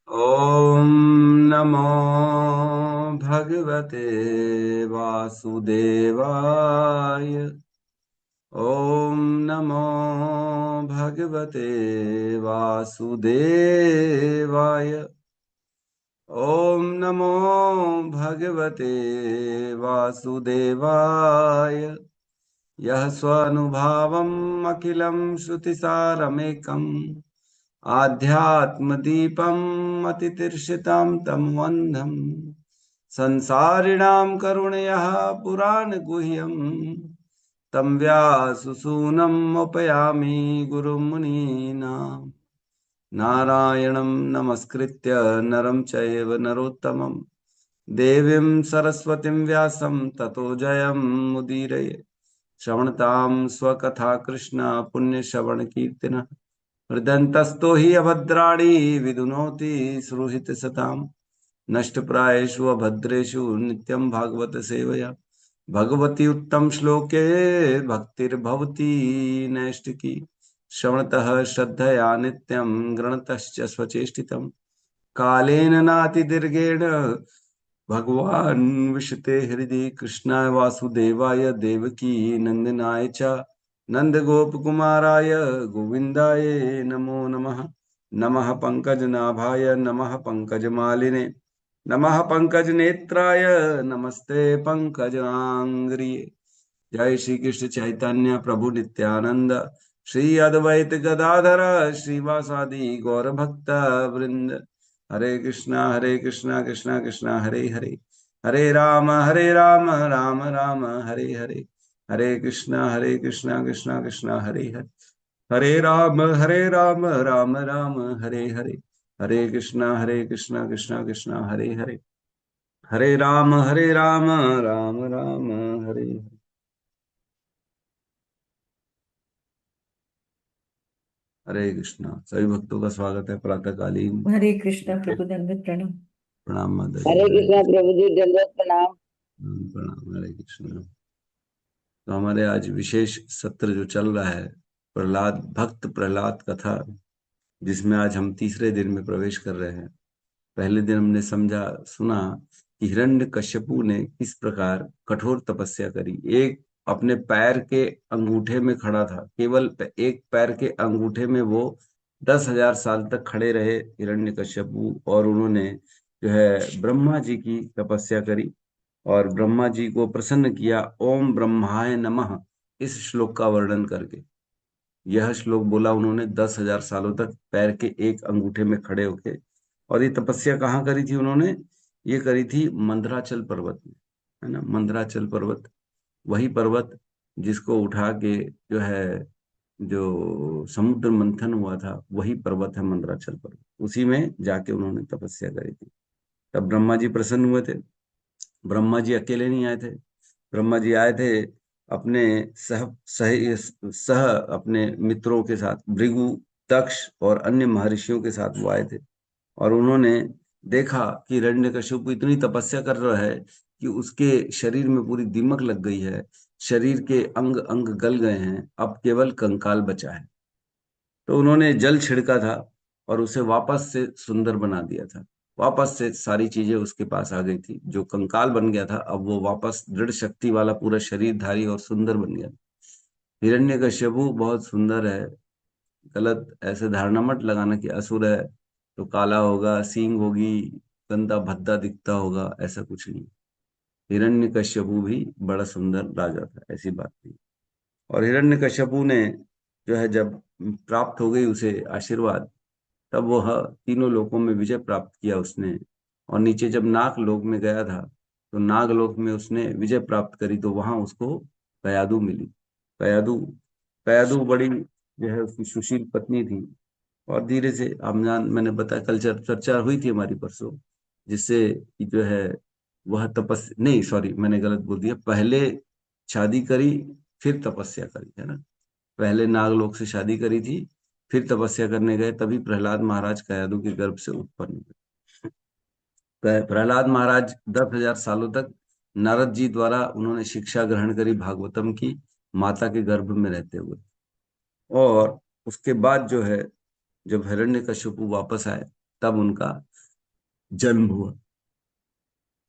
ॐ नमो भगवते वासुदेवाय। ॐ नमो भगवते वासुदेवाय। ॐ नमो भगवते वासुदेवाय। यः स्वानुभावम् अखिलं श्रुतिसारमेकम् आध्यात्मदीपम् अतितीर्षितां तमवन्धम् संसारिणां करुणयः पुराणगुह्यम् तं व्याससूनम् उपयामि गुरुं मुनीनाम्। नारायणं नमस्कृत्य नरं चैव नरोत्तमं देवीं सरस्वतीं व्यासं ततो जयमुदीरये। श्रवणतां स्वकथा कृष्ण पुण्यश्रवणकीर्तिनः हृदन्तस्थो हि अभद्राणि विदुनोति सुहृतसताम्। नष्टप्रायेषु अभद्रेषु नित्यं भागवत सेवया भगवती उत्तम श्लोके भक्तिर्भवती नैष्टिकी। श्रवणतः श्रद्धया नित्यं गृणतश्च स्वचेष्टितम् कालेन नातिदीर्घेण भगवान् विशते हृदि कृष्णाय वासुदेवाय देवकी नंदनाय च नंदगोपकुमाराय गोविन्दाय नमो नमः। नमः पंकजनाभाय नमः पंकजमालिने नमः पंकजनेत्राय नमस्ते पंकजांग्रिये। जय श्री कृष्ण चैतन्य प्रभु नित्यानंद श्री अद्वैत गदाधर श्रीवासादि गौर भक्त वृंद। हरे कृष्णा कृष्णा कृष्णा हरे हरे हरे राम राम राम हरे हरे। हरे कृष्णा कृष्णा कृष्णा हरे हरे हरे राम राम हरे हरे। हरे कृष्णा कृष्णा कृष्णा हरे हरे हरे राम राम राम हरे हरे। हरे कृष्णा। सभी भक्तों का स्वागत है प्रातःकालीन। हरे कृष्णा प्रभु दंडवत प्रणाम। प्रणाम माता जी। हरे हरे कृष्णा प्रभु जी, दंडवत प्रणाम। प्रणाम। हरे कृष्णा। तो हमारे आज विशेष सत्र जो चल रहा है, प्रहलाद भक्त प्रहलाद कथा, जिसमें आज हम तीसरे दिन में प्रवेश कर रहे हैं। पहले दिन हमने समझा सुना कि हिरण्यकश्यपु ने किस प्रकार कठोर तपस्या करी। एक अपने पैर के अंगूठे में खड़ा था, केवल एक पैर के अंगूठे में वो 10,000 साल तक खड़े रहे हिरण्यकश्यपु, और उन्होंने जो है ब्रह्मा जी की तपस्या करी और ब्रह्मा जी को प्रसन्न किया ओम ब्रह्माय नमः इस श्लोक का वर्णन करके। यह श्लोक बोला उन्होंने 10,000 सालों तक पैर के एक अंगूठे में खड़े होके। और ये तपस्या कहाँ करी थी उन्होंने? ये करी थी मंदराचल पर्वत में, है ना। मंदराचल पर्वत, वही पर्वत जिसको उठा के जो है जो समुद्र मंथन हुआ था, वही पर्वत है मंदराचल पर्वत। उसी में जाके उन्होंने तपस्या करी थी। तब ब्रह्मा जी प्रसन्न हुए थे। ब्रह्मा जी अकेले नहीं आए थे। ब्रह्मा जी आए थे अपने सह सह सह अपने मित्रों के साथ, भृगु, दक्ष और अन्य महर्षियों के साथ वो आए थे। और उन्होंने देखा कि हिरण्यकशिपु इतनी तपस्या कर रहा है कि उसके शरीर में पूरी दीमक लग गई है, शरीर के अंग अंग गल गए हैं, अब केवल कंकाल बचा है। तो उन्होंने जल छिड़का था और उसे वापस से सुंदर बना दिया था। वापस से सारी चीजें उसके पास आ गई थी। जो कंकाल बन गया था, अब वो वापस दृढ़ शक्ति वाला पूरा शरीरधारी और सुंदर बन गया। हिरण्यकश्यपु बहुत सुंदर है। गलत ऐसे धारणा मत लगाना कि असुर है तो काला होगा, सींग होगी, गंदा भद्दा दिखता होगा, ऐसा कुछ नहीं। हिरण्यकश्यपु भी बड़ा सुंदर राजा था, ऐसी बात नहीं। और हिरण्यकश्यपु ने जो है जब प्राप्त हो गई उसे आशीर्वाद, तब वह तीनों लोकों में विजय प्राप्त किया उसने। और नीचे जब नागलोक में गया था, तो नागलोक में उसने विजय प्राप्त करी, तो वहां उसको कयादु मिली। कयादु कयादु बड़ी जो है उसकी सुशील पत्नी थी। और धीरे से हम जान मैंने बताया, कल चर्चा हुई थी हमारी परसों, जिससे कि जो है वह तपस नहीं, सॉरी मैंने गलत बोल दिया। पहले शादी करी, फिर तपस्या करी, है ना। पहले नागलोक से शादी करी थी, फिर तपस्या करने गए, तभी प्रहलाद महाराज कयादु के गर्भ से उत्पन्न हुए। प्रहलाद महाराज 10,000 सालों तक नारद जी द्वारा उन्होंने शिक्षा ग्रहण करी भागवतम की, माता के गर्भ में रहते हुए। और उसके बाद जो है जब हिरण्यकशिपु वापस आए, तब उनका जन्म हुआ।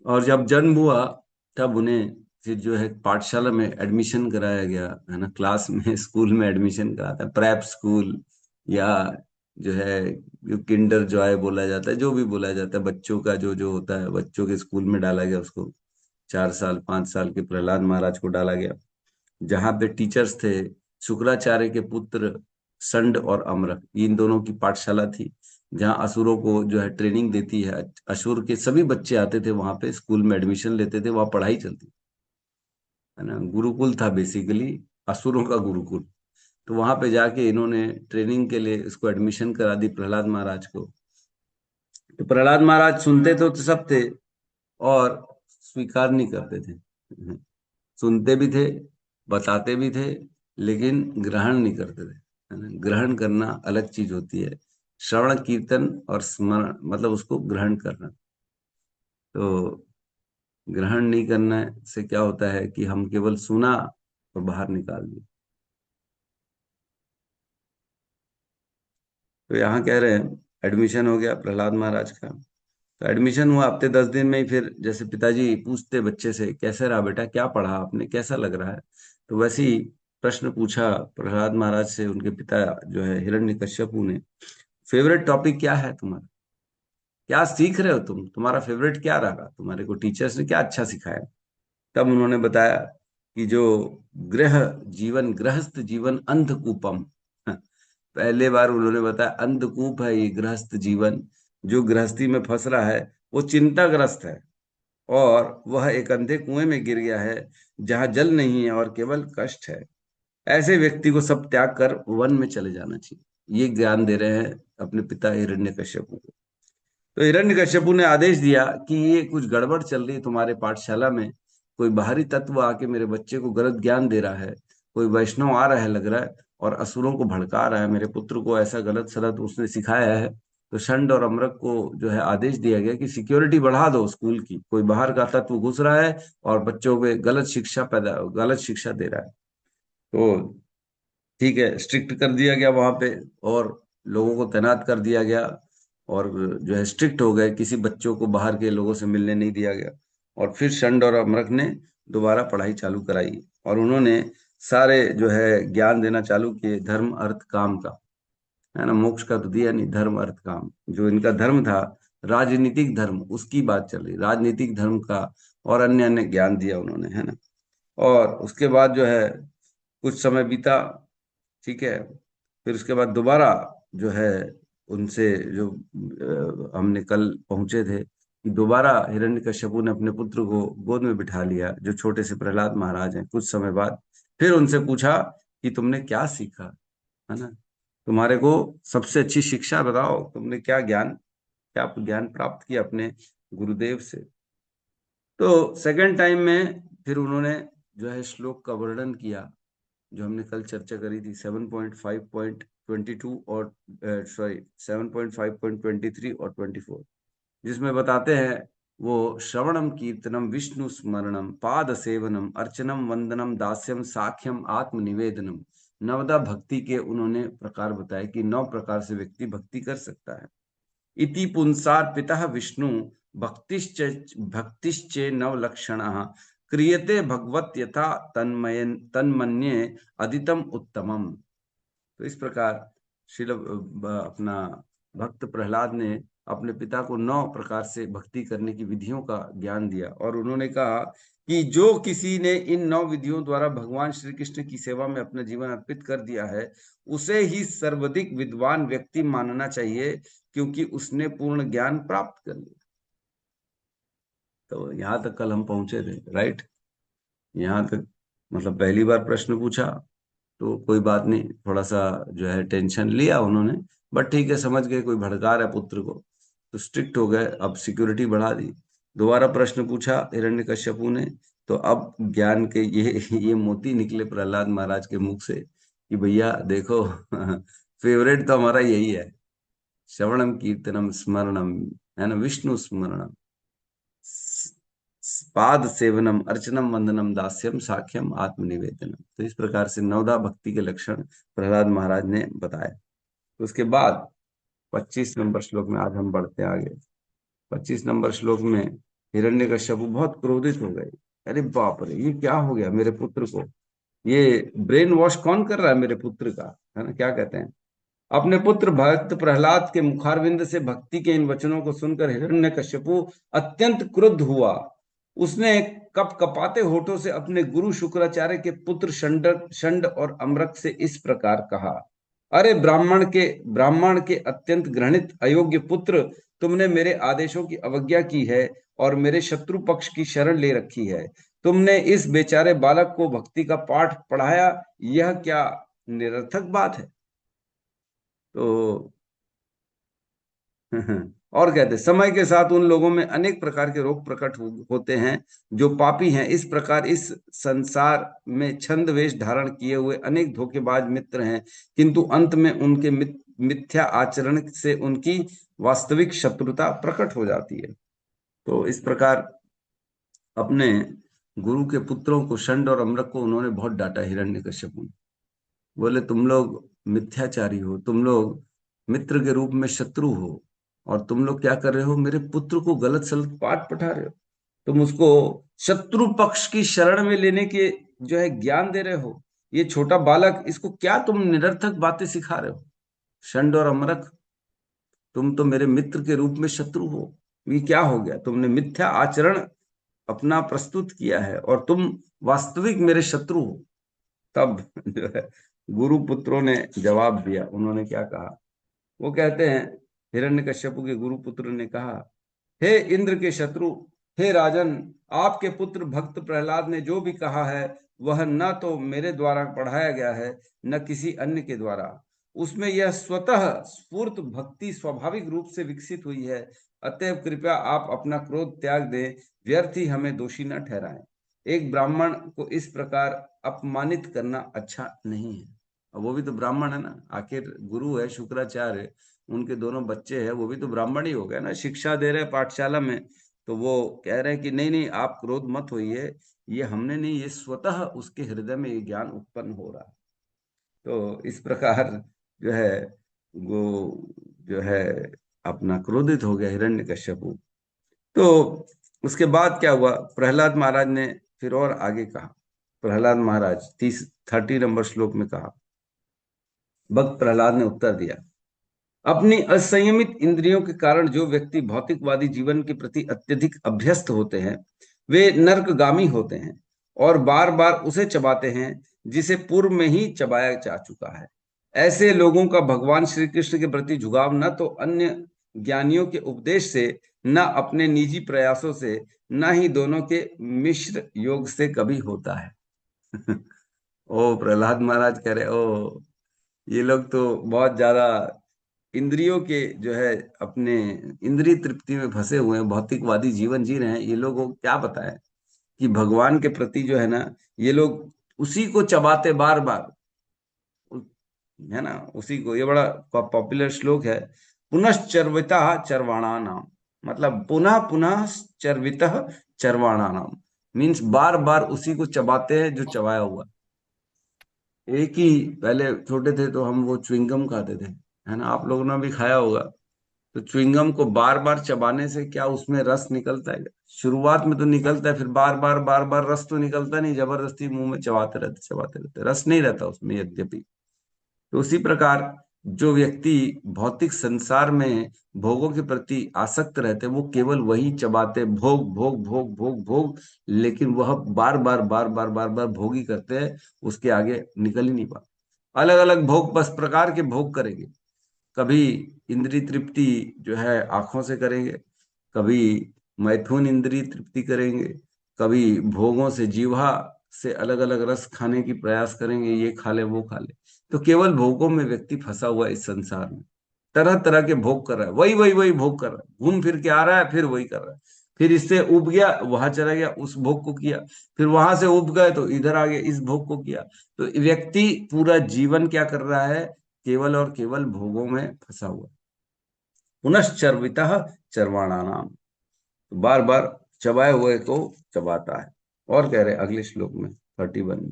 और जब जन्म हुआ तब उन्हें फिर जो है पाठशाला में एडमिशन कराया गया, है ना, क्लास में स्कूल में एडमिशन कराता है, प्रेप स्कूल या जो है जो किंडर जॉय बोला जाता है, जो भी बोला जाता है बच्चों का जो जो होता है, बच्चों के स्कूल में डाला गया उसको। 4 साल 5 साल के प्रहलाद महाराज को डाला गया, जहाँ पे टीचर्स थे शुक्राचार्य के पुत्र संड और अमरक, इन दोनों की पाठशाला थी, जहाँ असुरों को जो है ट्रेनिंग देती है। असुर के सभी बच्चे आते थे वहां पे, स्कूल में एडमिशन लेते थे, वहां पढ़ाई चलती, है ना, गुरुकुल था बेसिकली, असुरों का गुरुकुल। तो वहां पे जाके इन्होंने ट्रेनिंग के लिए इसको एडमिशन करा दी प्रहलाद महाराज को। तो प्रहलाद महाराज सुनते तो सब थे और स्वीकार नहीं करते थे। सुनते भी थे, बताते भी थे, लेकिन ग्रहण नहीं करते थे, है ना। ग्रहण करना अलग चीज होती है, श्रवण कीर्तन और स्मरण मतलब उसको ग्रहण करना। तो ग्रहण नहीं करने से क्या होता है कि हम केवल सुना और बाहर निकाल दिया। तो यहाँ कह रहे हैं एडमिशन हो गया प्रहलाद महाराज का। तो एडमिशन हुआ, हफ्ते 10 दिन में ही फिर जैसे पिताजी पूछते बच्चे से, कैसे रहा बेटा, क्या पढ़ा आपने, कैसा लग रहा है, तो वैसे ही प्रश्न पूछा प्रहलाद महाराज से उनके पिता जो है हिरण्यकश्यपु ने, फेवरेट टॉपिक क्या है तुम्हारा, क्या सीख रहे हो तुम, तुम्हारा फेवरेट क्या रहा, तुम्हारे को टीचर्स ने क्या अच्छा सिखाया। तब उन्होंने बताया कि जो गृह जीवन, गृहस्थ जीवन अंधकूपम। पहले बार उन्होंने बताया अंधकूप है ये गृहस्थ जीवन, जो गृहस्थी में फंस रहा है वो चिंताग्रस्त है, और वह एक अंधे कुएं में गिर गया है जहां जल नहीं है और केवल कष्ट है। ऐसे व्यक्ति को सब त्याग कर वन में चले जाना चाहिए। ये ज्ञान दे रहे हैं अपने पिता हिरण्यकश्यपु को। तो हिरण्यकश्यपु ने आदेश दिया कि ये कुछ गड़बड़ चल रही है तुम्हारे पाठशाला में, कोई बाहरी तत्व आके मेरे बच्चे को गलत ज्ञान दे रहा है, कोई वैष्णव आ रहा है लग रहा है, और असुरों को भड़का रहा है, मेरे पुत्र को ऐसा गलत सलत उसने सिखाया है। तो षंड और अमरक को जो है आदेश दिया गया कि सिक्योरिटी बढ़ा दो स्कूल की, कोई बाहर का तत्व घुस रहा है और बच्चों पे गलत शिक्षा दे रहा है। तो ठीक है, स्ट्रिक्ट कर दिया गया वहां पे, और लोगों को तैनात कर दिया गया, और जो है स्ट्रिक्ट हो गए, किसी बच्चों को बाहर के लोगों से मिलने नहीं दिया गया। और फिर षंड और अमरक ने दोबारा पढ़ाई चालू कराई, और उन्होंने सारे जो है ज्ञान देना चालू किए धर्म अर्थ काम का, है ना, मोक्ष का तो दिया नहीं, धर्म अर्थ काम जो इनका धर्म था, राजनीतिक धर्म उसकी बात चल रही, राजनीतिक धर्म का और अन्य अन्य ज्ञान दिया उन्होंने, है ना। और उसके बाद जो है कुछ समय बीता, ठीक है, फिर उसके बाद दोबारा जो है उनसे जो हमने कल पहुंचे थे कि दोबारा हिरण्यकश्यपु ने अपने पुत्र को गोद में बिठा लिया, जो छोटे से प्रहलाद महाराज हैं। कुछ समय बाद फिर उनसे पूछा कि तुमने क्या सीखा, है ना, तुम्हारे को सबसे अच्छी शिक्षा बताओ, तुमने क्या ज्ञान प्राप्त किया अपने गुरुदेव से। तो सेकंड टाइम में फिर उन्होंने जो है श्लोक का वर्णन किया, जो हमने कल चर्चा करी थी 7.5.22 और सॉरी 7.5.23 और 24, जिसमें बताते हैं वो श्रवणम कीर्तनम विष्णु स्मरणम पाद सेवनम अर्चनम वंदनम दास्यम साख्यम आत्मनिवेदनम, नवदा भक्ति के उन्होंने प्रकार बताए कि 9 प्रकार से व्यक्ति भक्ति कर सकता है। इति पुंसार पिता विष्णु भक्तिश्चे नवलक्षण क्रियते भगवत यथा तन्मन्ये अदितम उत्तमम। तो इस प्रकार शिल अपना भक्त प्रहलाद ने अपने पिता को 9 प्रकार से भक्ति करने की विधियों का ज्ञान दिया, और उन्होंने कहा कि जो किसी ने इन 9 विधियों द्वारा भगवान श्री कृष्ण की सेवा में अपना जीवन अर्पित कर दिया है, उसे ही सर्वाधिक विद्वान व्यक्ति मानना चाहिए, क्योंकि उसने पूर्ण ज्ञान प्राप्त कर लिया। तो यहाँ तक कल हम पहुंचे थे, राइट। यहाँ तक मतलब पहली बार प्रश्न पूछा तो कोई बात नहीं, थोड़ा सा जो है टेंशन लिया उन्होंने, बट ठीक है, समझ गए कोई भड़का रहा है पुत्र को, तो स्ट्रिक्ट हो गए, अब सिक्योरिटी बढ़ा दी। दोबारा प्रश्न पूछा हिरण्यकश्यपु ने, तो अब ज्ञान के ये मोती निकले प्रहलाद महाराज के मुख से कि भैया देखो फेवरेट तो हमारा यही है, श्रवणम कीर्तनम स्मरणम, है ना, विष्णु स्मरणम, पाद सेवनम अर्चनम वंदनम दास्यम साख्यम आत्मनिवेदनम। तो इस प्रकार से 9 भक्ति के लक्षण प्रहलाद महाराज ने बताए। तो उसके बाद 25 नंबर श्लोक में आज हम बढ़ते हैं आगे। 25 नंबर श्लोक में हिरण्यकश्यप बहुत क्रोधित हो गए। अरे बाप रे, ये क्या हो गया मेरे पुत्र को, ये ब्रेन वॉश कौन कर रहा है मेरे पुत्र का, है ना। क्या कहते हैं, अपने पुत्र भक्त प्रहलाद के मुखारविंद से भक्ति के इन वचनों को सुनकर हिरण्यकश्यपु अत्यंत क्रुद्ध हुआ। उसने कप कपाते होठों से अपने गुरु शुक्राचार्य के पुत्र शंड और अमरक से इस प्रकार कहा, अरे ब्राह्मण के अत्यंत घृणित अयोग्य पुत्र, तुमने मेरे आदेशों की अवज्ञा की है और मेरे शत्रु पक्ष की शरण ले रखी है। तुमने इस बेचारे बालक को भक्ति का पाठ पढ़ाया, यह क्या निरर्थक बात है। तो और कहते, समय के साथ उन लोगों में अनेक प्रकार के रोग प्रकट होते हैं जो पापी हैं। इस प्रकार इस संसार में छंद वेश धारण किए हुए अनेक धोखेबाज मित्र हैं, किंतु अंत में उनके मिथ्या आचरण से उनकी वास्तविक शत्रुता प्रकट हो जाती है। तो इस प्रकार अपने गुरु के पुत्रों को, शंड और अमरक को, उन्होंने बहुत डांटा हिरण्यकश्यप। बोले तुम लोग मिथ्याचारी हो, तुम लोग मित्र के रूप में शत्रु हो, और तुम लोग क्या कर रहे हो, मेरे पुत्र को गलत सलत पाठ पढ़ा रहे हो। तुम उसको शत्रु पक्ष की शरण में लेने के जो है ज्ञान दे रहे हो। ये छोटा बालक, इसको क्या तुम निरर्थक बातें सिखा रहे हो। शंड और अमरक, तुम तो मेरे मित्र के रूप में शत्रु हो। ये क्या हो गया, तुमने मिथ्या आचरण अपना प्रस्तुत किया है और तुम वास्तविक मेरे शत्रु हो। तब जो है गुरु पुत्रों ने जवाब दिया। उन्होंने क्या कहा, वो कहते हैं, हिरण्यकश्यप के गुरु पुत्र ने कहा, हे इंद्र के शत्रु, हे राजन, आपके पुत्र भक्त प्रहलाद ने जो भी कहा है वह न तो मेरे द्वारा पढ़ाया गया है न किसी अन्य के द्वारा। उसमें यह स्वतः स्फूर्त भक्ति स्वाभाविक रूप से विकसित हुई है। अतएव कृपया आप अपना क्रोध त्याग दें, व्यर्थ ही हमें दोषी न ठहराएं। एक ब्राह्मण को इस प्रकार अपमानित करना अच्छा नहीं है। और वो भी तो ब्राह्मण है ना, आखिर गुरु है शुक्राचार्य, उनके दोनों बच्चे हैं, वो भी तो ब्राह्मण ही हो गए ना, शिक्षा दे रहे हैं पाठशाला में। तो वो कह रहे हैं कि नहीं नहीं, आप क्रोध मत होइए, ये हमने नहीं, ये स्वतः उसके हृदय में ये ज्ञान उत्पन्न हो रहा है। तो इस प्रकार जो है वो जो है अपना क्रोधित हो गया हिरण्यकश्यप। तो उसके बाद क्या हुआ, प्रहलाद महाराज ने फिर और आगे कहा। प्रहलाद महाराज 30 नंबर श्लोक में कहा, भक्त प्रहलाद ने उत्तर दिया, अपनी असंयमित इंद्रियों के कारण जो व्यक्ति भौतिकवादी जीवन के प्रति अत्यधिक अभ्यस्त होते हैं वे नरकगामी होते हैं और बार बार उसे चबाते हैं जिसे पूर्व में ही चबाया जा चुका है। ऐसे लोगों का भगवान श्री कृष्ण के प्रति झुकाव न तो अन्य ज्ञानियों के उपदेश से, न अपने निजी प्रयासों से, न ही दोनों के मिश्र योग से कभी होता है। ओ प्रहलाद महाराज कह रहे, ओ ये लोग तो बहुत ज्यादा इंद्रियों के जो है अपने इंद्रिय तृप्ति में फंसे हुए हैं, भौतिकवादी जीवन जी रहे हैं। ये लोगों को क्या पता है कि भगवान के प्रति जो है ना, ये लोग उसी को चबाते बार बार, है ना, उसी को। ये बड़ा पॉपुलर श्लोक है, पुनश्चर्विता चरवाणा नाम, मतलब पुनः पुनः चर्वित चरवाणा नाम, मीन्स बार बार उसी को चबाते हैं जो चबाया हुआ। एक ही, पहले छोटे थे तो हम वो च्युइंगम खाते थे, है ना, आप लोगों ने भी खाया होगा। तो च्युइंगम को बार बार चबाने से क्या उसमें रस निकलता है? शुरुआत में तो निकलता है, फिर बार बार रस तो निकलता नहीं, जबरदस्ती मुंह में चबाते रहते, रस नहीं रहता उसमें यद्यपि। तो उसी प्रकार जो व्यक्ति भौतिक संसार में भोगों के प्रति आसक्त रहते, वो केवल वही चबाते, भोग भोग भोग भोग भोग, लेकिन वह बार बार भोग ही करते हैं, उसके आगे निकल ही नहीं पाते। अलग अलग भोग, बस प्रकार के भोग करेंगे। कभी इंद्रिय तृप्ति जो है आंखों से करेंगे, कभी मैथुन इंद्रिय तृप्ति करेंगे, कभी भोगों से जीवा से अलग अलग रस खाने की प्रयास करेंगे, ये खा ले वो खा ले। तो केवल भोगों में व्यक्ति फंसा हुआ है इस संसार में, तरह तरह के भोग कर रहा है, वही वही वही भोग कर रहा है, घूम फिर के आ रहा है, फिर वही कर रहा है। फिर इससे उब गया, वहां चला गया, उस भोग को किया, फिर वहां से उब गए तो इधर आ गया, इस भोग को किया। तो व्यक्ति पूरा जीवन क्या कर रहा है, केवल और केवल भोगों में फंसा हुआ। पुनश्चर्विता चरवाणा नाम, बार बार चबाए हुए को चबाता है। और कह रहे अगले श्लोक में 31 में,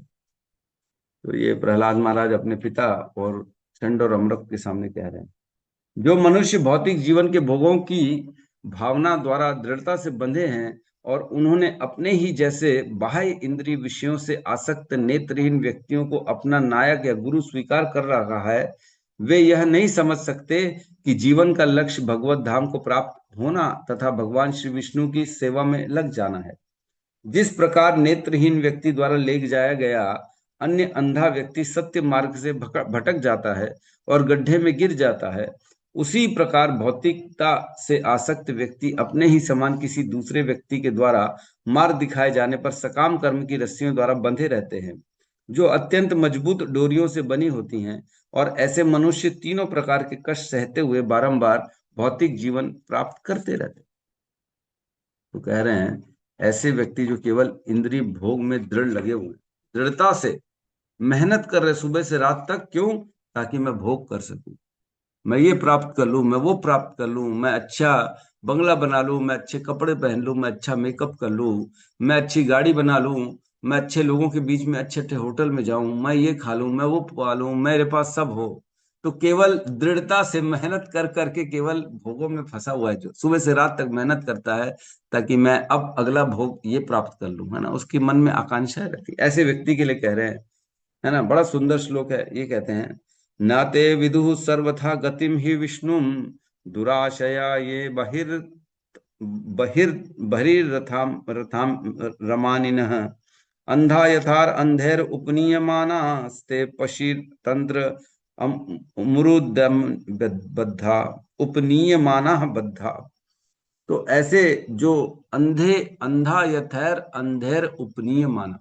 तो ये प्रहलाद महाराज अपने पिता और चंड और अमृत के सामने कह रहे हैं, जो मनुष्य भौतिक जीवन के भोगों की भावना द्वारा दृढ़ता से बंधे हैं और उन्होंने अपने ही जैसे बाह्य इंद्रिय विषयों से आसक्त नेत्रहीन व्यक्तियों को अपना नायक या गुरु स्वीकार कर रहा है, वे यह नहीं समझ सकते कि जीवन का लक्ष्य भगवत धाम को प्राप्त होना तथा भगवान श्री विष्णु की सेवा में लग जाना है। जिस प्रकार नेत्रहीन व्यक्ति द्वारा ले जाया गया अन्य अंधा व्यक्ति सत्य मार्ग से भटक जाता है और गड्ढे में गिर जाता है, उसी प्रकार भौतिकता से आसक्त व्यक्ति अपने ही समान किसी दूसरे व्यक्ति के द्वारा मार्ग दिखाए जाने पर सकाम कर्म की रस्सियों द्वारा बंधे रहते हैं, जो अत्यंत मजबूत डोरियों से बनी होती हैं। और ऐसे मनुष्य तीनों प्रकार के कष्ट सहते हुए बारंबार भौतिक जीवन प्राप्त करते रहते हैं। तो कह रहे हैं ऐसे व्यक्ति जो केवल इंद्रिय भोग में दृढ़ लगे हुए, दृढ़ता से मेहनत कर रहे सुबह से रात तक, क्यों? ताकि मैं भोग कर सकूं, मैं ये प्राप्त कर लूं, मैं वो प्राप्त कर लूं, मैं अच्छा बंगला बना लूं, मैं अच्छे कपड़े पहन लूं, मैं अच्छा मेकअप कर लूं, मैं अच्छी गाड़ी बना लूं, मैं अच्छे लोगों के बीच में अच्छे अच्छे होटल में जाऊं, मैं ये खा लूं, मैं वो पा लूं, मेरे पास सब हो। तो केवल दृढ़ता से मेहनत कर करके केवल भोगों में फंसा हुआ है, जो सुबह से रात तक मेहनत करता है ताकि मैं अब अगला भोग ये प्राप्त कर लूं, है ना, उसके मन में आकांक्षा रहती है। ऐसे व्यक्ति के लिए कह रहे हैं, है ना, बड़ा सुंदर श्लोक है। ये कहते हैं, नाते विदुः सर्वथा गतिम ही विष्णुम दुराशया ये बहिर बहिर्रथाम रथाम रमानिनः अंधा यथार अंधेर उपनीयमानास्ते पशीर तंत्र मुरुदम बद्धा उपनीयमाना बद्धा। तो ऐसे जो अंधे अंधा यथैर अंधेर उपनीयमाना,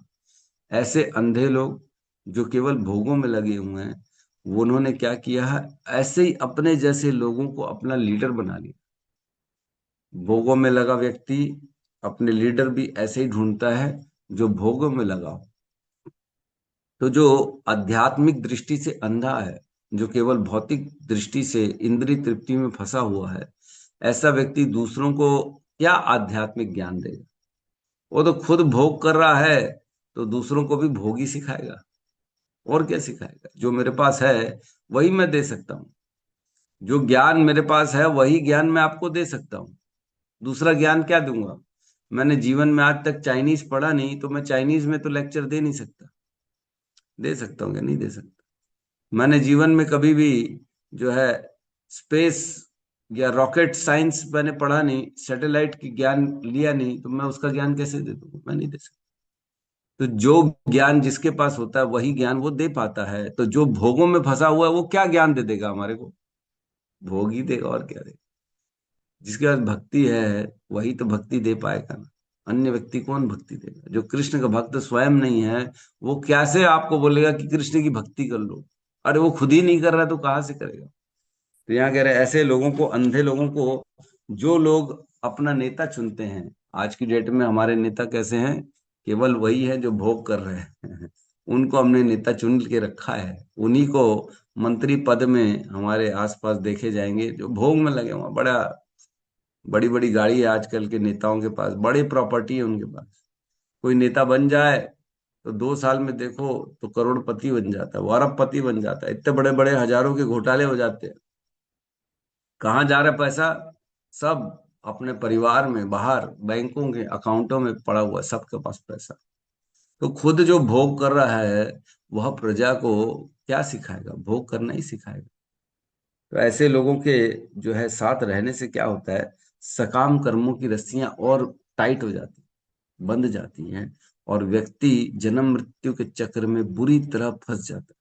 ऐसे अंधे लोग जो केवल भोगों में लगे हुए हैं, वो उन्होंने क्या किया है, ऐसे ही अपने जैसे लोगों को अपना लीडर बना लिया। भोगों में लगा व्यक्ति अपने लीडर भी ऐसे ही ढूंढता है जो भोगों में लगा हो। तो जो आध्यात्मिक दृष्टि से अंधा है, जो केवल भौतिक दृष्टि से इंद्रिय तृप्ति में फंसा हुआ है, ऐसा व्यक्ति दूसरों को क्या आध्यात्मिक ज्ञान देगा? वो तो खुद भोग कर रहा है, तो दूसरों को भी भोग ही सिखाएगा, और क्या सिखाएगा? जो मेरे पास है वही मैं दे सकता हूँ, जो ज्ञान मेरे पास है वही ज्ञान मैं आपको दे सकता हूँ। दूसरा ज्ञान क्या दूंगा? मैंने जीवन में आज तक चाइनीज पढ़ा नहीं, तो मैं चाइनीज में तो लेक्चर दे नहीं सकता। दे सकता हूँ क्या? नहीं दे सकता। मैंने जीवन में कभी भी जो है स्पेस या रॉकेट साइंस मैंने पढ़ा नहीं, सैटेलाइट की ज्ञान लिया नहीं, तो मैं उसका ज्ञान कैसे दे दूंगा? मैं नहीं दे सकता। तो जो ज्ञान जिसके पास होता है वही ज्ञान वो दे पाता है। तो जो भोगों में फंसा हुआ है वो क्या ज्ञान दे देगा हमारे को? भोग ही देगा, और क्या देगा? जिसके पास भक्ति है वही तो भक्ति दे पाएगा ना। अन्य व्यक्ति कौन भक्ति देगा? जो कृष्ण का भक्त स्वयं नहीं है, वो कैसे आपको बोलेगा कि कृष्ण की भक्ति कर लो? अरे वो खुद ही नहीं कर रहा तो कहाँ से करेगा? तो यहाँ कह रहे हैं ऐसे लोगों को, अंधे लोगों को, जो लोग अपना नेता चुनते हैं। आज की डेट में हमारे नेता कैसे हैं? केवल वही है जो भोग कर रहे हैं उनको हमने नेता चुन के रखा है, उन्हीं को मंत्री पद में हमारे आसपास देखे जाएंगे जो भोग में लगे हुए। बड़ा बड़ी बड़ी गाड़ी है आजकल के नेताओं के पास, बड़ी प्रॉपर्टी है उनके पास। कोई नेता बन जाए तो 2 साल में देखो तो करोड़पति बन जाता है, वो अरबपति बन जाता है, इतने बड़े बड़े हजारों के घोटाले हो जाते हैं। कहाँ जा रहा है पैसा? सब अपने परिवार में, बाहर बैंकों के अकाउंटों में पड़ा हुआ है सबके पास पैसा। तो खुद जो भोग कर रहा है वह प्रजा को क्या सिखाएगा? भोग करना ही सिखाएगा। तो ऐसे लोगों के जो है साथ रहने से क्या होता है, सकाम कर्मों की रस्सियां और टाइट हो जाती, बंध जाती हैं, और व्यक्ति जन्म मृत्यु के चक्र में बुरी तरह फंस जाता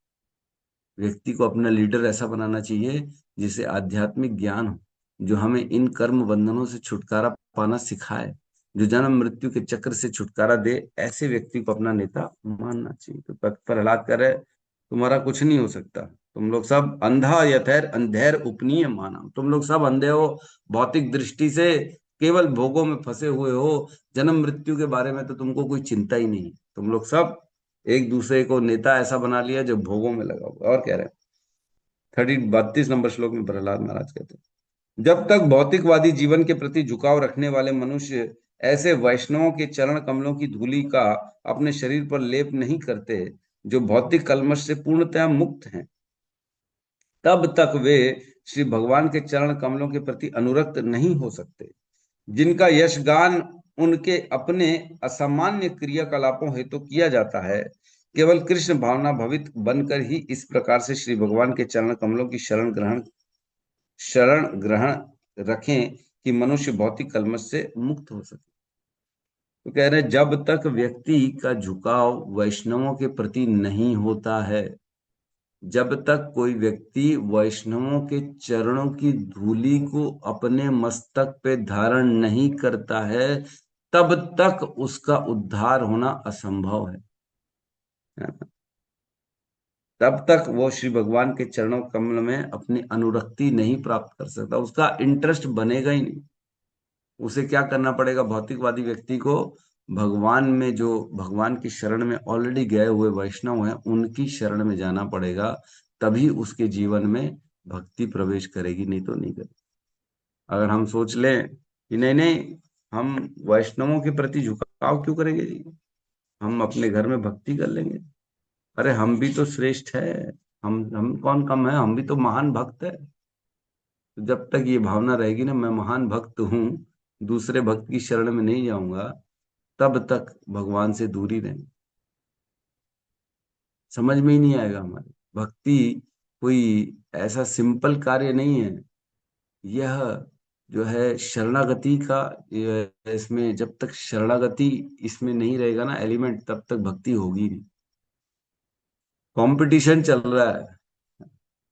है। व्यक्ति को अपना लीडर ऐसा बनाना चाहिए जिसे आध्यात्मिक ज्ञान हो, जो हमें इन कर्म बंधनों से छुटकारा पाना सिखाए, जो जन्म मृत्यु के चक्र से छुटकारा दे। ऐसे व्यक्ति को अपना नेता मानना चाहिए। तो प्रहलाद कह रहे, तुम्हारा कुछ नहीं हो सकता, तुम लोग सब अंधा यथैर अंधेर उपनीय माना, तुम लोग सब अंधे हो, भौतिक दृष्टि से केवल भोगों में फंसे हुए हो, जन्म मृत्यु के बारे में तो तुमको कोई चिंता ही नहीं। तुम लोग सब एक दूसरे को नेता ऐसा बना लिया जो भोगों में लगा हुआ। और कह रहे हैं 32 नंबर श्लोक में प्रहलाद महाराज कहते हैं, जब तक भौतिकवादी जीवन के प्रति झुकाव रखने वाले मनुष्य ऐसे वैष्णवों के चरण कमलों की धूलि का अपने शरीर पर लेप नहीं करते, जो भौतिक कल्मश से पूर्णतः मुक्त हैं, तब तक वे श्री भगवान के चरण कमलों के प्रति अनुरक्त नहीं हो सकते। जिनका यशगान उनके अपने असामान्य क्रियाकलापों हेतु किया जाता है, केवल कृष्ण भावना भवित बनकर ही इस प्रकार से श्री भगवान के चरण कमलों की शरण ग्रहण रखें कि मनुष्य भौतिक कलमश से मुक्त हो सके। तो कह रहे हैं, जब तक व्यक्ति का झुकाव वैष्णवों के प्रति नहीं होता है, जब तक कोई व्यक्ति वैष्णवों के चरणों की धूलि को अपने मस्तक पे धारण नहीं करता है, तब तक उसका उद्धार होना असंभव है। तब तक वो श्री भगवान के चरणों कमल में अपनी अनुरक्ति नहीं प्राप्त कर सकता, उसका इंटरेस्ट बनेगा ही नहीं। उसे क्या करना पड़ेगा? भौतिकवादी व्यक्ति को भगवान में, जो भगवान की शरण में ऑलरेडी गए हुए वैष्णव हैं, उनकी शरण में जाना पड़ेगा, तभी उसके जीवन में भक्ति प्रवेश करेगी, नहीं तो नहीं करेगी। अगर हम सोच लें कि नहीं नहीं, हम वैष्णवों के प्रति झुकाव क्यों करेंगे जी, हम अपने घर में भक्ति कर लेंगे, अरे हम भी तो श्रेष्ठ है, हम कौन कम है, हम भी तो महान भक्त है। तो जब तक ये भावना रहेगी ना, मैं महान भक्त हूँ, दूसरे भक्त की शरण में नहीं जाऊंगा, तब तक भगवान से दूरी रहेंगे। समझ में ही नहीं आएगा हमारे। भक्ति कोई ऐसा सिंपल कार्य नहीं है। यह जो है शरणागति का, इसमें जब तक शरणागति इसमें नहीं रहेगा ना एलिमेंट, तब तक भक्ति होगी नहीं। कंपटीशन चल रहा है,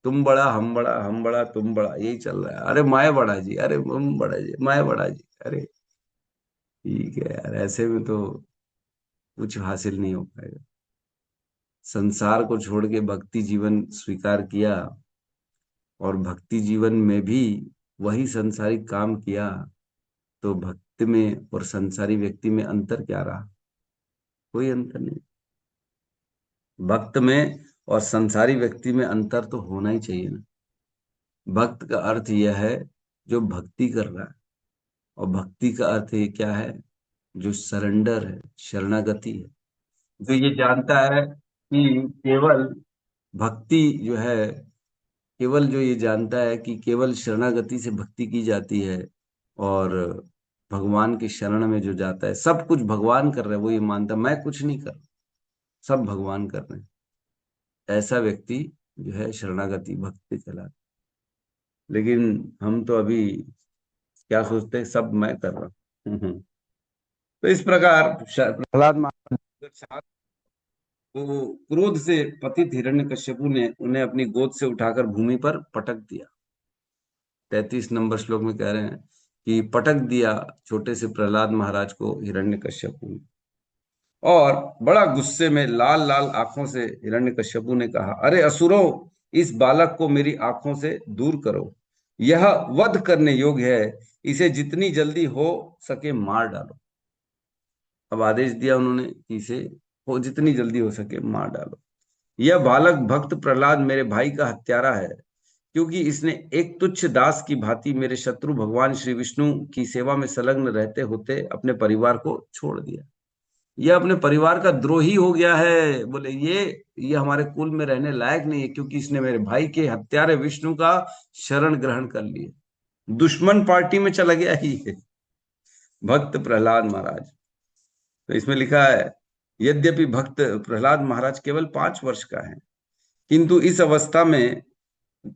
तुम बड़ा हम बड़ा, हम बड़ा तुम बड़ा, यही चल रहा है। अरे मैं बड़ा जी, अरे हम बड़ा जी, मैं बड़ा जी, अरे ठीक है यार, ऐसे में तो कुछ हासिल नहीं हो पाएगा। संसार को छोड़ के भक्ति जीवन स्वीकार किया, और भक्ति जीवन में भी वही संसारिक काम किया, तो भक्त में और संसारी व्यक्ति में अंतर क्या रहा? कोई अंतर नहीं। भक्त में और संसारी व्यक्ति में अंतर तो होना ही चाहिए ना। भक्त का अर्थ यह है जो भक्ति कर रहा है, और भक्ति का अर्थ ये क्या है? जो सरेंडर है, शरणागति है, जो ये जानता है कि केवल भक्ति जो है, केवल जो ये जानता है कि केवल शरणागति से भक्ति की जाती है, और भगवान की शरण में जो जाता है सब कुछ भगवान कर रहे हैं, वो ये मानता है मैं कुछ नहीं कर रहा, सब भगवान कर रहे हैं। ऐसा व्यक्ति जो है शरणागति भक्ति कहलाता है। लेकिन हम तो अभी क्या सोचते हैं, सब मैं कर रहा हूँ। तो इस प्रकार प्रहलाद महाराज को क्रोध से पतित हिरण्यकश्यपु ने उन्हें अपनी गोद से उठाकर भूमि पर पटक दिया। 33 नंबर श्लोक में कह रहे हैं कि पटक दिया छोटे से प्रहलाद महाराज को हिरण्यकश्यपु ने। और बड़ा गुस्से में लाल लाल आंखों से हिरण्यकश्यपु ने कहा, अरे असुरों, इस बालक को मेरी आंखों से दूर करो, यह वध करने योग्य है, इसे जितनी जल्दी हो सके मार डालो। अब आदेश दिया उन्होंने कि इसे हो जितनी जल्दी हो सके मार डालो। यह बालक भक्त प्रहलाद मेरे भाई का हत्यारा है, क्योंकि इसने एक तुच्छ दास की भांति मेरे शत्रु भगवान श्री विष्णु की सेवा में संलग्न रहते होते अपने परिवार को छोड़ दिया। यह अपने परिवार का द्रोही हो गया है। बोले ये हमारे कुल में रहने लायक नहीं है, क्योंकि इसने मेरे भाई के हत्यारे विष्णु का शरण ग्रहण कर लिया। दुश्मन पार्टी में चला गया ही है भक्त प्रहलाद महाराज। तो इसमें लिखा है, यद्यपि भक्त प्रहलाद महाराज केवल 5 वर्ष का है, किंतु इस अवस्था में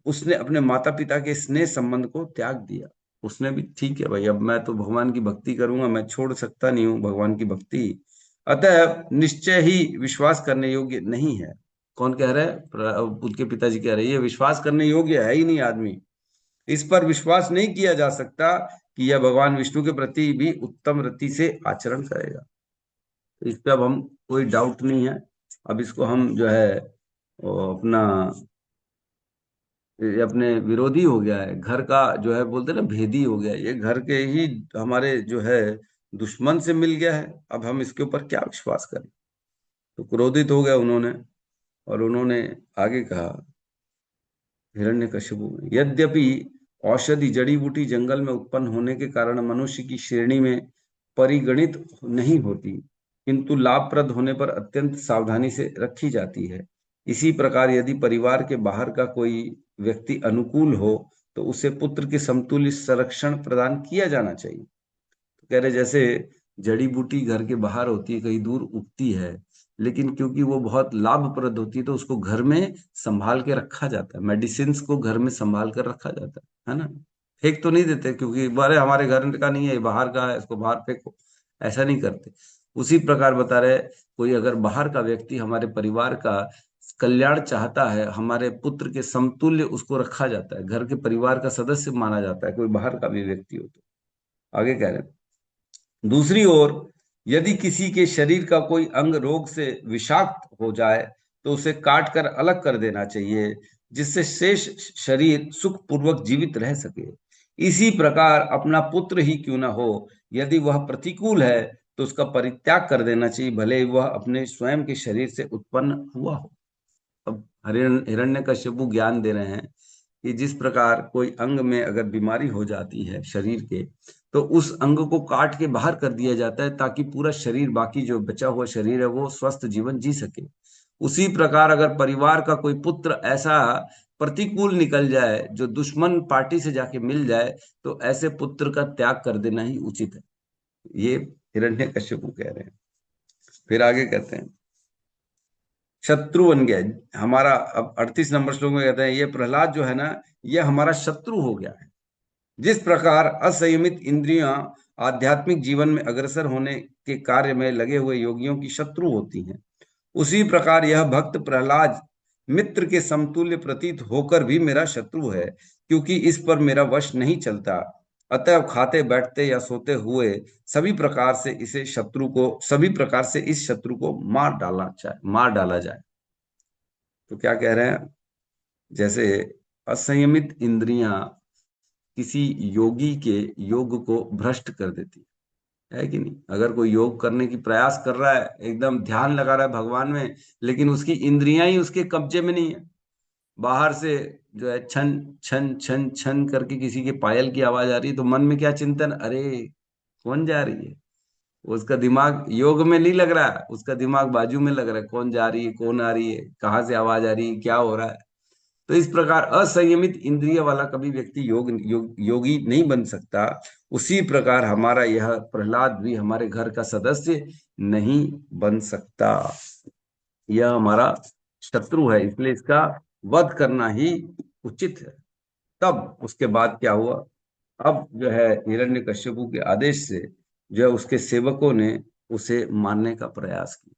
उसने अपने माता पिता के स्नेह संबंध को त्याग दिया। उसने भी ठीक है भाई, अब मैं तो भगवान की भक्ति करूंगा, मैं छोड़ सकता नहीं हूँ भगवान की भक्ति, अतः निश्चय ही विश्वास करने योग्य नहीं है। कौन कह रहा है? उनके पिताजी कह रहे हैं, ये विश्वास करने योग्य है ही नहीं आदमी, इस पर विश्वास नहीं किया जा सकता कि यह भगवान विष्णु के प्रति भी उत्तम रीति से आचरण करेगा। तो इस पे अब हम कोई डाउट नहीं है। अब इसको हम जो है वो अपना, ये अपने विरोधी हो गया है, घर का जो है बोलते ना भेदी हो गया, ये घर के ही हमारे जो है दुश्मन से मिल गया है। अब हम इसके ऊपर क्या विश्वास करें? तो क्रोधित हो गए उन्होंने, और उन्होंने आगे कहा हिरण्यकशिपु, यद्यपि औषधि जड़ी बूटी जंगल में उत्पन्न होने के कारण मनुष्य की श्रेणी में परिगणित नहीं होती, किंतु लाभप्रद होने पर अत्यंत सावधानी से रखी जाती है। इसी प्रकार यदि परिवार के बाहर का कोई व्यक्ति अनुकूल हो, तो उसे पुत्र के समतुल्य संरक्षण प्रदान किया जाना चाहिए। कह रहे जैसे जड़ी बूटी घर के बाहर होती है, कहीं दूर उगती है, लेकिन क्योंकि वो बहुत लाभप्रद होती है तो उसको घर में संभाल के रखा जाता है। मेडिसिन को घर में संभाल कर रखा जाता है ना। फेंक तो नहीं देते, क्योंकि बारे हमारे घर का नहीं है, ये बाहर का है, इसको बाहर फेंको, ऐसा नहीं करते। उसी प्रकार बता रहे, कोई अगर बाहर का व्यक्ति हमारे परिवार का कल्याण चाहता है, हमारे पुत्र के समतुल्य उसको रखा जाता है, घर के परिवार का सदस्य माना जाता है, कोई बाहर का भी व्यक्ति हो तो। आगे कह रहे हैं, दूसरी ओर यदि किसी के शरीर का कोई अंग रोग से विषाक्त हो जाए तो उसे काट कर अलग कर देना चाहिए, जिससे शेष शरीर सुख पूर्वक जीवित रह सके। इसी प्रकार अपना पुत्र ही क्यों न हो, यदि वह प्रतिकूल है तो उसका परित्याग कर देना चाहिए, भले ही वह अपने स्वयं के शरीर से उत्पन्न हुआ हो। अब हिरण्यकश्यपु ज्ञान दे रहे हैं कि जिस प्रकार कोई अंग में अगर बीमारी हो जाती है शरीर के, तो उस अंग को काट के बाहर कर दिया जाता है, ताकि पूरा शरीर, बाकी जो बचा हुआ शरीर है, वो स्वस्थ जीवन जी सके। उसी प्रकार अगर परिवार का कोई पुत्र ऐसा प्रतिकूल निकल जाए, जो दुश्मन पार्टी से जाके मिल जाए, तो ऐसे पुत्र का त्याग कर देना ही उचित है। ये हिरण्यकश्यपु कह रहे हैं। फिर आगे कहते हैं, शत्रु बन गया हमारा। अब 38 नंबर श्लोक में कहते हैं, ये प्रहलाद जो है ना, ये हमारा शत्रु हो गया है। जिस प्रकार असंयमित इंद्रियां आध्यात्मिक जीवन में अग्रसर होने के कार्य में लगे हुए योगियों की शत्रु होती हैं, उसी प्रकार यह भक्त प्रहलाद मित्र के समतुल्य प्रतीत होकर भी मेरा शत्रु है, क्योंकि इस पर मेरा वश नहीं चलता। अतः खाते बैठते या सोते हुए सभी प्रकार से इस शत्रु को मार डाला जाए। तो क्या कह रहे हैं, जैसे असंयमित इंद्रियां किसी योगी के योग को भ्रष्ट कर देती है कि नहीं। अगर कोई योग करने की प्रयास कर रहा है, एकदम ध्यान लगा रहा है भगवान में, लेकिन उसकी इंद्रियां ही उसके कब्जे में नहीं है, बाहर से जो है छन छन छन छन करके किसी के पायल की आवाज आ रही है, तो मन में क्या चिंतन, अरे कौन जा रही है। उसका दिमाग योग में नहीं लग रहा है, उसका दिमाग बाजू में लग रहा है, कौन जा रही है, कौन आ रही है, कहाँ से आवाज आ रही है, क्या हो रहा है। तो इस प्रकार असंयमित इंद्रिय वाला कभी व्यक्ति योगी नहीं बन सकता। उसी प्रकार हमारा यह प्रहलाद भी हमारे घर का सदस्य नहीं बन सकता। यह हमारा शत्रु है, इसलिए इसका वध करना ही उचित है। तब उसके बाद क्या हुआ, अब जो है हिरण्यकश्यपु के आदेश से जो है उसके सेवकों ने उसे मारने का प्रयास किया।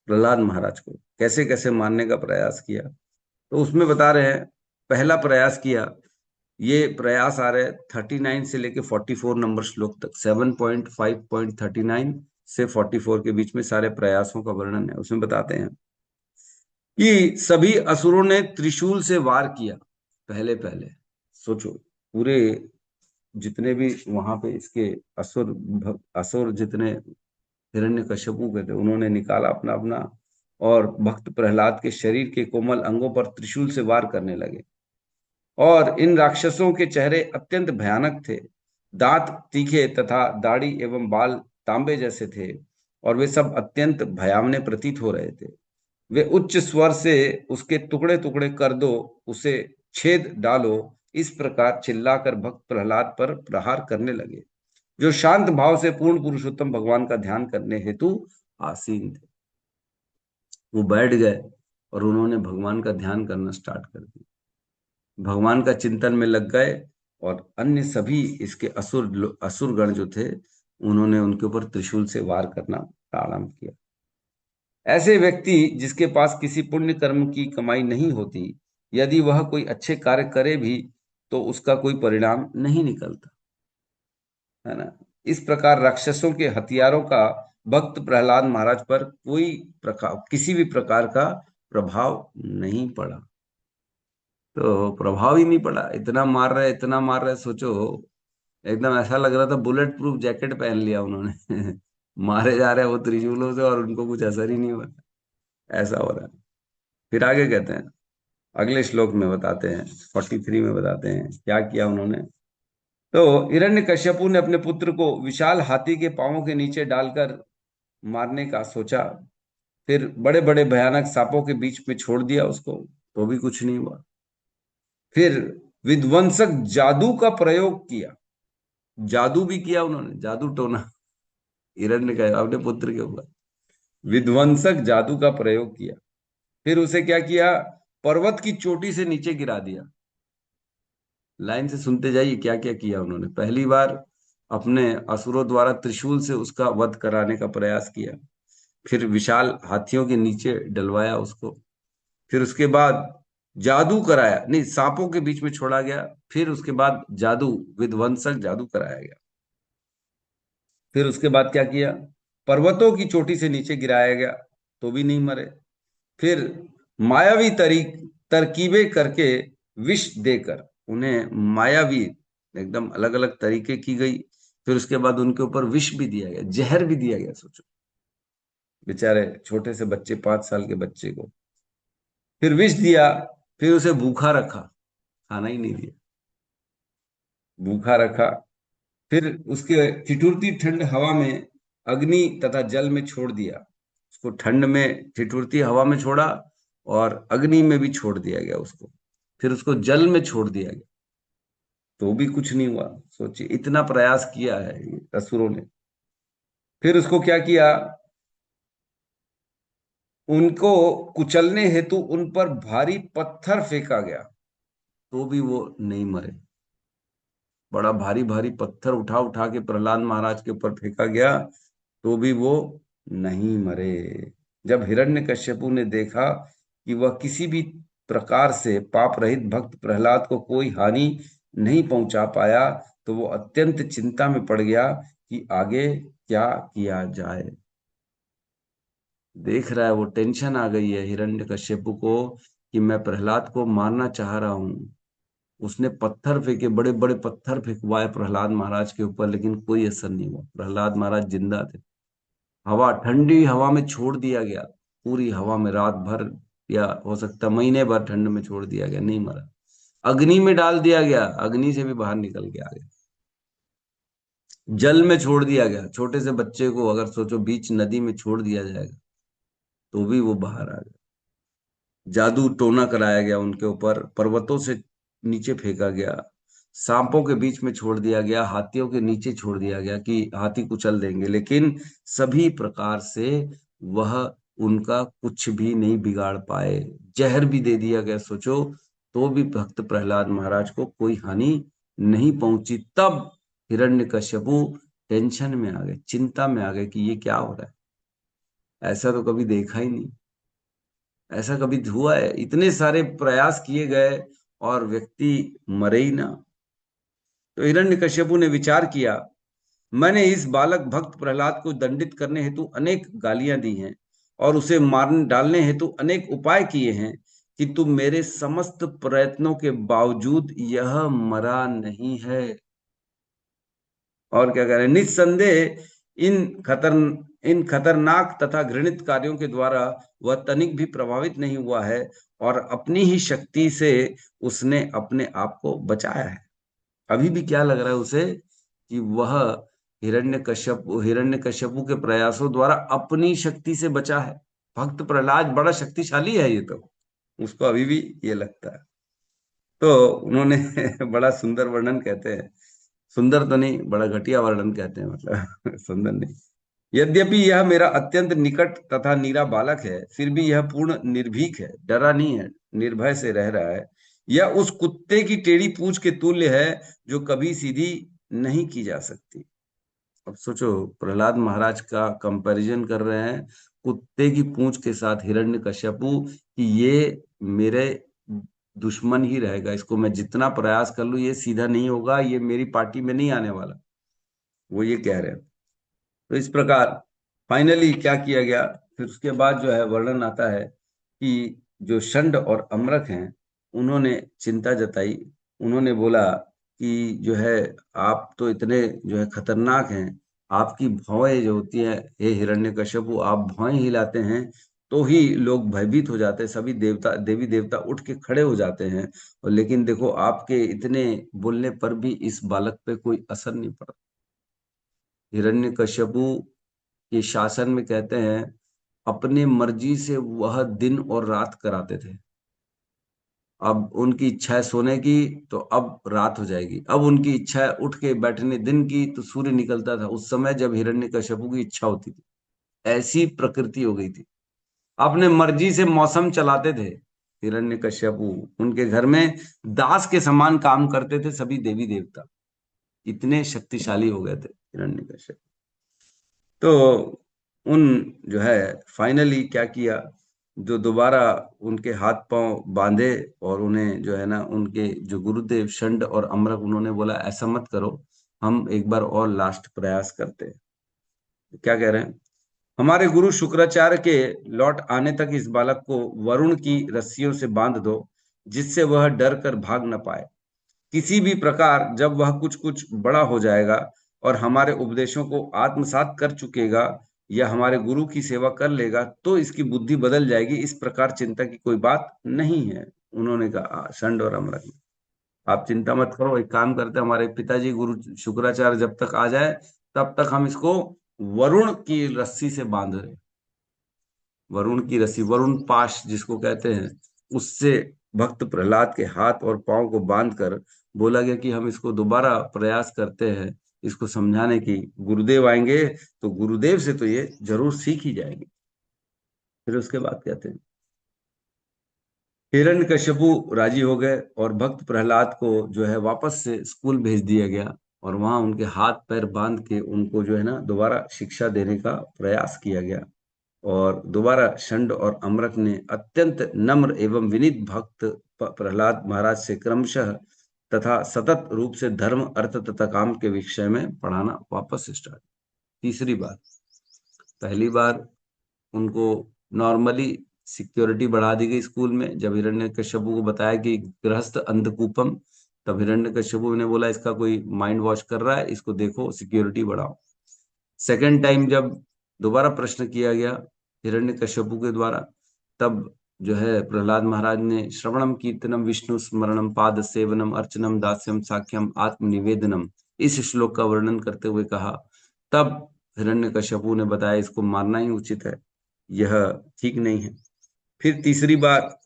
प्रहलाद महाराज को कैसे कैसे मारने का प्रयास किया, तो उसमें बता रहे हैं, पहला प्रयास किया, ये प्रयास आ रहे 39 से लेके 44 नंबर श्लोक तक, 7.5.39 से 44 के बीच में सारे प्रयासों का वर्णन है। उसमें बताते हैं कि सभी असुरों ने त्रिशूल से वार किया। पहले पहले सोचो, पूरे जितने भी वहां पे इसके असुर जितने हिरण्यकश्यपु के थे, उन्होंने निकाला अपना अपना, और भक्त प्रहलाद के शरीर के कोमल अंगों पर त्रिशूल से वार करने लगे। और इन राक्षसों के चेहरे अत्यंत भयानक थे, दांत तीखे तथा दाढ़ी एवं बाल तांबे जैसे थे, और वे सब अत्यंत भयावने प्रतीत हो रहे थे। वे उच्च स्वर से उसके टुकड़े टुकड़े कर दो, उसे छेद डालो, इस प्रकार चिल्लाकर भक्त प्रहलाद पर प्रहार करने लगे, जो शांत भाव से पूर्ण पुरुषोत्तम भगवान का ध्यान करने हेतु आसीन थे। वो बैठ गए और उन्होंने भगवान का ध्यान करना स्टार्ट कर दिया, भगवान का चिंतन में लग गए, और अन्य सभी इसके असुरगण जो थे, उन्होंने उनके ऊपर त्रिशूल से वार करना प्रारंभ किया। ऐसे व्यक्ति जिसके पास किसी पुण्य कर्म की कमाई नहीं होती, यदि वह कोई अच्छे कार्य करे भी तो उसका कोई परिणाम नहीं निकलता, है ना। इस प्रकार राक्षसों के हथियारों का भक्त प्रहलाद महाराज पर किसी भी प्रकार का प्रभाव नहीं पड़ा। तो प्रभाव ही नहीं पड़ा, इतना मार रहे इतना मार रहे, सोचो एकदम ऐसा लग रहा था बुलेट प्रूफ जैकेट पहन लिया उन्होंने मारे जा रहे हैं वो त्रिशूलों से, और उनको कुछ असर ही नहीं हो रहा, ऐसा हो रहा है। फिर आगे कहते हैं, अगले श्लोक में बताते हैं, 43 में बताते हैं क्या किया उन्होंने। तो हिरण्यकश्यपु ने अपने पुत्र को विशाल हाथी के पांवों के नीचे डालकर मारने का सोचा, फिर बड़े बड़े भयानक सांपों के बीच में छोड़ दिया उसको, तो भी कुछ नहीं हुआ। फिर विध्वंसक जादू का प्रयोग किया, जादू भी किया उन्होंने, जादू टोना हिरण्य का अपने पुत्र के ऊपर विध्वंसक जादू का प्रयोग किया। फिर उसे क्या किया, पर्वत की चोटी से नीचे गिरा दिया। लाइन से सुनते जाइए क्या क्या किया उन्होंने। पहली बार अपने असुरों द्वारा त्रिशूल से उसका वध कराने का प्रयास किया। फिर विशाल हाथियों के नीचे डलवाया उसको। फिर उसके बाद जादू कराया, नहीं सांपों के बीच में छोड़ा गया। फिर उसके बाद जादू, विध्वंसक जादू कराया गया। फिर उसके बाद क्या किया, पर्वतों की चोटी से नीचे गिराया गया, तो भी नहीं मरे। फिर मायावी तरकीबें करके विष देकर उन्हें, मायावी एकदम अलग अलग तरीके की गई। फिर उसके बाद उनके ऊपर विष भी दिया गया, जहर भी दिया गया। सोचो बेचारे छोटे से बच्चे, 5 साल के बच्चे को फिर विष दिया। फिर उसे भूखा रखा, खाना ही नहीं दिया, भूखा रखा। फिर उसके ठिठुरती ठंड हवा में अग्नि तथा जल में छोड़ दिया। उसको ठंड में ठिठुरती हवा में छोड़ा और अग्नि में भी छोड़ दिया गया उसको। फिर उसको जल में छोड़ दिया गया, तो भी कुछ नहीं हुआ। सोचिए इतना प्रयास किया है ये असुरों ने। फिर उसको क्या किया, उनको कुचलने हेतु उन पर भारी पत्थर फेंका गया, तो भी वो नहीं मरे। बड़ा भारी भारी पत्थर उठा उठा के प्रहलाद महाराज के ऊपर फेंका गया, तो भी वो नहीं मरे। जब हिरण्यकश्यपु ने देखा कि वह किसी भी प्रकार से पाप रहित भक्त प्रहलाद को कोई हानि नहीं पहुंचा पाया, तो वो अत्यंत चिंता में पड़ गया कि आगे क्या किया जाए। देख रहा है वो, टेंशन आ गई है हिरण्यकश्यपु को कि मैं प्रहलाद को मारना चाह रहा हूं। उसने पत्थर फेंके, बड़े बड़े पत्थर फेंकवाए प्रहलाद महाराज के ऊपर, लेकिन कोई असर नहीं हुआ। प्रहलाद महाराज जिंदा थे। हवा, ठंडी हवा में छोड़ दिया गया, पूरी हवा में रात भर, या हो सकता महीने भर ठंड में छोड़ दिया गया, नहीं मरा। अग्नि में डाल दिया गया, अग्नि से भी बाहर निकल के आ गया। जल में छोड़ दिया गया, छोटे से बच्चे को अगर सोचो बीच नदी में छोड़ दिया जाएगा, तो भी वो बाहर आ गया। जादू टोना कराया गया उनके ऊपर, पर्वतों से नीचे फेंका गया, सांपों के बीच में छोड़ दिया गया, हाथियों के नीचे छोड़ दिया गया कि हाथी कुचल देंगे, लेकिन सभी प्रकार से वह उनका कुछ भी नहीं बिगाड़ पाए। जहर भी दे दिया गया सोचो, तो भी भक्त प्रहलाद महाराज को कोई हानि नहीं पहुंची। तब हिरण्यकश्यपु टेंशन में आ गए, चिंता में आ गए कि ये क्या हो रहा है, ऐसा तो कभी देखा ही नहीं, ऐसा कभी हुआ है? इतने सारे प्रयास किए गए और व्यक्ति मरे ही ना। तो हिरण्यकश्यपु ने विचार किया, मैंने इस बालक भक्त प्रहलाद को दंडित करने हेतु अनेक गालियां दी हैं और उसे मारने डालने हेतु अनेक उपाय किए हैं, किंतु मेरे समस्त प्रयत्नों के बावजूद यह मरा नहीं है। और क्या कह रहे हैं, निस्संदेह इन खतरनाक तथा घृणित कार्यों के द्वारा वह तनिक भी प्रभावित नहीं हुआ है और अपनी ही शक्ति से उसने अपने आप को बचाया है। अभी भी क्या लग रहा है उसे कि वह हिरण्यकश्यपु के प्रयासों द्वारा अपनी शक्ति से बचा है। भक्त प्रहलाद बड़ा शक्तिशाली है, ये तो उसको अभी भी ये लगता है। तो उन्होंने बड़ा सुंदर वर्णन कहते हैं, सुंदर तो नहीं, बड़ा घटिया वर्णन कहते हैं, मतलब सुंदर नहीं। यद्यपि यह मेरा अत्यंत निकट तथा नीरा बालक है, फिर भी यह पूर्ण निर्भीक है, डरा नहीं है, निर्भय से रह रहा है। यह उस कुत्ते की टेढ़ी पूंछ के तुल्य है जो कभी सीधी नहीं की जा सकती। अब सोचो, प्रहलाद महाराज का कंपैरिजन कर रहे हैं कुत्ते की पूंछ के साथ हिरण्यकश्यपु, कि ये मेरे दुश्मन ही रहेगा, इसको मैं जितना प्रयास कर लूं ये सीधा नहीं होगा, ये मेरी पार्टी में नहीं आने वाला, वो ये कह रहे हैं। तो इस प्रकार फाइनली क्या किया गया, फिर उसके बाद जो है वर्णन आता है कि जो षंड और अमरक हैं, उन्होंने चिंता जताई। उन्होंने बोला कि जो है, आप तो इतने जो है खतरनाक हैं, आपकी भौएं जो होती है, हे हिरण्यकश्यपु, आप भौएं हिलाते हैं तो ही लोग भयभीत हो जाते हैं, सभी देवता देवी देवता उठ के खड़े हो जाते हैं। और लेकिन देखो आपके इतने बोलने पर भी इस बालक पे कोई असर नहीं पड़ा। हिरण्यकश्यपु के शासन में कहते हैं अपने मर्जी से वह दिन और रात कराते थे, अब उनकी इच्छा है सोने की, तो अब रात हो जाएगी। अब उनकी इच्छा है उठ के बैठने दिन की, तो सूर्य निकलता था उस समय जब हिरण्यकश्यपु की इच्छा होती थी। ऐसी प्रकृति हो गई थी। अपने मर्जी से मौसम चलाते थे हिरण्यकश्यपु। उनके घर में दास के समान काम करते थे सभी देवी देवता। इतने शक्तिशाली हो गए थे हिरण्यकश्यप। तो उन जो है फाइनली क्या किया, जो दोबारा उनके हाथ पांव बांधे, और उन्हें जो है ना उनके जो गुरुदेव शंड और अमरक, उन्होंने बोला ऐसा मत करो, हम एक बार और लास्ट प्रयास करते हैं। क्या कह रहे हैं, हमारे गुरु शुक्राचार्य के लौट आने तक इस बालक को वरुण की रस्सियों से बांध दो, जिससे वह डर कर भाग न पाए। किसी भी प्रकार जब वह कुछ कुछ बड़ा हो जाएगा और हमारे उपदेशों को आत्मसात कर चुकेगा या हमारे गुरु की सेवा कर लेगा, तो इसकी बुद्धि बदल जाएगी। इस प्रकार चिंता की कोई बात नहीं है। उन्होंने कहा षंड और अमरक ने, आप चिंता मत करो, एक काम करते हैं, हमारे पिताजी गुरु शुक्राचार्य जब तक आ जाए तब तक हम इसको वरुण की रस्सी से बांध रहे। वरुण की रस्सी, वरुण पाश जिसको कहते हैं, उससे भक्त प्रहलाद के हाथ और पांव को बांधकर बोला गया कि हम इसको दोबारा प्रयास करते हैं इसको समझाने की। गुरुदेव आएंगे तो गुरुदेव से तो ये जरूर सीख ही जाएंगे। फिर उसके बाद कहते हैं, हिरण्यकश्यपु राजी हो गए और भक्त प्रहलाद को जो है वापस से स्कूल भेज दिया गया, और वहां उनके हाथ पैर बांध के उनको जो है ना दोबारा शिक्षा देने का प्रयास किया गया। और दोबारा षंड और अमरक ने अत्यंत नम्र एवं विनीत भक्त प्रहलाद महाराज से क्रमशः तथा सतत रूप से धर्म अर्थ तथा काम के विषय में पढ़ाना वापस स्टार्ट। तीसरी बार, पहली बार उनको नॉर्मली सिक्योरिटी बढ़ा दी गई स्कूल में। जब हिरण्यकश्यपु को बताया कि गृहस्थ अंधकूपम, तब हिरण्यकश्यपु ने बोला इसका कोई माइंड वॉश कर रहा है, इसको देखो, सिक्योरिटी बढ़ाओ। सेकेंड टाइम जब दोबारा प्रश्न किया गया हिरण्यकश्यपु के द्वारा, तब जो है प्रहलाद महाराज ने श्रवणम कीर्तनम विष्णु स्मरणम पाद सेवनम अर्चनम दास्यम साख्यम आत्मनिवेदनम, इस श्लोक का वर्णन करते हुए कहा। तब हिरण्यकश्यपु ने बताया इसको मारना ही उचित है, यह ठीक नहीं है। फिर तीसरी बार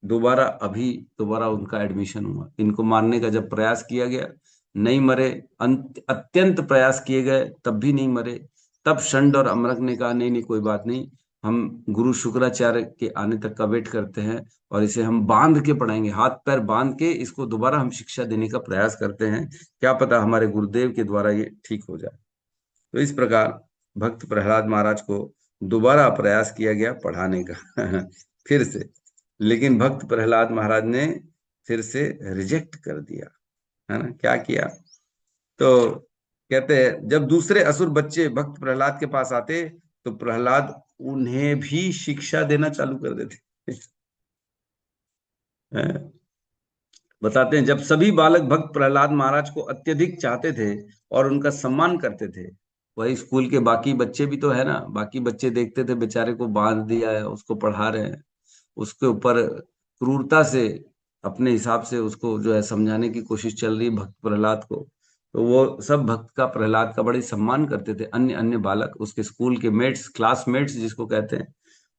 दोबारा उनका एडमिशन हुआ। इनको मारने का जब प्रयास किया गया, नहीं मरे, अत्यंत प्रयास किए गए तब भी नहीं मरे। तब षंड और अमरक ने कहा नहीं नहीं कोई बात नहीं, हम गुरु शुक्राचार्य के आने तक का वेट करते हैं और इसे हम बांध के पढ़ाएंगे, हाथ पैर बांध के इसको दोबारा हम शिक्षा देने का प्रयास करते हैं, क्या पता हमारे गुरुदेव के द्वारा ये ठीक हो जाए। तो इस प्रकार भक्त प्रहलाद महाराज को दोबारा प्रयास किया गया पढ़ाने का फिर से। लेकिन भक्त प्रहलाद महाराज ने फिर से रिजेक्ट कर दिया, है ना। क्या किया, तो कहते हैं जब दूसरे असुर बच्चे भक्त प्रहलाद के पास आते तो प्रहलाद उन्हें भी शिक्षा देना चालू कर देते हैं। बताते हैं जब सभी बालक भक्त प्रहलाद महाराज को अत्यधिक चाहते थे और उनका सम्मान करते थे, वही स्कूल के बाकी बच्चे भी तो है ना, बाकी बच्चे देखते थे बेचारे को बांध दिया है, उसको पढ़ा रहे हैं, उसके ऊपर क्रूरता से अपने हिसाब से उसको जो है समझाने की कोशिश चल रही भक्त प्रहलाद को, तो वो सब भक्त का प्रहलाद का बड़ी सम्मान करते थे। अन्य अन्य बालक उसके स्कूल के मेट्स, क्लासमेट्स जिसको कहते हैं।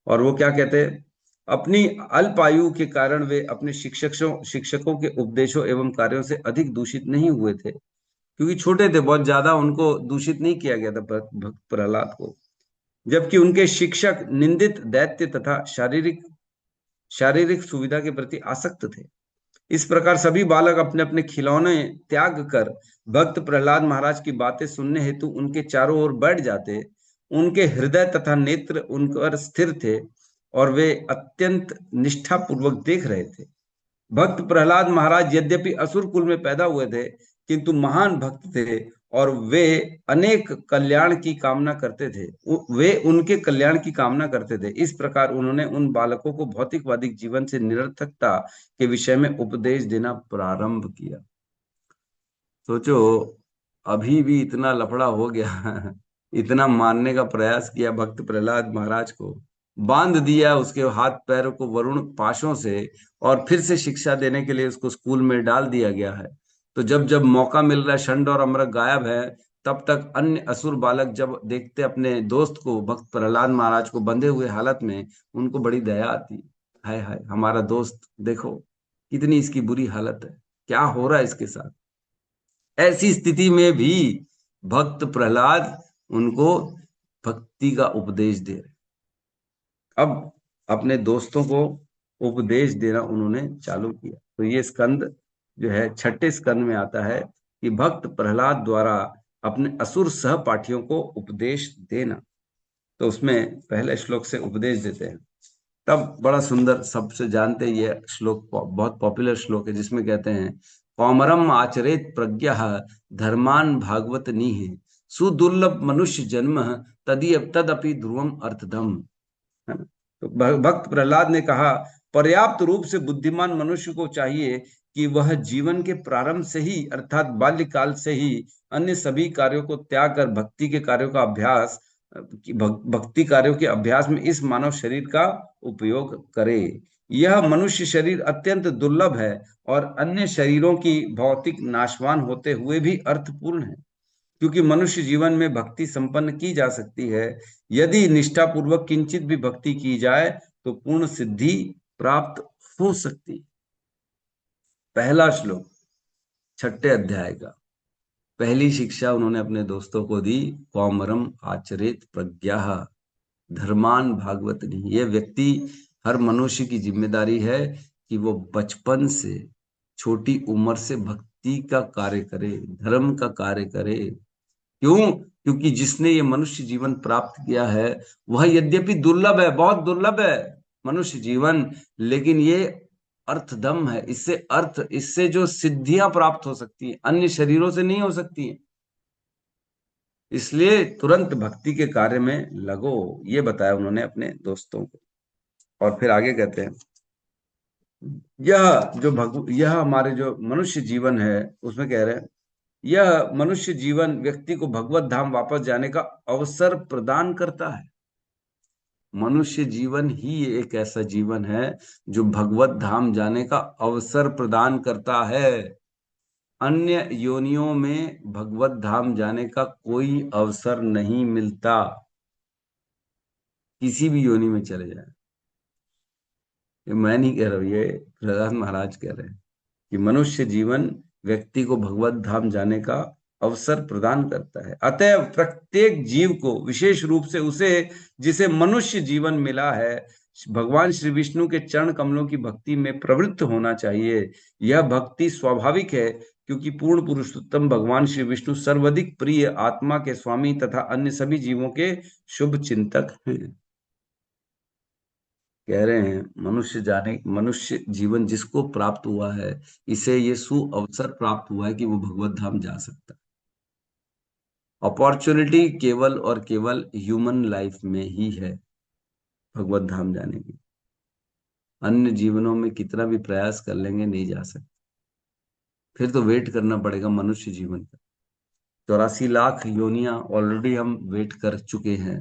और वो क्या कहते हैं, अपनी अल्प आयु के कारण वे अपने शिक्षकों के उपदेशों एवं कार्यों से अधिक दूषित नहीं हुए थे, क्योंकि छोटे थे बहुत, ज्यादा उनको दूषित नहीं किया गया था भक्त प्रहलाद को। जबकि उनके शिक्षक निंदित दैत्य तथा शारीरिक शारीरिक सुविधा के प्रति आसक्त थे। इस प्रकार सभी बालक अपने अपने खिलौने त्याग कर भक्त प्रहलाद महाराज की बातें सुनने हेतु उनके चारों ओर बैठ जाते। उनके हृदय तथा नेत्र उन पर स्थिर थे और वे अत्यंत निष्ठा पूर्वक देख रहे थे। भक्त प्रहलाद महाराज यद्यपि असुर कुल में पैदा हुए थे, किंतु महान भक्त थे और वे अनेक कल्याण की कामना करते थे, वे उनके कल्याण की कामना करते थे। इस प्रकार उन्होंने उन बालकों को भौतिकवादी जीवन से निरर्थकता के विषय में उपदेश देना प्रारंभ किया। सोचो, अभी भी इतना लफड़ा हो गया इतना मारने का प्रयास किया भक्त प्रहलाद महाराज को, बांध दिया उसके हाथ पैरों को वरुण पाशों से, और फिर से शिक्षा देने के लिए उसको स्कूल में डाल दिया गया है। तो जब जब मौका मिल रहा है, षंड और अमरक गायब है, तब तक अन्य असुर बालक जब देखते अपने दोस्त को, भक्त प्रहलाद महाराज को बंधे हुए हालत में, उनको बड़ी दया आती, हाय हाय हमारा दोस्त देखो, कितनी इसकी बुरी हालत है, क्या हो रहा है इसके साथ। ऐसी स्थिति में भी भक्त प्रहलाद उनको भक्ति का उपदेश दे रहे। अब अपने दोस्तों को उपदेश देना उन्होंने चालू किया। तो ये स्कंद जो है छठे स्कंद में आता है कि भक्त प्रहलाद द्वारा अपने असुर सहपाठियों को उपदेश देना। तो उसमें पहले श्लोक से उपदेश देते हैं। तब बड़ा सुंदर, सबसे जानते हैं ये श्लोक, बहुत पॉपुलर श्लोक है, जिसमें कहते हैं कौमरम आचरेत प्रज्ञा धर्मान भागवत नीह सुदुर्लभ मनुष्य जन्म तदपि ध्रुवम अर्थदम। है ना? तो भक्त प्रहलाद ने कहा, पर्याप्त रूप से बुद्धिमान मनुष्य को चाहिए कि वह जीवन के प्रारंभ से ही अर्थात बाल्यकाल से ही अन्य सभी कार्यों को त्याग कर भक्ति के कार्यों का अभ्यास भक्ति कार्यों के अभ्यास में इस मानव शरीर का उपयोग करे। यह मनुष्य शरीर अत्यंत दुर्लभ है और अन्य शरीरों की भौतिक नाशवान होते हुए भी अर्थपूर्ण है, क्योंकि मनुष्य जीवन में भक्ति संपन्न की जा सकती है। यदि निष्ठापूर्वक किंचित भी भक्ति की जाए तो पूर्ण सिद्धि प्राप्त हो सकती है। पहला श्लोक छठे अध्याय का पहली शिक्षा उन्होंने अपने दोस्तों को दी, कौमरम आचरेत प्रज्ञा धर्मान भागवत नहीं। ये व्यक्ति, हर मनुष्य की जिम्मेदारी है कि वो बचपन से, छोटी उम्र से भक्ति का कार्य करे, धर्म का कार्य करे। क्यों? क्योंकि जिसने ये मनुष्य जीवन प्राप्त किया है वह यद्यपि दुर्लभ है, बहुत दुर्लभ है मनुष्य जीवन, लेकिन ये अर्थदम है। इससे जो सिद्धियां प्राप्त हो सकती है अन्य शरीरों से नहीं हो सकती है। इसलिए तुरंत भक्ति के कार्य में लगो, ये बताया उन्होंने अपने दोस्तों को। और फिर आगे कहते हैं, यह हमारे जो मनुष्य जीवन है उसमें कह रहे हैं, यह मनुष्य जीवन व्यक्ति को भगवत धाम वापस जाने का अवसर प्रदान करता है। मनुष्य जीवन ही एक ऐसा जीवन है जो भगवत धाम जाने का अवसर प्रदान करता है। अन्य योनियों में भगवत धाम जाने का कोई अवसर नहीं मिलता, किसी भी योनि में चले जाए। ये मैं नहीं कह रहा हूं, ये प्रहलाद महाराज कह रहे हैं कि मनुष्य जीवन व्यक्ति को भगवत धाम जाने का अवसर प्रदान करता है। अतः प्रत्येक जीव को, विशेष रूप से उसे जिसे मनुष्य जीवन मिला है, भगवान श्री विष्णु के चरण कमलों की भक्ति में प्रवृत्त होना चाहिए। यह भक्ति स्वाभाविक है, क्योंकि पूर्ण पुरुषोत्तम भगवान श्री विष्णु सर्वाधिक प्रिय आत्मा के स्वामी तथा अन्य सभी जीवों के शुभ चिंतक हैं। कह रहे हैं मनुष्य जीवन जिसको प्राप्त हुआ है, इसे ये सुअवसर प्राप्त हुआ है कि वो भगवत धाम जा सकता है। अपॉर्चुनिटी केवल और केवल ह्यूमन लाइफ में ही है भगवत धाम जाने की। अन्य जीवनों में कितना भी प्रयास कर लेंगे नहीं जा सकते, फिर तो वेट करना पड़ेगा मनुष्य जीवन का। 84 लाख योनियां ऑलरेडी हम वेट कर चुके हैं।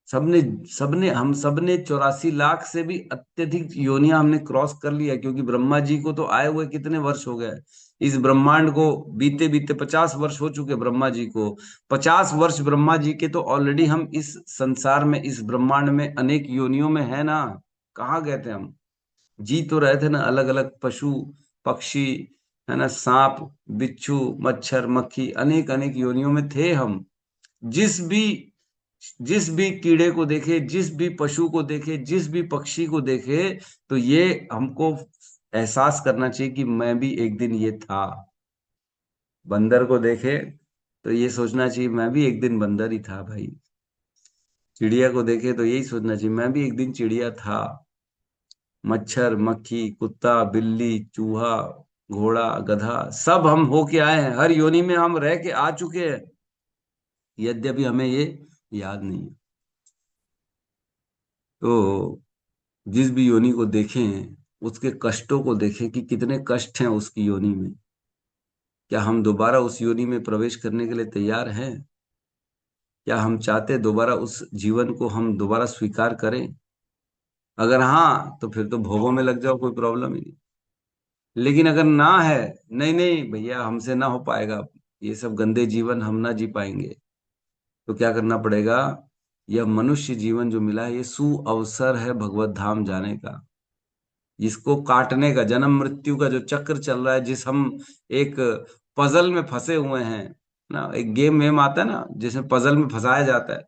सबने सबने हम सबने 84 लाख से भी अत्यधिक योनियां हमने क्रॉस कर लिया, क्योंकि ब्रह्मा जी को तो आए हुए कितने वर्ष हो गए इस ब्रह्मांड को, बीते बीते 50 वर्ष हो चुके ब्रह्मा जी को। 50 वर्ष ब्रह्मा जी के, तो ऑलरेडी हम इस संसार में, इस ब्रह्मांड में अनेक योनियों में है ना। कहाँ गए थे हम? जी तो रहे थे ना, अलग अलग पशु पक्षी, है ना, सांप बिच्छू मच्छर मक्खी, अनेक अनेक योनियों में थे हम। जिस भी जिस भी कीड़े को देखे, जिस भी पशु को देखे, जिस भी पक्षी को देखे, तो ये हमको एहसास करना चाहिए कि मैं भी एक दिन ये था। बंदर को देखे तो ये सोचना चाहिए मैं भी एक दिन बंदर ही था भाई। चिड़िया को देखे तो यही सोचना चाहिए मैं भी एक दिन चिड़िया था। मच्छर मक्खी कुत्ता बिल्ली चूहा घोड़ा गधा, सब हम होके आए हैं, हर योनि में हम रह के आ चुके हैं, यद्यपि हमें ये याद नहीं है। तो जिस भी योनि को देखें उसके कष्टों को देखें कि कितने कष्ट हैं उसकी योनि में। क्या हम दोबारा उस योनि में प्रवेश करने के लिए तैयार हैं? क्या हम चाहते हैं दोबारा उस जीवन को हम दोबारा स्वीकार करें? अगर हाँ, तो फिर तो भोगों में लग जाओ, कोई प्रॉब्लम ही नहीं। लेकिन अगर ना है, नहीं नहीं भैया हमसे ना हो पाएगा, ये सब गंदे जीवन हम ना जी पाएंगे, तो क्या करना पड़ेगा? यह मनुष्य जीवन जो मिला है ये सुअवसर है भगवत धाम जाने का। इसको काटने का, जन्म मृत्यु का जो चक्र चल रहा है, जिस हम एक पजल में फंसे हुए हैं ना। एक गेम वेम आता है ना जिसमें पजल में फंसाया जाता है।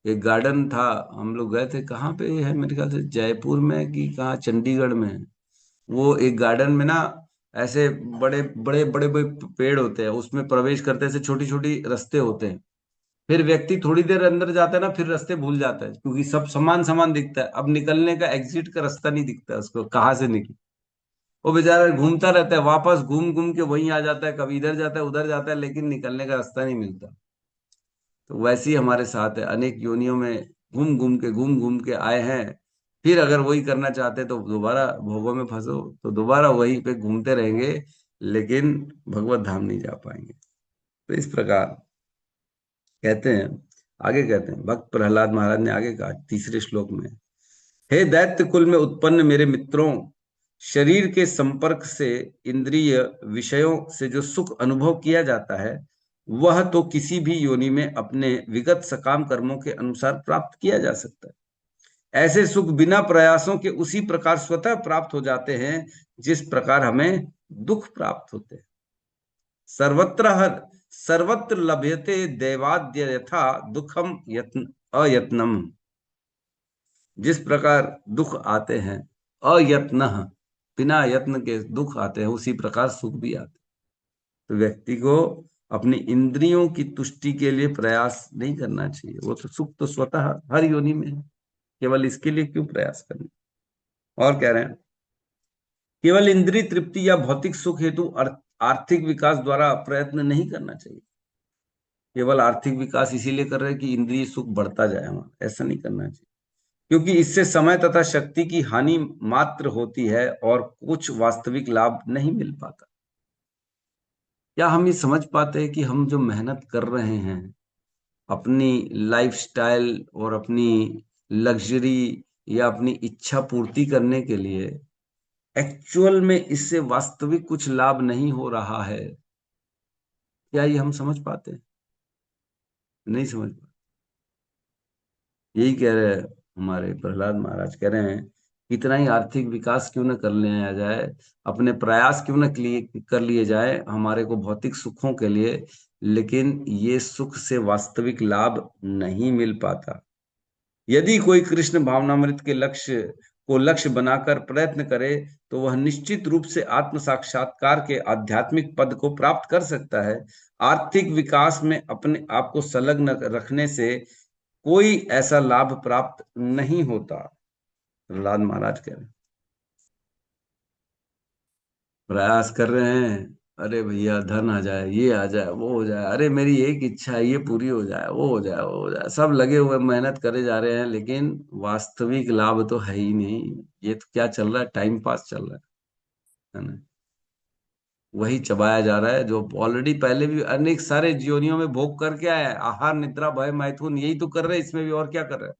एक गार्डन था, हम लोग गए थे, कहाँ पे है, मेरे ख्याल से जयपुर में कि कहाँ, चंडीगढ़ में है। वो एक गार्डन में ना, ऐसे बड़े बड़े बड़े बड़े पेड़ होते हैं, उसमें प्रवेश करते ऐसे छोटी छोटी रास्ते होते हैं। फिर व्यक्ति थोड़ी देर अंदर जाता है ना, फिर रास्ते भूल जाता है, क्योंकि सब समान समान दिखता है। अब निकलने का, एग्जिट का रास्ता नहीं दिखता है उसको, कहाँ से निकले। वो बेचारा घूमता रहता है, वापस घूम घूम के वहीं आ जाता है, कभी इधर जाता है उधर जाता है, लेकिन निकलने का रास्ता नहीं मिलता। तो वैसे ही हमारे साथ है, अनेक योनियों में घूम घूम के आए हैं। फिर अगर वही करना चाहते तो दोबारा भोगों में फंसो, तो दोबारा वहीं पे घूमते रहेंगे, लेकिन भगवत धाम नहीं जा पाएंगे। तो इस प्रकार कहते हैं, आगे कहते हैं, भक्त प्रहलाद महाराज ने आगे कहा तीसरे श्लोक में, हे दैत्य कुल में उत्पन्न मेरे मित्रों, शरीर के संपर्क से इंद्रिय विषयों से जो सुख अनुभव किया जाता है, वह तो किसी भी योनि में अपने विगत सकाम कर्मों के अनुसार प्राप्त किया जा सकता है। ऐसे सुख बिना प्रयासों के उसी प्रकार स्वतः प्राप्त हो जाते हैं जिस प्रकार हमें दुख प्राप्त होते हैं। सर्वत्र सर्वत्र लभ्यते दैवाद्य यथा दुखम यत्न अयत्नम। जिस प्रकार दुख आते हैं अयत्न, बिना यत्न के दुख आते हैं, उसी प्रकार सुख भी आते हैं। तो व्यक्ति को अपनी इंद्रियों की तुष्टि के लिए प्रयास नहीं करना चाहिए। वो तो सुख तो स्वतः हर योनि में है, केवल इसके लिए क्यों प्रयास करना। और कह रहे हैं, केवल इंद्रिय तृप्ति या भौतिक सुख हेतु आर्थिक विकास द्वारा प्रयत्न नहीं करना चाहिए। केवल आर्थिक विकास इसीलिए कर रहे हैं कि इंद्रिय सुख बढ़ता जाए हमारा, ऐसा नहीं करना चाहिए, क्योंकि इससे समय तथा शक्ति की हानि मात्र होती है और कुछ वास्तविक लाभ नहीं मिल पाता। क्या हम ये समझ पाते हैं कि हम जो मेहनत कर रहे हैं अपनी लाइफस्टाइल और अपनी लग्जरी या अपनी इच्छा पूर्ति करने के लिए, एक्चुअल में इससे वास्तविक कुछ लाभ नहीं हो रहा है? क्या ये हम समझ पाते हैं? नहीं समझ पाते। यही कह रहे हैं हमारे प्रहलाद महाराज, कह रहे हैं कितना ही आर्थिक विकास क्यों न कर लिया जाए, अपने प्रयास क्यों न कर लिए जाए हमारे को भौतिक सुखों के लिए, लेकिन ये सुख से वास्तविक लाभ नहीं मिल पाता। यदि कोई कृष्ण भावनामृत के लक्ष्य को लक्ष्य बनाकर प्रयत्न करे तो वह निश्चित रूप से आत्म साक्षात्कार के आध्यात्मिक पद को प्राप्त कर सकता है। आर्थिक विकास में अपने आप को संलग्न रखने से कोई ऐसा लाभ प्राप्त नहीं होता। प्रहलाद महाराज कह रहे हैं, प्रयास कर रहे हैं, अरे भैया धन आ जाए, ये आ जाए, वो हो जाए, अरे मेरी एक इच्छा है ये पूरी हो जाए, वो हो जाए, वो हो जाए, सब लगे हुए मेहनत करे जा रहे हैं, लेकिन वास्तविक लाभ तो है ही नहीं। ये तो क्या चल रहा है, टाइम पास चल रहा है ना। वही चबाया जा रहा है जो ऑलरेडी पहले भी अनेक सारे योनियों में भोग करके आया है। आहार निद्रा भय मैथुन, यही तो कर रहे हैं इसमें भी, और क्या कर रहे हैं।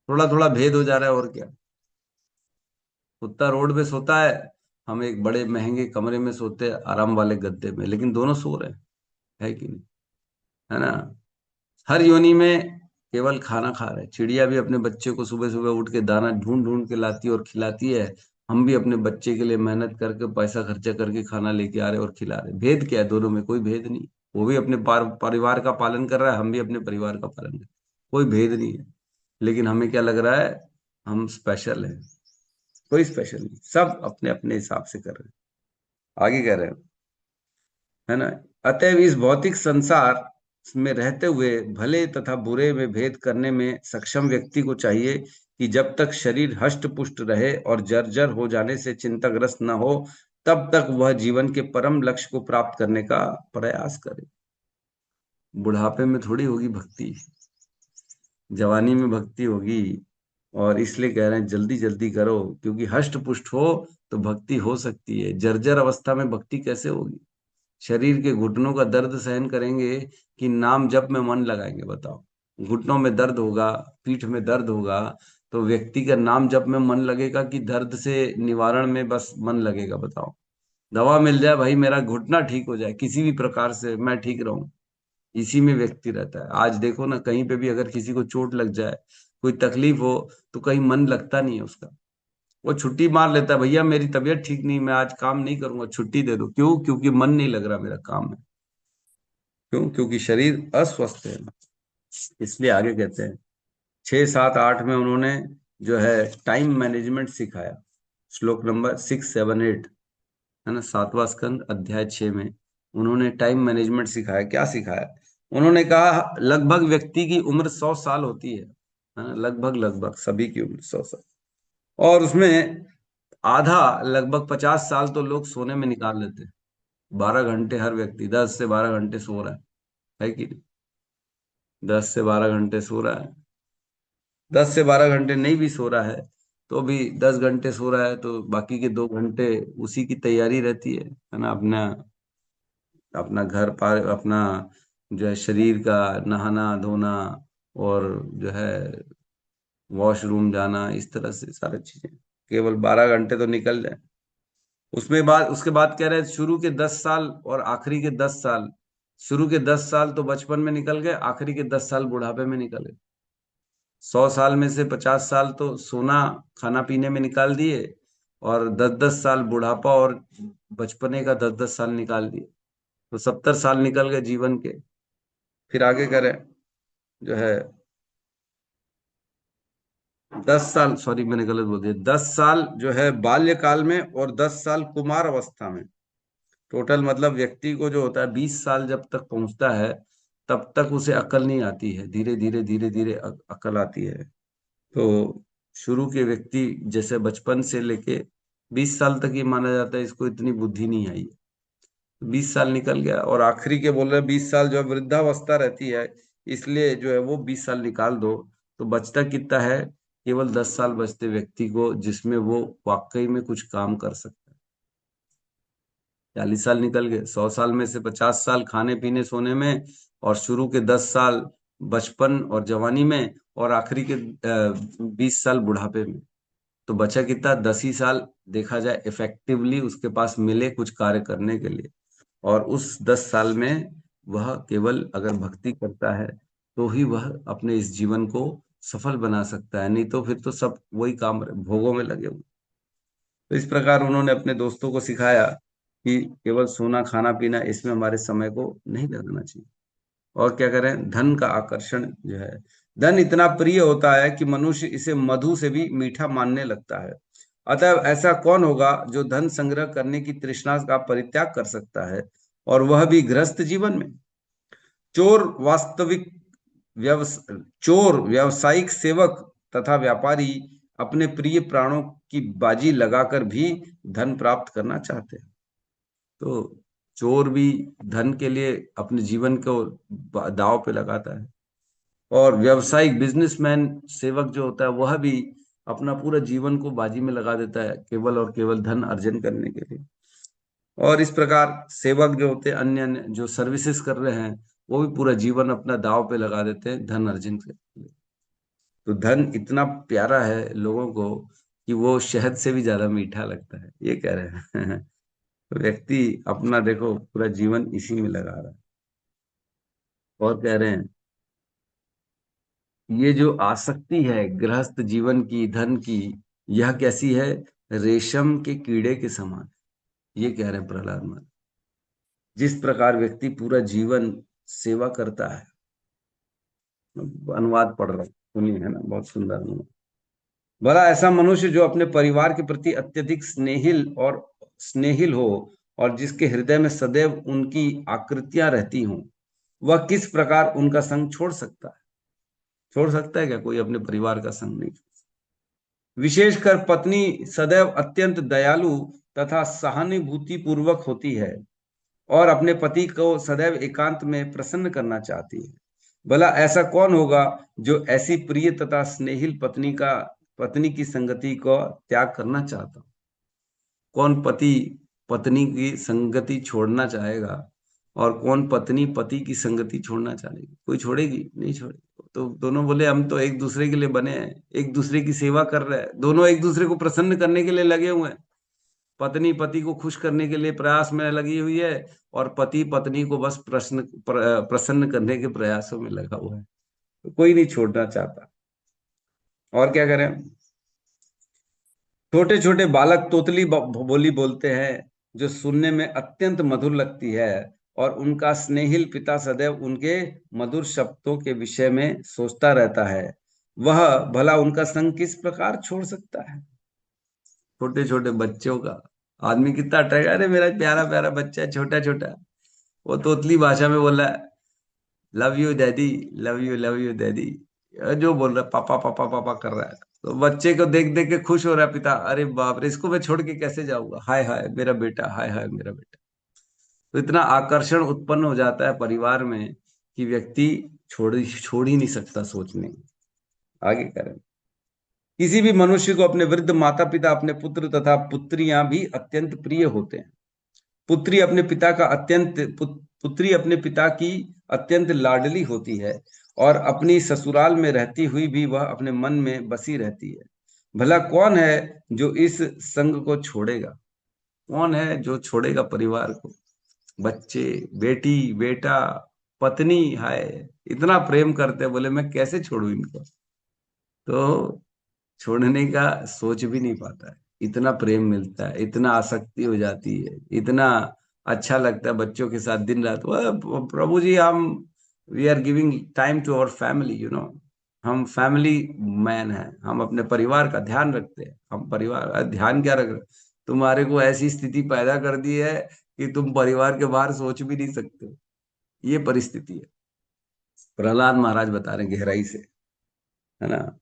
थोड़ा थोड़ा भेद हो जा रहा है, और क्या। कुत्ता रोड पे सोता है, हम एक बड़े महंगे कमरे में सोते हैं आराम वाले गद्दे में, लेकिन दोनों सो रहे हैं, है कि नहीं, है ना। हर योनि में केवल खाना खा रहे हैं। चिड़िया भी अपने बच्चे को सुबह सुबह उठ के दाना ढूंढ ढूंढ के लाती है और खिलाती है। हम भी अपने बच्चे के लिए मेहनत करके पैसा खर्चा करके खाना लेके आ रहे हैं और खिला रहे हैं। भेद क्या है दोनों में? कोई भेद नहीं। वो भी अपने परिवार का पालन कर रहा है, हम भी अपने परिवार का पालन कर रहे हैं। कोई भेद नहीं है। लेकिन हमें क्या लग रहा है, हम स्पेशल हैं। कोई स्पेशल नहीं, सब अपने अपने हिसाब से कर रहे हैं। आगे कह रहे हैं, है ना, अतएव इस भौतिक संसार में रहते हुए भले तथा बुरे में भेद करने में सक्षम व्यक्ति को चाहिए कि जब तक शरीर हष्ट पुष्ट रहे और जर्जर हो जाने से चिंताग्रस्त न हो, तब तक वह जीवन के परम लक्ष्य को प्राप्त करने का प्रयास करे। बुढ़ापे में थोड़ी होगी भक्ति, जवानी में भक्ति होगी। और इसलिए कह रहे हैं जल्दी जल्दी करो, क्योंकि हष्ट पुष्ट हो तो भक्ति हो सकती है। जर्जर अवस्था में भक्ति कैसे होगी? शरीर के घुटनों का दर्द सहन करेंगे कि नाम जप में मन लगाएंगे, बताओ। घुटनों में दर्द होगा, पीठ में दर्द होगा, तो व्यक्ति का नाम जप में मन लगेगा कि दर्द से निवारण में बस मन लगेगा, बताओ। दवा मिल जाए भाई, मेरा घुटना ठीक हो जाए, किसी भी प्रकार से मैं ठीक रहूं, इसी में व्यक्ति रहता है। आज देखो ना, कहीं पे भी अगर किसी को चोट लग जाए, कोई तकलीफ हो, तो कहीं मन लगता नहीं है उसका। वो छुट्टी मार लेता है, भैया मेरी तबीयत ठीक नहीं, मैं आज काम नहीं करूंगा, छुट्टी दे दो। क्यों? क्योंकि मन नहीं लग रहा मेरा काम में। क्यों? क्योंकि शरीर अस्वस्थ है। इसलिए आगे कहते हैं, 6, 7, 8 में उन्होंने जो है टाइम मैनेजमेंट सिखाया। श्लोक नंबर 6, 7, 8 है ना, 7वां स्कंद अध्याय 6 में उन्होंने टाइम मैनेजमेंट सिखाया। क्या सिखाया? उन्होंने कहा लगभग व्यक्ति की उम्र 100 साल होती है ना, लगभग लगभग सभी की उम्र 100 साल। और उसमें आधा, लगभग 50 साल तो लोग सोने में निकाल लेते हैं। 12 घंटे हर व्यक्ति, 10 से 12 घंटे सो रहा है कि नहीं? 10 से 12 घंटे सो रहा है। 10 से 12 घंटे नहीं भी सो रहा है तो भी 10 घंटे सो रहा है, तो बाकी के 2 घंटे उसी की तैयारी रहती है ना, अपना अपना घर पार, अपना जो है शरीर का नहाना धोना, और जो है वॉशरूम जाना, इस तरह से सारी चीजें। केवल 12 घंटे तो निकल जाए। उसके बाद कह रहे हैं शुरू के 10 साल और आखिरी के 10 साल। शुरू के 10 साल तो बचपन में निकल गए, आखिरी के 10 साल बुढ़ापे में निकल गए। 100 साल में से 50 साल तो सोना खाना पीने में निकाल दिए, और 10-10 साल बुढ़ापा और बचपने का 10-10 साल निकाल दिए, तो 70 साल निकल गए जीवन के। फिर आगे करें जो है 10 साल, सॉरी मैंने गलत बोल दिया, 10 साल जो है बाल्यकाल में और 10 साल कुमार अवस्था में। टोटल मतलब व्यक्ति को जो होता है 20 साल जब तक पहुंचता है, तब तक उसे अकल नहीं आती है, धीरे धीरे धीरे धीरे अकल आती है। तो शुरू के व्यक्ति जैसे बचपन से लेके 20 साल तक ये माना जाता है इसको इतनी बुद्धि नहीं आई है। 20 साल निकल गया, और आखिरी के बोल रहे 20 साल जो है वृद्धावस्था रहती है, इसलिए जो है वो 20 साल निकाल दो, तो बचता कितना है? केवल 10 साल बचते व्यक्ति को, जिसमें वो वाकई में कुछ काम कर सकता है। 40 साल निकल गए। 100 साल में से 50 साल खाने पीने सोने में, और शुरू के 10 साल बचपन और जवानी में, और आखिरी के 20 साल बुढ़ापे में। तो बचा कितना? 10 ही साल देखा जाए इफेक्टिवली उसके पास मिले कुछ कार्य करने के लिए। और उस 10 साल में वह केवल अगर भक्ति करता है तो ही वह अपने इस जीवन को सफल बना सकता है, नहीं तो फिर तो सब वही काम भोगों में लगे हुए। तो इस प्रकार उन्होंने अपने दोस्तों को सिखाया कि केवल सोना खाना पीना इसमें हमारे समय को नहीं लगाना चाहिए। और क्या करें? धन का आकर्षण जो है, धन इतना प्रिय होता है कि मनुष्य इसे मधु से भी मीठा मानने लगता है। अतः ऐसा कौन होगा जो धन संग्रह करने की तृष्णा का परित्याग कर सकता है, और वह भी गृहस्थ जीवन में। चोर वास्तविक व्यवस चोर व्यावसायिक सेवक तथा व्यापारी अपने प्रिय प्राणों की बाजी लगाकर भी धन प्राप्त करना चाहते हैं। तो चोर भी धन के लिए अपने जीवन को दांव पे लगाता है, और व्यावसायिक बिजनेसमैन सेवक जो होता है वह भी अपना पूरा जीवन को बाजी में लगा देता है केवल और केवल धन अर्जन करने के लिए। और इस प्रकार सेवक जो होते हैं, अन्य अन्य जो सर्विसेज कर रहे हैं, वो भी पूरा जीवन अपना दांव पे लगा देते हैं धन अर्जन के लिए। तो धन इतना प्यारा है लोगों को कि वो शहद से भी ज्यादा मीठा लगता है, ये कह रहे हैं। तो व्यक्ति अपना देखो पूरा जीवन इसी में लगा रहा है। और कह रहे हैं ये जो आसक्ति है गृहस्थ जीवन की, धन की, यह कैसी है? रेशम के कीड़े के समान। ये कह रहे हैं प्रहलाद महाराज। जिस प्रकार व्यक्ति पूरा जीवन सेवा करता है, अनुवाद पढ़ रहा हूँ, सुनिए, है ना, बहुत सुंदर अनुवाद। भला ऐसा मनुष्य जो अपने परिवार के प्रति अत्यधिक स्नेहिल हो, और जिसके हृदय में सदैव उनकी आकृतियां रहती हों, वह किस प्रकार उनका संग छोड़ सकता है? छोड़ सकता है क्या कोई अपने परिवार का संग? नहीं। विशेषकर पत्नी सदैव अत्यंत दयालु तथा सहानुभूति पूर्वक होती है, और अपने पति को सदैव एकांत में प्रसन्न करना चाहती है। भला ऐसा कौन होगा जो ऐसी प्रिय तथा स्नेहिल पत्नी की संगति को त्याग करना चाहता? कौन पति पत्नी की संगति छोड़ना चाहेगा, और कौन पत्नी पति की संगति छोड़ना चाहेगी? कोई छोड़ेगी? नहीं छोड़ेगी। तो दोनों बोले हम तो एक दूसरे के लिए बने हैं, एक दूसरे की सेवा कर रहे हैं, दोनों एक दूसरे को प्रसन्न करने के लिए लगे हुए हैं। पत्नी पति को खुश करने के लिए प्रयास में लगी हुई है, और पति पत्नी को बस प्रसन्न करने के प्रयासों में लगा हुआ है। तो कोई नहीं छोड़ना चाहता। और क्या करें? छोटे छोटे बालक तोतली बोली बोलते हैं, जो सुनने में अत्यंत मधुर लगती है, और उनका स्नेहिल पिता सदैव उनके मधुर शब्दों के विषय में सोचता रहता है। वह भला उनका संग किस प्रकार छोड़ सकता है। छोटे छोटे बच्चों का आदमी कितना अट्रैक्ट, अरे मेरा प्यारा प्यारा बच्चा है, छोटा छोटा, वो तोतली भाषा में बोल रहा है, love you daddy, love you daddy, जो बोल रहा है, पापा पापा पापा कर रहा है। तो बच्चे को देख देख के खुश हो रहा है पिता, अरे बाप रे, इसको मैं छोड़ के कैसे जाऊंगा, हाय हाय मेरा बेटा, हाय हाय मेरा बेटा। तो इतना आकर्षण उत्पन्न हो जाता है परिवार में कि व्यक्ति छोड़ ही नहीं सकता सोचने। आगे करें। किसी भी मनुष्य को अपने वृद्ध माता पिता, अपने पुत्र तथा पुत्रियां भी अत्यंत प्रिय होते हैं। पुत्री अपने पिता की अत्यंत लाडली होती है, और अपनी ससुराल में रहती हुई भी वह अपने मन में बसी रहती है। भला कौन है जो इस संग को छोड़ेगा। कौन है जो छोड़ेगा परिवार को। बच्चे, बेटी, बेटा, पत्नी, हाय, इतना प्रेम करते हैं, बोले मैं कैसे छोड़ू इनको। तो छोड़ने का सोच भी नहीं पाता है, इतना प्रेम मिलता है, इतना आसक्ति हो जाती है, इतना अच्छा लगता है बच्चों के साथ दिन रात। प्रभु जी, हम we are giving time to our family, हम फैमिली मैन हैं, हम अपने परिवार का ध्यान रखते हैं। हम परिवार ध्यान क्या रख रहे, तुम्हारे को ऐसी स्थिति पैदा कर दी है कि तुम परिवार के बाहर सोच भी नहीं सकते। ये परिस्थिति है। प्रहलाद महाराज बता रहे हैं गहराई से, है ना।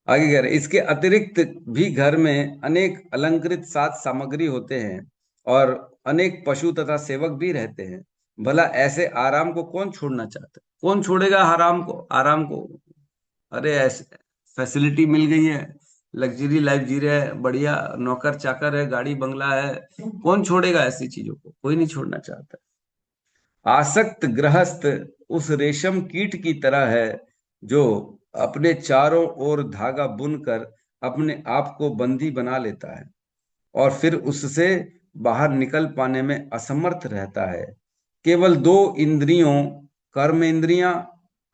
आगे कह रहे हैं, इसके अतिरिक्त भी घर में अनेक अलंकृत साज सामग्री होते हैं, और अनेक पशु तथा सेवक भी रहते हैं। भला ऐसे आराम को कौन छोड़ना चाहता है। कौन छोड़ेगा आराम को, आराम को। अरे ऐसे फैसिलिटी मिल गई है, लग्जरी लाइफ जी रहे हैं, बढ़िया नौकर चाकर है, गाड़ी बंगला है, कौन छोड़ेगा ऐसी चीजों को। कोई नहीं छोड़ना चाहता। आसक्त गृहस्थ उस रेशम कीट की तरह है, जो अपने चारों ओर धागा बुनकर अपने आप को बंदी बना लेता है, और फिर उससे बाहर निकल पाने में असमर्थ रहता है। केवल दो इंद्रियों, कर्मेंद्रियां,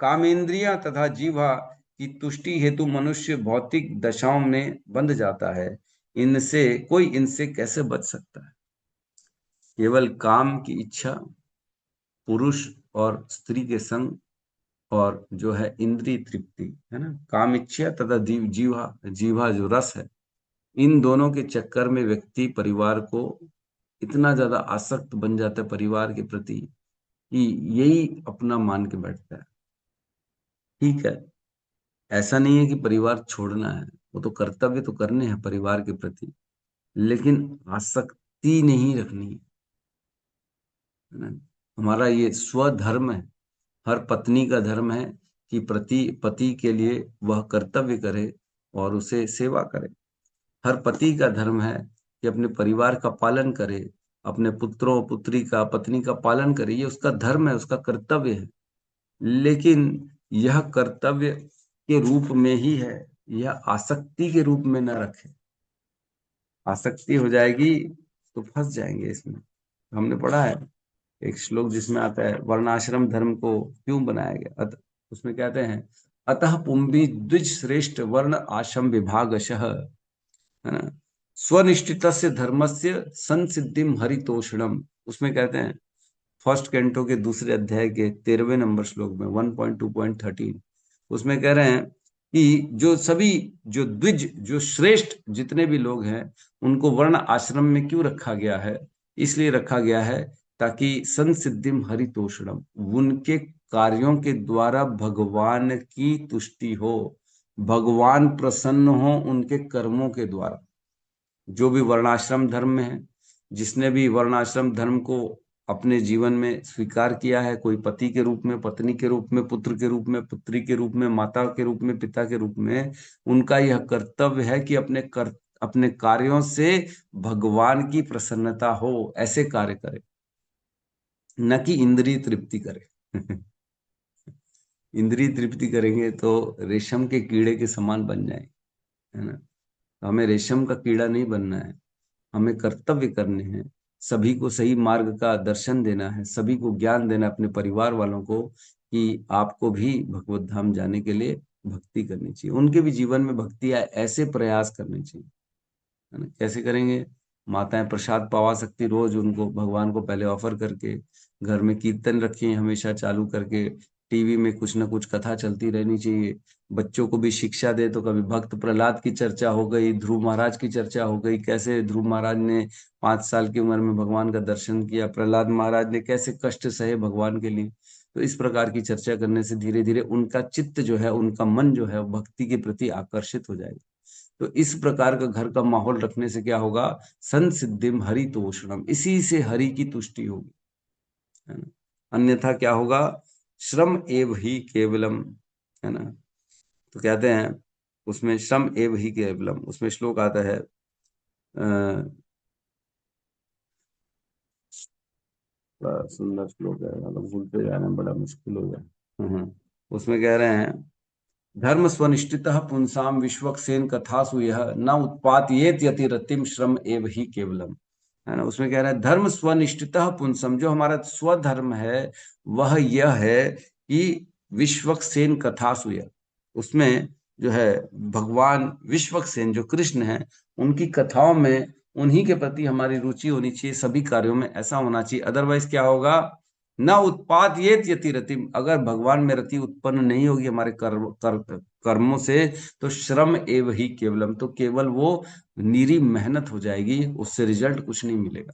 कामेंद्रियां तथा जीवा की तुष्टि हेतु मनुष्य भौतिक दशाओं में बंध जाता है। इनसे कैसे बच सकता है। केवल काम की इच्छा, पुरुष और स्त्री के संग, और जो है इंद्रिय तृप्ति, है ना, काम इच्छा तथा जीवा, जीवा जो रस है, इन दोनों के चक्कर में व्यक्ति परिवार को इतना ज्यादा आसक्त बन जाता है परिवार के प्रति, कि यही अपना मान के बैठता है। ठीक है, ऐसा नहीं है कि परिवार छोड़ना है, वो तो कर्तव्य तो करने हैं परिवार के प्रति, लेकिन आसक्ति नहीं रखनी है ना। हमारा ये स्वधर्म है, हर पत्नी का धर्म है कि पति के लिए वह कर्तव्य करे और उसे सेवा करे। हर पति का धर्म है कि अपने परिवार का पालन करे, अपने पुत्रों पुत्री का, पत्नी का पालन करे। ये उसका धर्म है, उसका कर्तव्य है। लेकिन यह कर्तव्य के रूप में ही है, यह आसक्ति के रूप में न रखे। आसक्ति हो जाएगी तो फंस जाएंगे इसमें। हमने पढ़ा है एक श्लोक जिसमें आता है, वर्णाश्रम धर्म को क्यों बनाया गया। उसमें कहते हैं, अतः पुंभी द्विज श्रेष्ठ वर्ण आश्रम विभागशः, है ना, स्वनिष्ठितस्य धर्मस्य संसिद्धिम हरितोषणम। उसमें कहते हैं, फर्स्ट कैंटो के दूसरे अध्याय के 13वें नंबर श्लोक में 1.2.13, उसमें कह रहे हैं कि जो द्विज, जो श्रेष्ठ जितने भी लोग हैं, उनको वर्ण आश्रम में क्यों रखा गया है। इसलिए रखा गया है ताकि संसिद्धिम हरितोषणम, उनके कार्यों के द्वारा भगवान की तुष्टि हो, भगवान प्रसन्न हो उनके कर्मों के द्वारा। जो भी वर्णाश्रम धर्म में है, जिसने भी वर्णाश्रम धर्म को अपने जीवन में स्वीकार किया है, कोई पति के रूप में, पत्नी के रूप में, पुत्र के रूप में, पुत्री के रूप में, माता के रूप में, पिता के रूप में, उनका यह कर्तव्य है कि अपने कार्यों से भगवान की प्रसन्नता हो, ऐसे कार्य करे, न कि इंद्रिय तृप्ति करे। इंद्रिय तृप्ति करेंगे तो रेशम के कीड़े के समान बन जाए, है ना। तो हमें रेशम का कीड़ा नहीं बनना है, हमें कर्तव्य करने हैं, सभी को सही मार्ग का दर्शन देना है, सभी को ज्ञान देना, अपने परिवार वालों को, कि आपको भी भगवत धाम जाने के लिए भक्ति करनी चाहिए, उनके भी जीवन में भक्ति आए, ऐसे प्रयास करने चाहिए। है ना। कैसे करेंगे? माताएं प्रसाद पावा सकती, रोज उनको भगवान को पहले ऑफर करके, घर में कीर्तन रखिए हमेशा चालू करके, टीवी में कुछ ना कुछ कथा चलती रहनी चाहिए। बच्चों को भी शिक्षा दे, तो कभी भक्त प्रहलाद की चर्चा हो गई, ध्रुव महाराज की चर्चा हो गई, कैसे ध्रुव महाराज ने 5 साल की उम्र में भगवान का दर्शन किया, प्रहलाद महाराज ने कैसे कष्ट सहे भगवान के लिए। तो इस प्रकार की चर्चा करने से धीरे धीरे उनका चित्त जो है, उनका मन जो है, वो भक्ति के प्रति आकर्षित हो जाएगा। तो इस प्रकार का घर का माहौल रखने से क्या होगा? संसिद्धिम हरितोषणम, इसी से हरि की तुष्टि होगी, है ना। अन्यथा क्या होगा? श्रम एव ही केवलम, है ना। तो कहते हैं उसमें श्रम एव ही केवलम, उसमें श्लोक आता है, बड़ा सुंदर श्लोक है, मतलब भूलते जाना बड़ा मुश्किल हो गया। उसमें कह रहे हैं, धर्म स्वनिष्ठितः पुंसाम विश्वक्सेन कथासु यह न उत्पातयेत यतिरतिम श्रम एव ही केवलम, है ना। उसमें कह रहे हैं धर्म स्वनिष्ठितः पुंसम, जो हमारा स्वधर्म है वह यह है कि विश्वक्सेन कथासु यह, उसमें जो है भगवान विश्वक्सेन जो कृष्ण है, उनकी कथाओं में उन्हीं के प्रति हमारी रुचि होनी चाहिए, सभी कार्यों में ऐसा होना चाहिए। अदरवाइज क्या होगा? न उत्पाद ये यति रतिम, अगर भगवान में रति उत्पन्न नहीं होगी हमारे कर्मों से, तो श्रम एव ही केवलम, तो केवल वो नीरी मेहनत हो जाएगी, उससे रिजल्ट कुछ नहीं मिलेगा।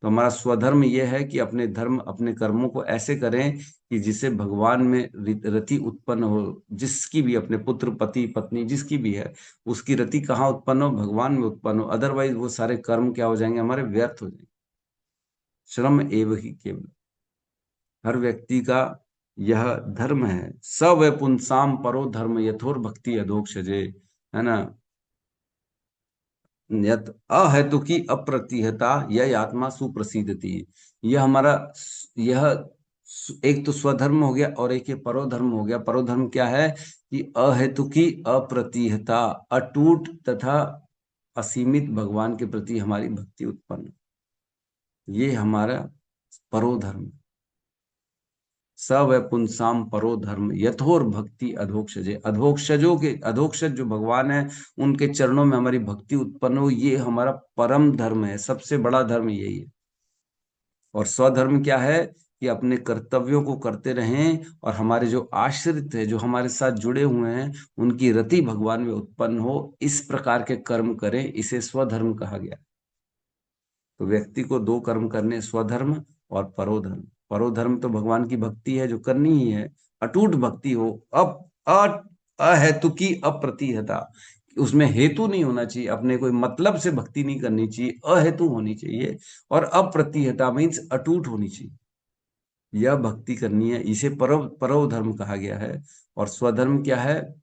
तो हमारा स्वधर्म यह है कि अपने धर्म अपने कर्मों को ऐसे करें कि जिससे भगवान में रति उत्पन्न हो, जिसकी भी, अपने पुत्र पति पत्नी जिसकी भी है, उसकी रति कहाँ उत्पन्न हो? भगवान में उत्पन्न हो। अदरवाइज वो सारे कर्म क्या हो जाएंगे? हमारे व्यर्थ हो जाएंगे। श्रम एव ही केवल, हर व्यक्ति का यह धर्म है। स वै पुंसाम परो धर्म यथोर भक्ति अधोक्षजे, है ना। यत अहेतुकी अप्रतिहता यह आत्मा सुप्रसिद्धति, यह हमारा, यह एक तो स्वधर्म हो गया और एक ये परोधर्म हो गया। परोधर्म क्या है? कि अहेतुकी अप्रतिहता, अटूट तथा असीमित भगवान के प्रति हमारी भक्ति उत्पन्न, ये हमारा परोधर्म। स वै पुंसाम परो धर्म यथोर भक्ति अधोक्षजे, अधोक्षजों के, अधोक्षज जो भगवान है उनके चरणों में हमारी भक्ति उत्पन्न हो, ये हमारा परम धर्म है, सबसे बड़ा धर्म यही है। और स्वधर्म क्या है? कि अपने कर्तव्यों को करते रहें और हमारे जो आश्रित है, जो हमारे साथ जुड़े हुए हैं, उनकी रति भगवान में उत्पन्न हो, इस प्रकार के कर्म करें, इसे स्वधर्म कहा गया। तो व्यक्ति को दो कर्म करने, स्वधर्म और परोधर्म। परोधर्म तो भगवान की भक्ति है जो करनी ही है, अटूट भक्ति हो, अहेतुकी अप्रतिहता, उसमें हेतु नहीं होना चाहिए, अपने कोई मतलब से भक्ति नहीं करनी चाहिए, अहेतु होनी चाहिए। और अप्रतिहता मीन्स अटूट होनी चाहिए, यह भक्ति करनी है, इसे परोधर्म कहा गया है। और स्वधर्म क्या है?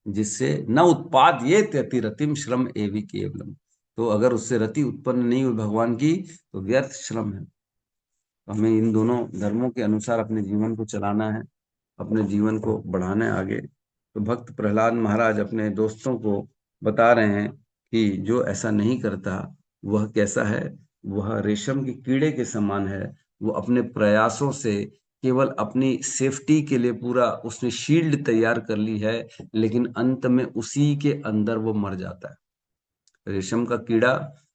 जिससे न उत्पाद ये त्यति रतिम श्रम एवं केवलम, तो अगर उससे रति उत्पन्न नहीं हुई भगवान की, तो व्यर्थ श्रम है। तो हमें इन दोनों धर्मों के अनुसार अपने जीवन को चलाना है, अपने जीवन को बढ़ाना है आगे। तो भक्त प्रहलाद महाराज अपने दोस्तों को बता रहे हैं कि जो ऐसा नहीं करता वह कैसा है? वह रेशम के कीड़े के समान है। वो अपने प्रयासों से केवल अपनी सेफ्टी के लिए पूरा उसने शील्ड तैयार कर ली है, लेकिन अंत में उसी के अंदर वो मर जाता है। रेशम का कीड़ा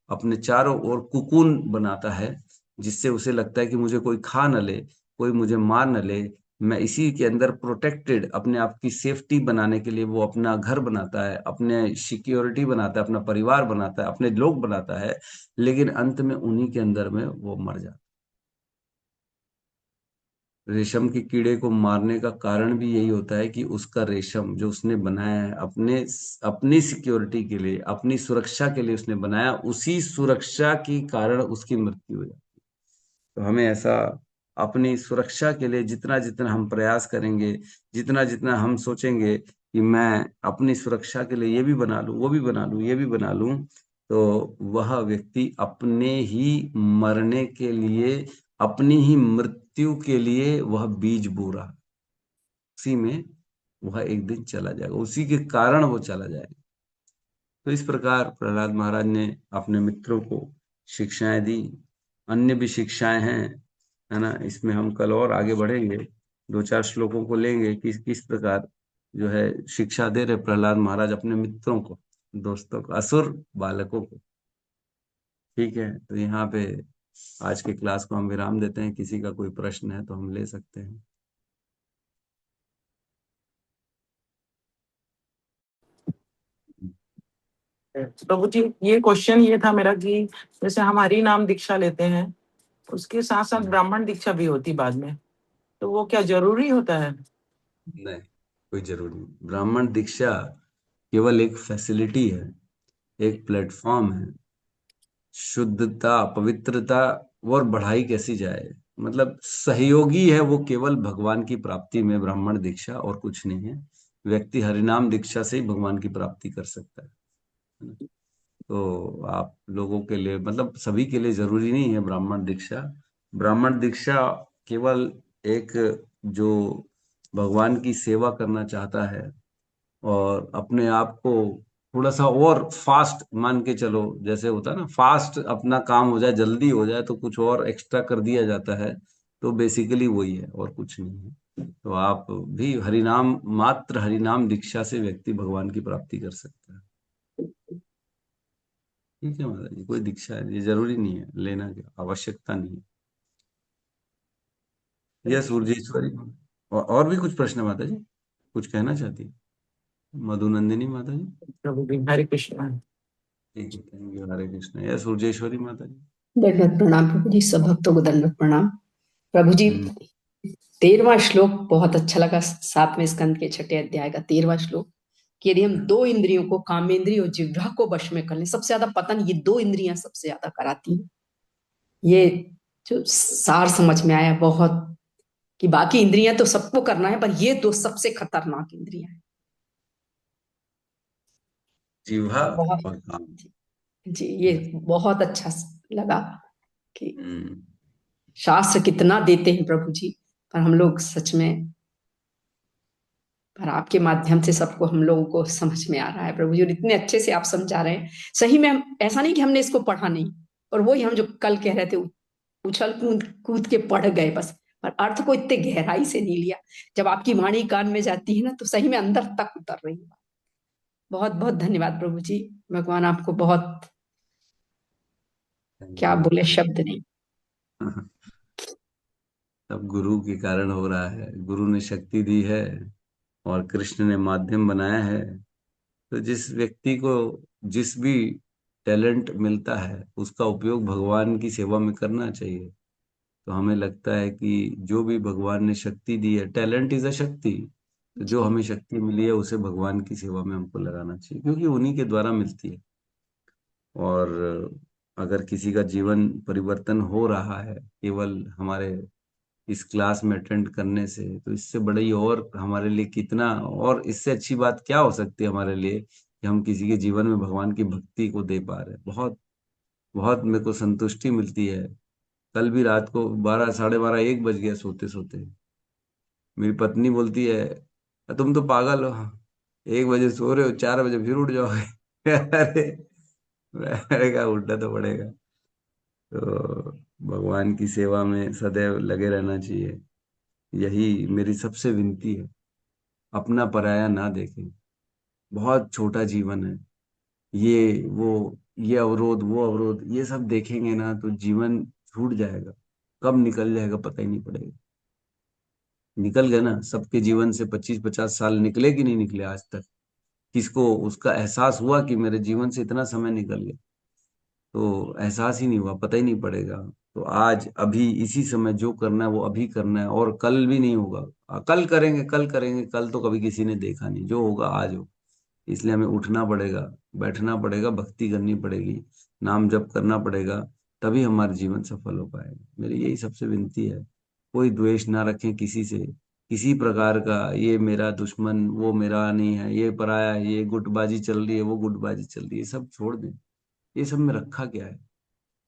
अपने चारों ओर कुकून बनाता है, जिससे उसे लगता है कि मुझे कोई खा न ले, कोई मुझे मार न ले, मैं इसी के अंदर प्रोटेक्टेड, अपने आप की सेफ्टी बनाने के लिए वो अपना घर बनाता है, अपने सिक्योरिटी बनाता है, अपना परिवार बनाता है, अपने लोग बनाता है, लेकिन अंत में उन्हीं के अंदर में वो मर जाता है। रेशम के कीड़े को मारने का कारण भी यही होता है कि उसका रेशम जो उसने बनाया है अपने अपनी सिक्योरिटी के लिए, अपनी सुरक्षा के लिए उसने बनाया, उसी सुरक्षा के कारण उसकी मृत्यु हो जाती है। तो हमें ऐसा अपनी सुरक्षा के लिए जितना जितना हम प्रयास करेंगे, जितना जितना हम सोचेंगे कि मैं अपनी सुरक्षा के लिए ये भी बना लूं, वो भी बना लूं, ये भी बना लूं, तो वह व्यक्ति अपने ही मरने के लिए, अपनी ही मृत्यु के लिए वह बीज बो रहा, उसी में वह एक दिन चला जाएगा, उसी के कारण वो चला जाएगा। तो इस प्रकार प्रहलाद महाराज ने अपने मित्रों को शिक्षाएं दी। अन्य भी शिक्षाएं हैं, है ना। इसमें हम कल और आगे बढ़ेंगे, 2-4 श्लोकों को लेंगे कि किस प्रकार जो है शिक्षा दे रहे प्रहलाद महाराज अपने मित्रों को। दोस्तों को, असुर बालकों को। ठीक है, तो यहाँ पे आज के क्लास को हम विराम देते हैं। किसी का कोई प्रश्न है तो हम ले सकते हैं। प्रभु जी, ये क्वेश्चन ये था मेरा कि जैसे हम हरि नाम दीक्षा लेते हैं, उसके साथ साथ ब्राह्मण दीक्षा भी होती बाद में, तो वो क्या जरूरी होता है? नहीं, कोई जरूरी नहीं। ब्राह्मण दीक्षा केवल एक फैसिलिटी है, एक प्लेटफॉर्म है। शुद्धता, पवित्रता और बढ़ाई कैसी जाए, मतलब सहयोगी है वो केवल भगवान की प्राप्ति में ब्राह्मण दीक्षा, और कुछ नहीं है। व्यक्ति हरिनाम दीक्षा से ही भगवान की प्राप्ति कर सकता है ना? तो आप लोगों के लिए, मतलब सभी के लिए जरूरी नहीं है ब्राह्मण दीक्षा। ब्राह्मण दीक्षा केवल एक, जो भगवान की सेवा करना चाहता है और अपने आप को थोड़ा सा और फास्ट मान के चलो, जैसे होता है ना, फास्ट अपना काम हो जाए, जल्दी हो जाए, तो कुछ और एक्स्ट्रा कर दिया जाता है। तो बेसिकली वही है और कुछ नहीं है। तो आप भी हरिनाम, मात्र हरिनाम दीक्षा से व्यक्ति भगवान की प्राप्ति कर सकता है। ठीक है माता जी, कोई दीक्षा है ये जरूरी नहीं है लेना, की आवश्यकता नहीं है। यह सूर्येश्वरी। और भी कुछ प्रश्न है माता जी? कुछ कहना चाहती है मधुनंदिनी माता जी? प्रभु जी, हरे कृष्णा। ठीक है, थैंक यू। हरे कृष्ण। यह सूर्येश्वरी माता जी? दंडवत प्रणाम प्रभु जी, सब भक्तों को दंडवत प्रणाम प्रभु जी। हम्म। 13वां श्लोक बहुत अच्छा लगा, 7वें स्कंद के 6ठे अध्याय का 13वां श्लोक, कि यदि हम दो इंद्रियों को, कामेंद्रिय और जिह्वा को वश में कर लें, सबसे ज्यादा पतन ये दो इंद्रियां सबसे ज्यादा कराती हैं। ये जो सार समझ में आया बहुत, कि बाकी इंद्रियां तो सबको करना है, पर ये दो सबसे खतरनाक इंद्रियां हैं। जीवा बहुत और काम। जी, ये बहुत अच्छा लगा कि हम्म। शास्त्र कितना देते हैं प्रभु जी, पर हम लोग सच में, पर आपके माध्यम से सबको, हम लोगों को समझ में आ रहा है प्रभु जी, और इतने अच्छे से आप समझा रहे हैं। सही में हम, ऐसा नहीं कि हमने इसको पढ़ा नहीं, और वही हम जो कल कह रहे थे, उछल कूद कूद के पढ़ गए बस, पर अर्थ को इतने गहराई से नहीं लिया। जब आपकी वाणी कान में जाती है ना, तो सही में अंदर तक उतर रही है। बहुत बहुत धन्यवाद प्रभु जी, भगवान आपको बहुत, थैंक क्या यू। बोले, शब्द नहीं। सब गुरु के कारण हो रहा है, गुरु ने शक्ति दी है और कृष्ण ने माध्यम बनाया है। तो जिस व्यक्ति को जिस भी टैलेंट मिलता है उसका उपयोग भगवान की सेवा में करना चाहिए। तो हमें लगता है कि जो भी भगवान ने शक्ति दी है, टैलेंट इज अ शक्ति, तो जो जी हमें शक्ति मिली है उसे भगवान की सेवा में हमको लगाना चाहिए, क्योंकि उन्हीं के द्वारा मिलती है। और अगर किसी का जीवन परिवर्तन हो रहा है केवल हमारे इस क्लास में अटेंड करने से, तो इससे बड़ी और हमारे लिए कितना, और इससे अच्छी बात क्या हो सकती है हमारे लिए, कि हम किसी के जीवन में भगवान की भक्ति को दे पा रहे हैं। बहुत बहुत मेरे को संतुष्टि मिलती है। कल भी रात को 12, 12:30, 1 बज गया सोते सोते। मेरी पत्नी बोलती है, तुम तो पागल हो, 1 बजे सो रहे हो, 4 बजे फिर उठ जाओगे।" अरे मैंने कहा उठना तो पड़ेगा। तो भगवान की सेवा में सदैव लगे रहना चाहिए, यही मेरी सबसे विनती है। अपना पराया ना देखें। बहुत छोटा जीवन है। ये वो, ये अवरोध, वो अवरोध, ये सब देखेंगे ना तो जीवन छूट जाएगा। कब निकल जाएगा पता ही नहीं पड़ेगा। निकल गए ना, सबके जीवन से 25-50 साल निकले कि नहीं निकले आज तक? किसको उसका एहसास हुआ कि मेरे जीवन से इतना समय निकल गया? तो एहसास ही नहीं हुआ, पता ही नहीं पड़ेगा। तो आज अभी इसी समय जो करना है वो अभी करना है, और कल भी नहीं होगा। कल करेंगे, कल करेंगे, कल तो कभी किसी ने देखा नहीं, जो होगा आज हो। इसलिए हमें उठना पड़ेगा, बैठना पड़ेगा, भक्ति करनी पड़ेगी, नाम जप करना पड़ेगा, तभी हमारा जीवन सफल हो पाएगा। मेरी यही सबसे विनती है। कोई द्वेष ना रखें किसी से, किसी प्रकार का, ये मेरा दुश्मन, वो मेरा नहीं है, ये पराया है, ये गुटबाजी चल रही है, वो गुटबाजी चल रही है, सब छोड़ दें। ये सब में रखा क्या है?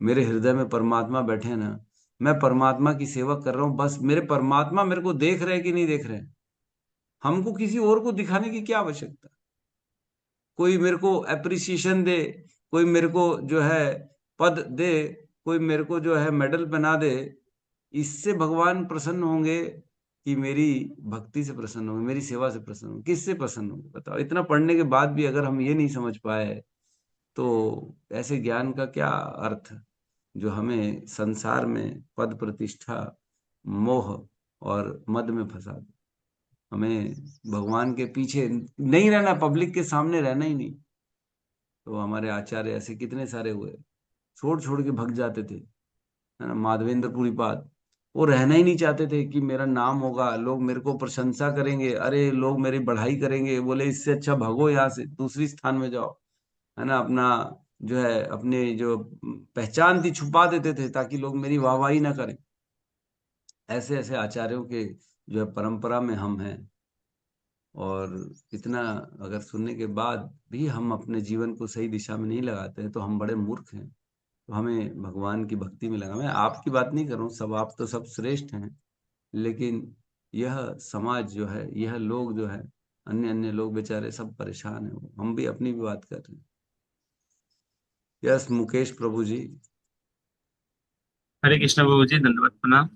मेरे हृदय में परमात्मा बैठे हैं ना, मैं परमात्मा की सेवा कर रहा हूँ, बस मेरे परमात्मा मेरे को देख रहे हैं कि नहीं देख रहे हैं। हमको किसी और को दिखाने की क्या आवश्यकता? कोई मेरे को अप्रिसिएशन दे, कोई मेरे को जो है पद दे, कोई मेरे को जो है मेडल बना दे, इससे भगवान प्रसन्न होंगे कि मेरी भक्ति से प्रसन्न हो, मेरी सेवा से प्रसन्न हो। किससे प्रसन्न हो बताओ? इतना पढ़ने के बाद भी अगर हम ये नहीं समझ पाए तो ऐसे ज्ञान का क्या अर्थ, जो हमें संसार में पद प्रतिष्ठा, मोह और मद में फंसा दे। हमें भगवान के पीछे नहीं रहना, पब्लिक के सामने रहना ही नहीं। तो हमारे आचार्य ऐसे कितने सारे हुए, छोड़ छोड़ के भग जाते थे, है ना। माधवेंद्र पुरीपाद, वो रहना ही नहीं चाहते थे कि मेरा नाम होगा, लोग मेरे को प्रशंसा करेंगे, अरे लोग मेरी बढ़ाई करेंगे, बोले इससे अच्छा भगो यहाँ से, दूसरी स्थान में जाओ, है ना। अपना जो है, अपने जो पहचान थी छुपा देते थे ताकि लोग मेरी वाहवाही ना करें। ऐसे ऐसे आचार्यों के जो है परंपरा में हम हैं। और इतना अगर सुनने के बाद भी हम अपने जीवन को सही दिशा में नहीं लगाते हैं तो हम बड़े मूर्ख हैं। तो हमें भगवान की भक्ति में लगा। मैं आपकी बात नहीं कर रहा हूँ, सब आप तो सब श्रेष्ठ हैं, लेकिन यह समाज जो है, यह लोग जो है, अन्य अन्य लोग बेचारे सब परेशान हैं। हम भी अपनी भी बात कर रहे हैं। यस मुकेश प्रभु जी। हरे कृष्ण प्रभु जी, दंडवत प्रणाम।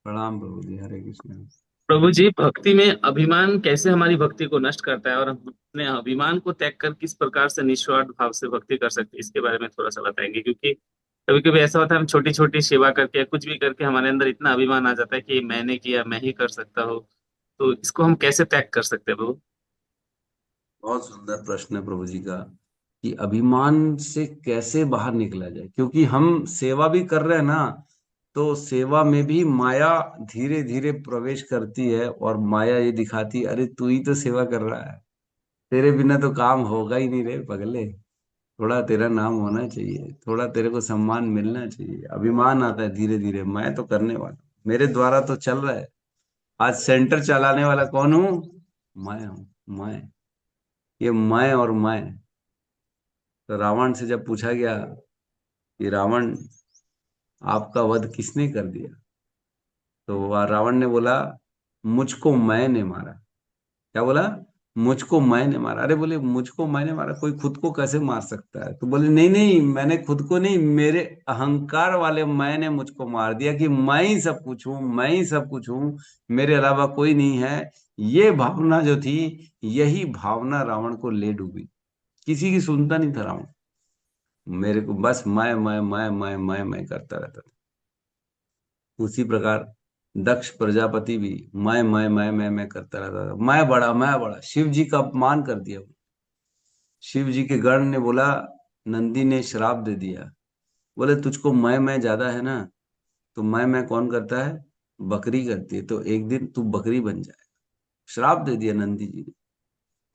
प्रणाम प्रभु जी, हरे कृष्ण। प्रभु जी, भक्ति में अभिमान कैसे हमारी भक्ति को नष्ट करता है, और हम अपने अभिमान को त्याग कर किस प्रकार से निस्वार्थ भाव से भक्ति कर सकते हैं, इसके बारे में थोड़ा सा बताएंगे। क्योंकि कभी कभी ऐसा होता है, हम छोटी छोटी सेवा करके या कुछ भी करके हमारे अंदर इतना अभिमान आ जाता है कि मैंने किया, मैं ही कर सकता हूँ। तो इसको हम कैसे त्याग कर सकते हैं प्रभु? बहुत सुंदर प्रश्न है प्रभु जी का, कि अभिमान से कैसे बाहर निकला जाए। क्योंकि हम सेवा भी कर रहे हैं ना, तो सेवा में भी माया धीरे धीरे प्रवेश करती है, और माया ये दिखाती है, अरे तू ही तो सेवा कर रहा है, तेरे बिना तो काम होगा ही नहीं रे पगले, थोड़ा तेरा नाम होना चाहिए, थोड़ा तेरे को सम्मान मिलना चाहिए। अभिमान आता है धीरे धीरे, मैं तो करने वाला हूं, मेरे द्वारा तो चल रहा है। आज सेंटर चलाने वाला कौन हूं? मैं हूं। मैं, ये मैं और मैं। तो रावण से जब पूछा गया कि रावण, आपका वध किसने कर दिया, तो वह रावण ने बोला, मुझको मैंने मारा। क्या बोला? मुझको मैंने मारा। अरे बोले मुझको मैंने मारा, कोई खुद को कैसे मार सकता है? तो बोले नहीं नहीं, मैंने खुद को नहीं, मेरे अहंकार वाले मैंने मुझको मार दिया, कि मैं ही सब कुछ हूं, मैं ही सब कुछ हूं, मेरे अलावा कोई नहीं है। ये भावना जो थी, यही भावना रावण को ले डूबी। किसी की सुनता नहीं था रावण, मेरे को बस मैं करता रहता था। उसी प्रकार दक्ष प्रजापति भी मैं करता रहता था। मैं बड़ा, शिव जी का अपमान कर दिया। शिव जी के गण ने बोला, नंदी ने श्राप दे दिया, बोले तुझको मैं ज्यादा है ना, तो मैं कौन करता है? बकरी करती है, तो एक दिन तू बकरी बन जाए। श्राप दे दिया नंदी जी ने।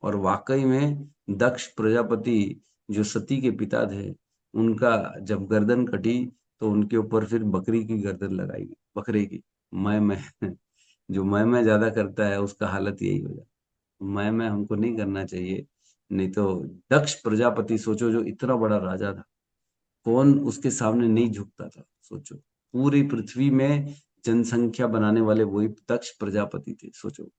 और वाकई में दक्ष प्रजापति, जो सती के पिता थे, उनका जब गर्दन कटी, तो उनके ऊपर फिर बकरी की गर्दन लगाई गई, बकरे की। मैं जो मैं ज्यादा करता है उसका हालत यही हो जाता। मैं हमको नहीं करना चाहिए। नहीं तो दक्ष प्रजापति सोचो, जो इतना बड़ा राजा था, कौन उसके सामने नहीं झुकता था? सोचो, पूरी पृथ्वी में जनसंख्या बनाने वाले वही दक्ष प्रजापति थे। सोचो,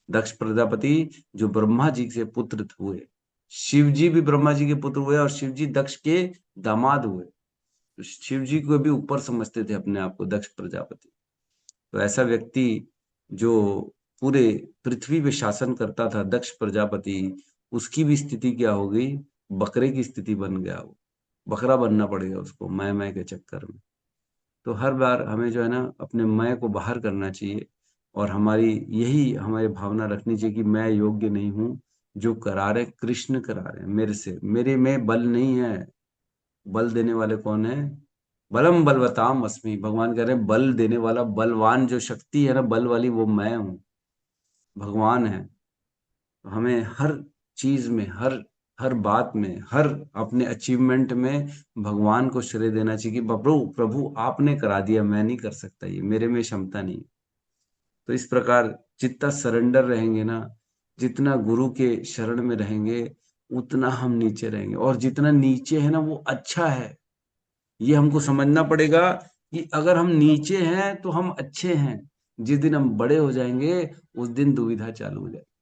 दक्ष प्रजापति जो ब्रह्मा जी से पुत्र हुए, शिव जी भी ब्रह्मा जी के पुत्र हुए, और शिव जी दक्ष के दामाद हुए। तो शिव जी को भी ऊपर समझते थे अपने आप को, दक्ष प्रजापति। तो ऐसा व्यक्ति जो पूरे पृथ्वी पे शासन करता था, दक्ष प्रजापति, उसकी भी स्थिति क्या हो गई? बकरे की स्थिति बन गया। वो बकरा बनना पड़ेगा उसको, मैं के चक्कर में। तो हर बार हमें जो है ना, अपने मैं को बाहर करना चाहिए, और हमारी यही हमारी भावना रखनी चाहिए कि मैं योग्य नहीं हूँ। जो करा रहे कृष्ण करा रहे हैं मेरे से, मेरे में बल नहीं है। बल देने वाले कौन है? बलम बलवताम अस्मि। भगवान कह रहे हैं बल देने वाला, बलवान जो शक्ति है ना, बल वाली, वो मैं हूँ, भगवान है। तो हमें हर चीज में, हर हर बात में, हर अपने अचीवमेंट में भगवान को श्रेय देना चाहिए, कि प्रभु प्रभु आपने करा दिया, मैं नहीं कर सकता, ये मेरे में क्षमता नहीं। तो इस प्रकार जितना सरेंडर रहेंगे ना, जितना गुरु के शरण में रहेंगे, उतना हम नीचे रहेंगे। और जितना नीचे है ना, वो अच्छा है। ये हमको समझना पड़ेगा कि अगर हम नीचे हैं तो हम अच्छे हैं, जिस दिन हम बड़े हो जाएंगे उस दिन दुविधा चालू हो जाएगी।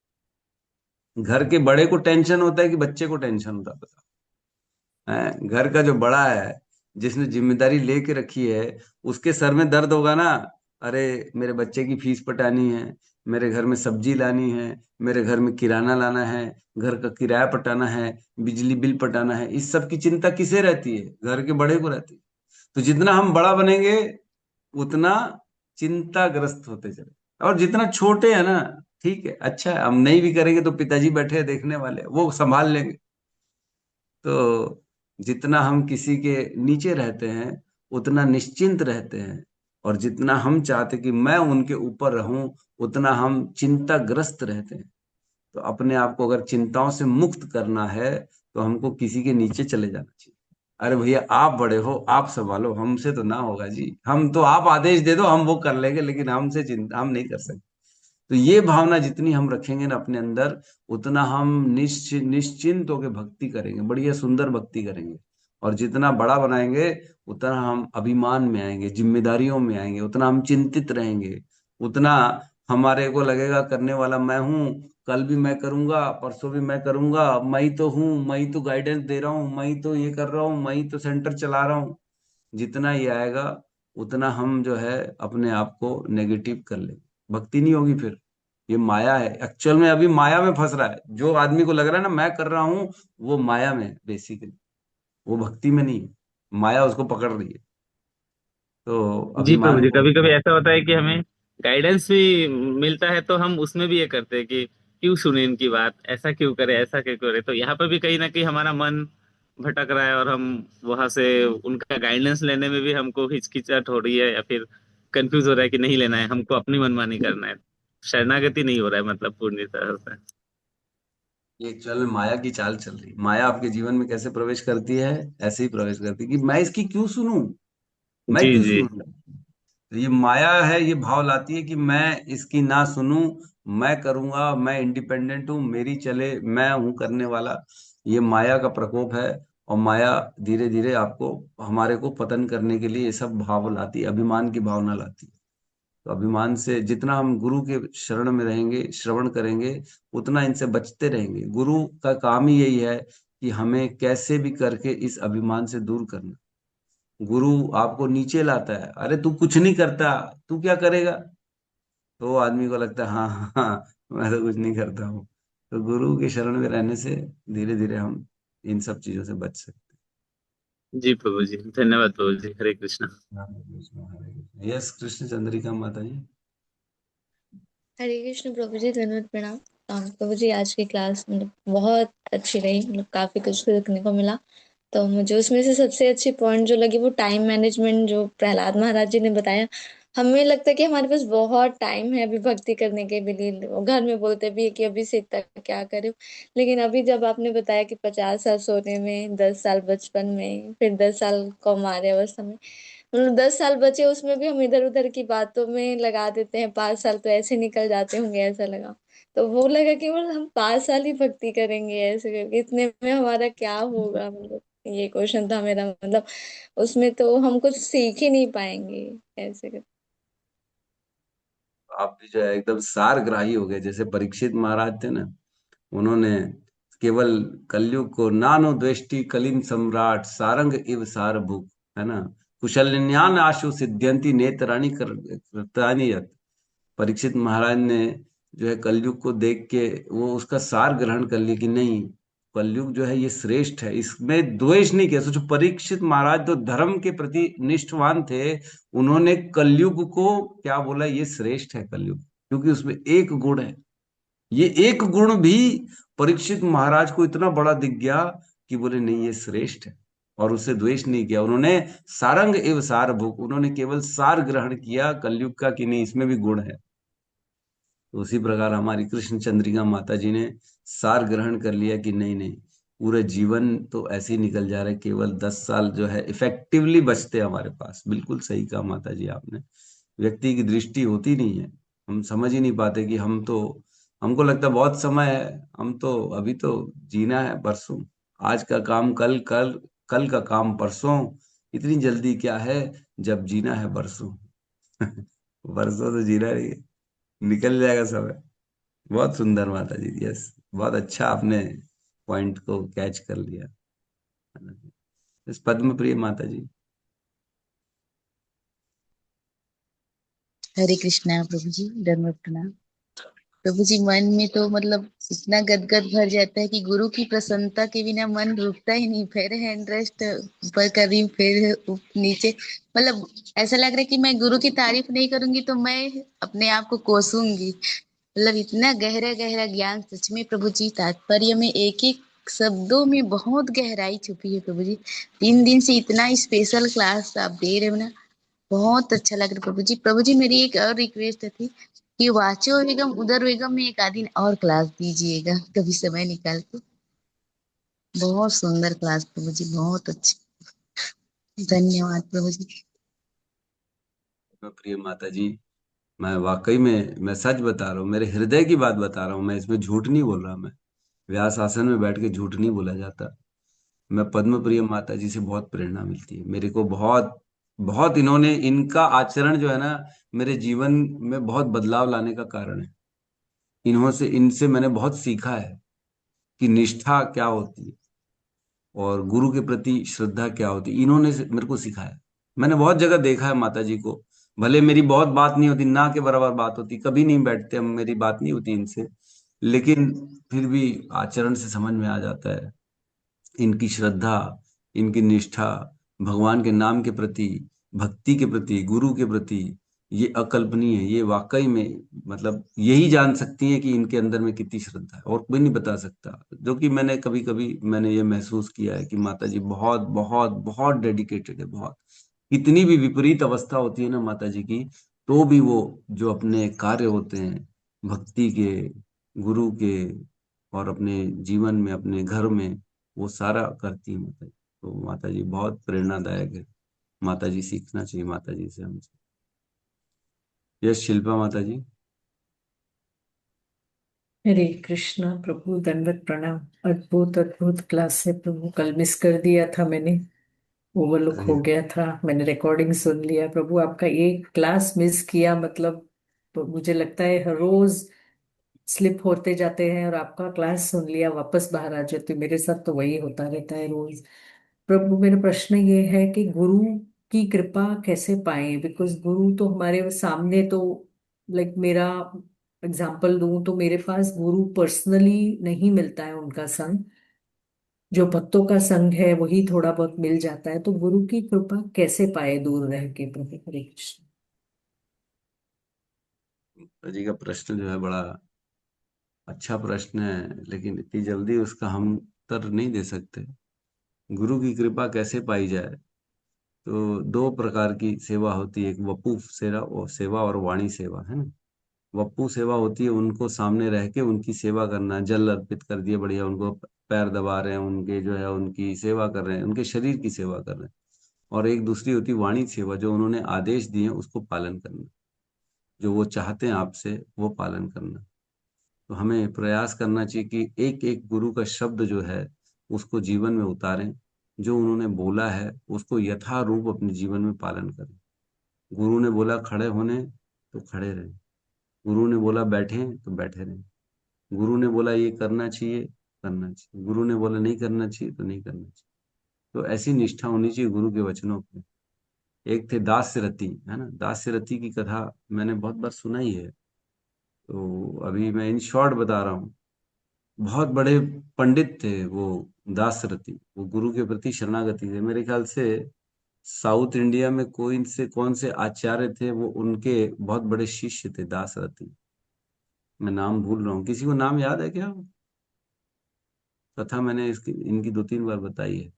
घर के बड़े को टेंशन होता है कि बच्चे को टेंशन होता है? बताओ। घर का जो बड़ा है, जिसने जिम्मेदारी लेके रखी है, उसके सर में दर्द होगा ना, अरे मेरे बच्चे की फीस पटानी है, मेरे घर में सब्जी लानी है, मेरे घर में किराना लाना है, घर का किराया पटाना है, बिजली बिल पटाना है, इस सब की चिंता किसे रहती है? घर के बड़े को रहती है। तो जितना हम बड़ा बनेंगे उतना चिंताग्रस्त होते चले, और जितना छोटे हैं ना, ठीक है, अच्छा है, हम नहीं भी करेंगे तो पिताजी बैठे हैं देखने वाले, वो संभाल लेंगे। तो जितना हम किसी के नीचे रहते हैं उतना निश्चिंत रहते हैं, और जितना हम चाहते कि मैं उनके ऊपर रहूं उतना हम चिंताग्रस्त रहते हैं। तो अपने आप को अगर चिंताओं से मुक्त करना है तो हमको किसी के नीचे चले जाना चाहिए। अरे भैया आप बड़े हो, आप संभालो, हमसे तो ना होगा जी, हम तो, आप आदेश दे दो हम वो कर लेंगे, लेकिन हमसे चिंता हम नहीं कर सकते। तो ये भावना जितनी हम रखेंगे ना अपने अंदर, उतना हम निश्चिंत होकर भक्ति करेंगे, बढ़िया सुंदर भक्ति करेंगे। और जितना बड़ा बनाएंगे उतना हम अभिमान में आएंगे, जिम्मेदारियों में आएंगे, उतना हम चिंतित रहेंगे, उतना हमारे को लगेगा करने वाला मैं हूँ, कल भी मैं करूंगा, परसों भी मैं करूंगा, मैं ही तो हूँ, मैं ही तो गाइडेंस दे रहा हूँ, मैं ही तो ये कर रहा हूँ, मैं ही तो सेंटर चला रहा हूँ। जितना ये आएगा उतना हम जो है अपने आप को नेगेटिव कर लेंगे, भक्ति नहीं होगी फिर। ये माया है, एक्चुअल में अभी माया में फंस रहा है जो आदमी को लग रहा है ना मैं कर रहा हूँ, वो माया में बेसिकली, वो भक्ति में नहीं है, माया उसको पकड़ रही है। तो जी प्रभु अभिमान जी, को, कभी कभी ऐसा होता है कि हमें गाइडेंस भी मिलता है तो हम उसमें भी ये करते हैं कि क्यों सुने इनकी बात, ऐसा क्यों करे, ऐसा क्यों करे। तो यहाँ पर भी कहीं ना कहीं हमारा मन भटक रहा है और हम वहां से उनका गाइडेंस लेने में भी हमको हिचकिचाहट हो रही है, या फिर कंफ्यूज हो रहा है कि नहीं लेना है, हमको अपनी मनमानी करना है। शरणागति नहीं हो रहा है मतलब पूरी तरह से। ये एक्चुअल में माया की चाल चल रही है। माया आपके जीवन में कैसे प्रवेश करती है? ऐसे ही प्रवेश करती है कि मैं इसकी क्यों सुनूं, मैं जी क्यों जी। सुनूं। तो ये माया है, ये भाव लाती है कि मैं इसकी ना सुनूं, मैं करूंगा, मैं इंडिपेंडेंट हूं, मेरी चले, मैं हूं करने वाला। ये माया का प्रकोप है। और माया धीरे धीरे आपको, हमारे को पतन करने के लिए ये सब भाव लाती है, अभिमान की भावना लाती है। तो अभिमान से जितना हम गुरु के शरण में रहेंगे, श्रवण करेंगे, उतना इनसे बचते रहेंगे। गुरु का काम ही यही है कि हमें कैसे भी करके इस अभिमान से दूर करना। गुरु आपको नीचे लाता है, अरे तू कुछ नहीं करता, तू क्या करेगा? तो वो आदमी को लगता है हाँ हाँ हाँ, मैं तो कुछ नहीं करता हूँ। तो गुरु के शरण में रहने से धीरे धीरे हम इन सब चीजों से बच सकते जी प्रभु जी, धन्यवाद प्रभु जी, हरे कृष्णा। हैं। हरे कृष्ण, हरे कृष्ण। यस, कृष्ण चंद्रिका माता जी। हरे कृष्ण प्रभु जी, धन्यवाद प्रणाम। प्रभु जी आज की क्लास मतलब बहुत अच्छी रही, मतलब काफी कुछ सीखने को मिला। तो मुझे उसमें से सबसे अच्छी पॉइंट जो लगी वो टाइम मैनेजमेंट जो प्रहलाद महाराज जी ने बताया। हमें लगता है कि हमारे पास बहुत टाइम है अभी भक्ति करने के लिए, वो घर में बोलते भी है कि अभी से इतना क्या करे। लेकिन अभी जब आपने बताया कि 50 साल सोने में, 10 साल बचपन में, फिर 10 साल कौमार्य अवस्था में, मतलब 10 साल बचे उसमें भी हम इधर उधर की बातों में लगा देते हैं, 5 साल तो ऐसे निकल जाते होंगे ऐसा लगा। तो वो लगा कि मतलब हम 5 साल ही भक्ति करेंगे ऐसे करके, इतने में हमारा क्या होगा, मतलब ये क्वेश्चन था मेरा, मतलब उसमें तो हम कुछ सीख ही नहीं पाएंगे ऐसे करके। आप भी जो है एकदम सारग्राही हो गए, जैसे परीक्षित महाराज थे ना, उन्होंने केवल कलयुग को नानो द्वेष्टि कलिम सम्राट सारंग इव सारभूप, है ना, कुशल्यान आशु सिद्ध्यंति नेत्राणि कृतानि यत्। परीक्षित महाराज ने जो है कलयुग को देख के वो उसका सार ग्रहण कर लिया कि नहीं, कलयुग जो है ये श्रेष्ठ है, इसमें द्वेष नहीं किया। सोचो, परीक्षित महाराज तो धर्म के प्रति निष्ठवान थे, उन्होंने कलयुग को क्या बोला, ये श्रेष्ठ है कलयुग, क्योंकि उसमें एक गुण है। ये एक गुण भी परीक्षित महाराज को इतना बड़ा दिख गया कि बोले नहीं ये श्रेष्ठ है, और उससे द्वेष नहीं किया उन्होंने। सारंग एवं सारभूक, उन्होंने केवल सार ग्रहण किया कलयुग का कि नहीं इसमें भी गुण है। तो उसी प्रकार हमारी कृष्ण चंद्रिका माता जी ने सार ग्रहण कर लिया कि नहीं नहीं, पूरे जीवन तो ऐसे ही निकल जा रहे, केवल 10 साल जो है इफेक्टिवली बचते हमारे पास। बिल्कुल सही कहा माता जी आपने। व्यक्ति की दृष्टि होती नहीं है, हम समझ ही नहीं पाते कि हम तो, हमको लगता है बहुत समय है, हम तो अभी तो जीना है परसों, आज का काम कल, कल कल का काम परसों, इतनी जल्दी क्या है जब जीना है बरसों। बरसों तो जीना नहीं है, निकल जाएगा समय। बहुत सुंदर माता जी, यस, बहुत अच्छा आपने पॉइंट को कैच कर लिया। इस पद्म प्रिय माता जी। हरे कृष्णा प्रभु जी, दंडवत प्रणाम। प्रभु जी, मन में तो मतलब इतना गदगद भर जाता है कि गुरु की प्रसन्नता के बिना मन रुकता ही नहीं। फिर हैंड रेस्ट ऊपर कर रही हूँ, फिर नीचे, मतलब ऐसा लग रहा है कि मैं गुरु की तारीफ नहीं करूंगी तो मैं अपने आप को कोसूंगी। मतलब इतना गहरा गहरा ज्ञान, सच में प्रभु जी, तात्पर्य में एक एक शब्दों में बहुत गहराई छुपी है प्रभु जी। 3 दिन से इतना स्पेशल क्लास आप दे रहे हो ना, बहुत अच्छा लग रहा है प्रभु जी। प्रभु जी, मेरी एक और रिक्वेस्ट थी कि वाचो वेगम उदर वेगम में एक आध दिन और क्लास दीजिएगा, कभी समय निकाल के। बहुत सुंदर क्लास प्रभु जी, बहुत अच्छी। धन्यवाद प्रभु जी। प्रिय माता जी, मैं वाकई में, मैं सच बता रहा हूँ, मेरे हृदय की बात बता रहा हूँ, मैं इसमें झूठ नहीं बोल रहा। मैं व्यास आसन में बैठ के झूठ नहीं बोला जाता। मैं पद्म प्रिय माता जी से बहुत प्रेरणा मिलती है मेरे को, बहुत बहुत। इन्होंने, इनका आचरण जो है ना, मेरे जीवन में बहुत बदलाव लाने का कारण है। इनसे मैंने बहुत सीखा है कि निष्ठा क्या होती है और गुरु के प्रति श्रद्धा क्या होती है। इन्होंने मेरे को सिखाया। मैंने बहुत जगह देखा है माता जी को, भले मेरी बहुत बात नहीं होती, ना के बराबर बात होती, कभी नहीं बैठते हम, मेरी बात नहीं होती इनसे, लेकिन फिर भी आचरण से समझ में आ जाता है इनकी श्रद्धा, इनकी निष्ठा भगवान के नाम के प्रति, भक्ति के प्रति, गुरु के प्रति, ये अकल्पनीय है। ये वाकई में, मतलब यही जान सकती हैं कि इनके अंदर में कितनी श्रद्धा है, और कोई नहीं बता सकता। जो कि मैंने कभी कभी मैंने ये महसूस किया है कि माता जी बहुत बहुत बहुत डेडिकेटेड है, बहुत। कितनी भी विपरीत अवस्था होती है ना माता जी की, तो भी वो जो अपने कार्य होते हैं भक्ति के, गुरु के, और अपने जीवन में, अपने घर में, वो सारा करती है माता जी। तो माता जी बहुत प्रेरणादायक है। माता जी सीखना चाहिए माता जी से हमसे। यस शिल्पा माता जी। हरे कृष्णा प्रभु, दंडवत प्रणाम। अद्भुत अद्भुत क्लास है प्रभु, कल मिस कर दिया था मैंने, ओवरलुक अरे हो गया था। मैंने रिकॉर्डिंग सुन लिया प्रभु, आपका एक क्लास मिस किया मतलब, तो मुझे लगता है हर रोज स्लिप होते जाते हैं, और आपका क्लास सुन लिया वापस बाहर आ जाते। मेरे साथ तो वही होता रहता है रोज। प्रभु, मेरा प्रश्न ये है कि गुरु की कृपा कैसे पाए? बिकॉज गुरु तो हमारे सामने तो, लाइक मेरा एग्जाम्पल दूं तो मेरे पास गुरु पर्सनली नहीं मिलता है, उनका संग, जो भक्तों का संग है वही थोड़ा बहुत मिल जाता है। तो गुरु की कृपा कैसे पाए दूर रह के प्रभु? हरे कृष्ण। माता जी का प्रश्न जो है बड़ा अच्छा प्रश्न है, लेकिन इतनी जल्दी उसका हम उत्तर नहीं दे सकते। गुरु की कृपा कैसे पाई जाए? तो दो प्रकार की सेवा होती है, एक वपु सेवा और वाणी सेवा, है ना। वप्पू सेवा होती है, उनको सामने रह के उनकी सेवा करना, जल अर्पित कर दिए बढ़िया, उनको पैर दबा रहे हैं, उनके जो है उनकी सेवा कर रहे हैं, उनके शरीर की सेवा कर रहे हैं। और एक दूसरी होती है वाणी सेवा, जो उन्होंने आदेश दिए हैं उसको पालन करना, जो वो चाहते हैं आपसे वो पालन करना। तो हमें प्रयास करना चाहिए कि एक एक गुरु का शब्द जो है उसको जीवन में उतारें, जो उन्होंने बोला है उसको यथारूप अपने जीवन में पालन करें। गुरु ने बोला खड़े होने, तो खड़े रहें। गुरु ने बोला बैठे, तो बैठे रहें। गुरु ने बोला ये करना चाहिए, करना चाहिए। गुरु ने बोला नहीं करना चाहिए, तो नहीं करना चाहिए। तो ऐसी निष्ठा होनी चाहिए गुरु के वचनों पे। एक थे दास्य रति, है ना, दास्य रति की कथा मैंने बहुत बार सुनाई है, तो अभी मैं इन शॉर्ट बता रहा हूँ। बहुत बड़े पंडित थे वो दास रति, वो गुरु के प्रति शरणागति थे। मेरे ख्याल से साउथ इंडिया में कोई इनसे कौन से आचार्य थे, वो उनके बहुत बड़े शिष्य थे दास रति। मैं नाम भूल रहा हूँ, किसी को नाम याद है क्या? कथा मैंने इसकी इनकी 2-3 बार बताई है।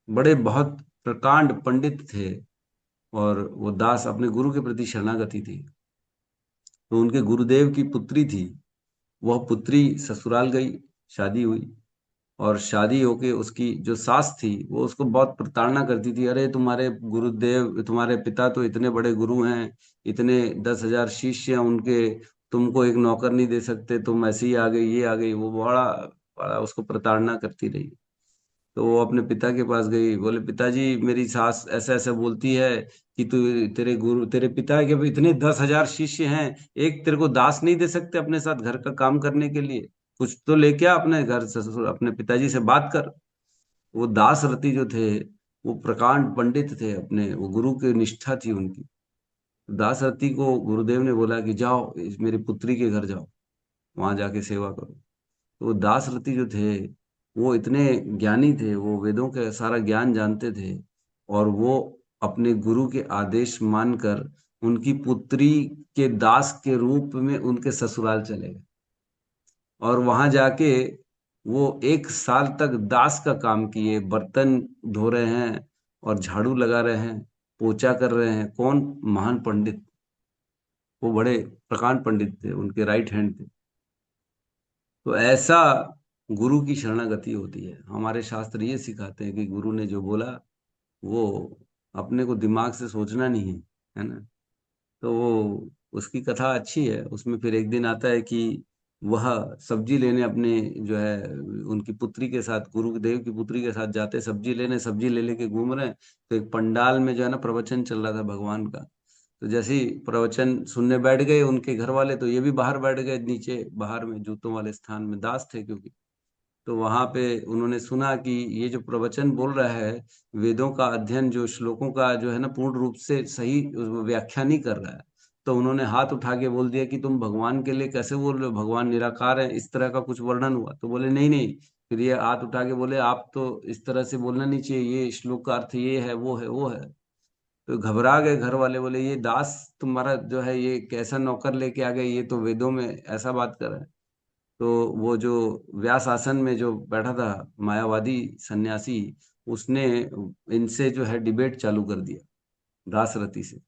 बड़े बहुत प्रकांड पंडित थे, और वो दास अपने गुरु के प्रति शरणागति थी। तो उनके गुरुदेव की पुत्री थी, वह पुत्री ससुराल गई, शादी हुई, और शादी होके उसकी जो सास थी वो उसको बहुत प्रताड़ना करती थी। अरे तुम्हारे गुरुदेव, तुम्हारे पिता तो इतने बड़े गुरु हैं, इतने 10,000 शिष्य हैं उनके, तुमको एक नौकर नहीं दे सकते, तुम ऐसे ही आ गई, ये आ गई। वो बड़ा बड़ा उसको प्रताड़ना करती रही। तो वो अपने पिता के पास गई, बोले पिताजी मेरी सास ऐसा ऐसा बोलती है कि तू, तेरे पिता के भी इतने 10,000 शिष्य हैं, एक तेरे को दास नहीं दे सकते अपने साथ घर का काम करने के लिए? कुछ तो लेके आ अपने घर, ससुर अपने पिताजी से बात कर। वो दास रति जो थे, वो प्रकांड पंडित थे, अपने वो गुरु की निष्ठा थी उनकी। दासरथी को गुरुदेव ने बोला कि जाओ मेरी पुत्री के घर जाओ, वहां जाके सेवा करो। तो वो दासरथी जो थे वो इतने ज्ञानी थे, वो वेदों के सारा ज्ञान जानते थे, और वो अपने गुरु के आदेश मानकर उनकी पुत्री के दास के रूप में उनके ससुराल चले गए। और वहां जाके वो 1 साल तक दास का काम किए, बर्तन धो रहे हैं और झाड़ू लगा रहे हैं, पोछा कर रहे हैं। कौन? महान पंडित, वो बड़े प्रकांड पंडित थे, उनके राइट हैंड थे। तो ऐसा गुरु की शरणागति होती है। हमारे शास्त्र ये सिखाते हैं कि गुरु ने जो बोला वो अपने को दिमाग से सोचना नहीं है ना। तो वो उसकी कथा अच्छी है। उसमें फिर एक दिन आता है कि वह सब्जी लेने अपने जो है उनकी पुत्री के साथ, गुरुदेव की पुत्री के साथ जाते सब्जी लेने, सब्जी ले लेके घूम रहे हैं। तो एक पंडाल में जो है ना प्रवचन चल रहा था भगवान का। तो जैसे ही प्रवचन सुनने बैठ गए उनके घर वाले, तो ये भी बाहर बैठ गए, नीचे बाहर में जूतों वाले स्थान में, दास थे क्योंकि। तो वहां पे उन्होंने सुना कि ये जो प्रवचन बोल रहा है, वेदों का अध्ययन, जो श्लोकों का जो है ना पूर्ण रूप से सही व्याख्या नहीं कर रहा है। तो उन्होंने हाथ उठा के बोल दिया कि तुम भगवान के लिए कैसे बोल रहे हो, भगवान निराकार है, इस तरह का कुछ वर्णन हुआ। तो बोले नहीं नहीं। फिर ये हाथ उठा के बोले आप तो इस तरह से बोलना नहीं चाहिए, ये श्लोक का अर्थ ये है, वो है, वो है। तो घबरा गए घर वाले, बोले ये दास तुम्हारा जो है ये कैसा नौकर लेके आ गए, ये तो वेदों में ऐसा बात कर रहा है। तो वो जो व्यास आसन में जो बैठा था मायावादी सन्यासी, उसने इनसे जो है डिबेट चालू कर दिया दासरथी से।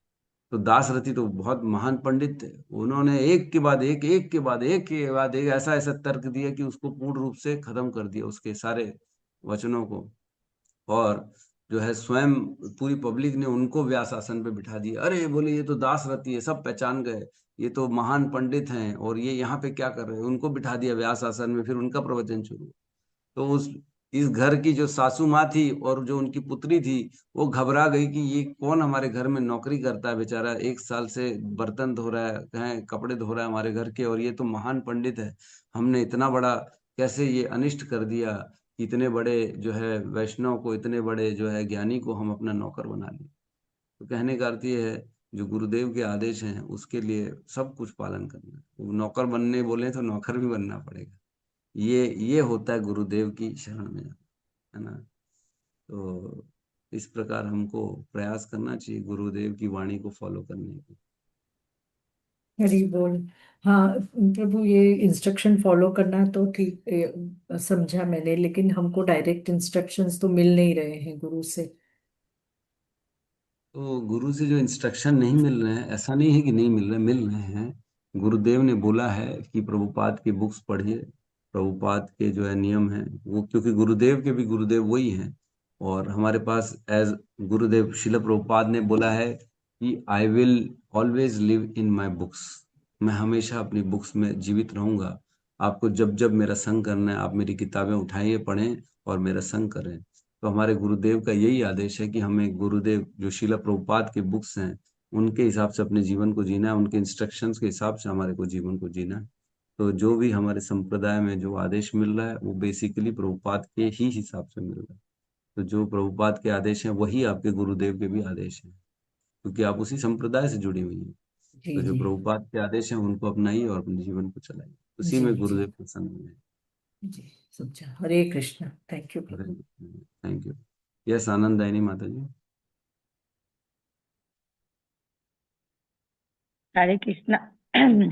तो दासरथी तो बहुत महान पंडित थे, उन्होंने एक के बाद एक, एक के बाद एक के बाद एक ऐसा ऐसा तर्क दिया कि उसको पूर्ण रूप से खत्म कर दिया, उसके सारे वचनों को। और जो है स्वयं पूरी पब्लिक ने उनको व्यास आसन पे बिठा दिया। अरे बोले ये तो दासरथी है, सब पहचान गए, ये तो महान पंडित हैं, और ये यहाँ पे क्या कर रहे हैं। उनको बिठा दिया व्यास आसन में, फिर उनका प्रवचन शुरू। तो उस इस घर की जो सासू माँ थी और जो उनकी पुत्री थी, वो घबरा गई कि ये कौन हमारे घर में नौकरी करता है, बेचारा 1 साल से बर्तन धो रहा है, कपड़े धो रहा है हमारे घर के, और ये तो महान पंडित है। हमने इतना बड़ा कैसे ये अनिष्ट कर दिया, इतने बड़े जो है वैष्णव को, इतने बड़े जो है ज्ञानी को हम अपना नौकर बना लिए। तो कहने का अर्थ ये है, जो गुरुदेव के आदेश हैं उसके लिए सब कुछ पालन करना है। नौकर बनने बोले तो नौकर भी बनना पड़ेगा। ये होता है गुरुदेव की शरण में, है ना। तो इस प्रकार हमको प्रयास करना चाहिए गुरुदेव की वाणी को फॉलो करने की। हरी बोल। हाँ प्रभु, ये इंस्ट्रक्शन फॉलो करना तो ठीक समझा मैंने, लेकिन हमको डायरेक्ट इंस्ट्रक्शंस तो मिल नहीं रहे हैं गुरु से। तो गुरु से जो इंस्ट्रक्शन नहीं मिल रहे हैं, ऐसा नहीं है कि नहीं मिल रहे, मिल रहे हैं। गुरुदेव ने बोला है कि प्रभुपाद की बुक्स पढ़िए, प्रभुपाद के जो है नियम हैं वो, क्योंकि गुरुदेव के भी गुरुदेव वही हैं। और हमारे पास एज गुरुदेव शिल प्रभुपाद ने बोला है कि I will always live in my books, मैं हमेशा अपनी बुक्स में जीवित रहूंगा। आपको जब जब मेरा संग करना है, आप मेरी किताबें उठाइए, पढ़ें और मेरा संग करें। तो हमारे गुरुदेव का यही आदेश है कि हमें गुरुदेव जो शिला प्रभुपाद के बुक्स हैं उनके हिसाब से अपने जीवन को जीना है, उनके इंस्ट्रक्शंस के हिसाब से हमारे को जीवन को जीना है। तो जो भी हमारे संप्रदाय में जो आदेश मिल रहा है वो बेसिकली प्रभुपाद के ही हिसाब से मिल रहा है। तो जो प्रभुपाद के आदेश हैं वही आपके गुरुदेव के भी आदेश हैं, क्योंकि आप उसी संप्रदाय से जुड़ी हुई हैं। जी तो जो जी। प्रभुपाद के आदेश हैं उनको अपनाइए और अपने जीवन को चलाइए, उसी जी में जी। गुरुदेव प्रसन्न हुए। जी समझा। हरे कृष्णा। थैंक यू प्रभु। Thank you. यस आनंद दायनी माता जी। हरे कृष्णा।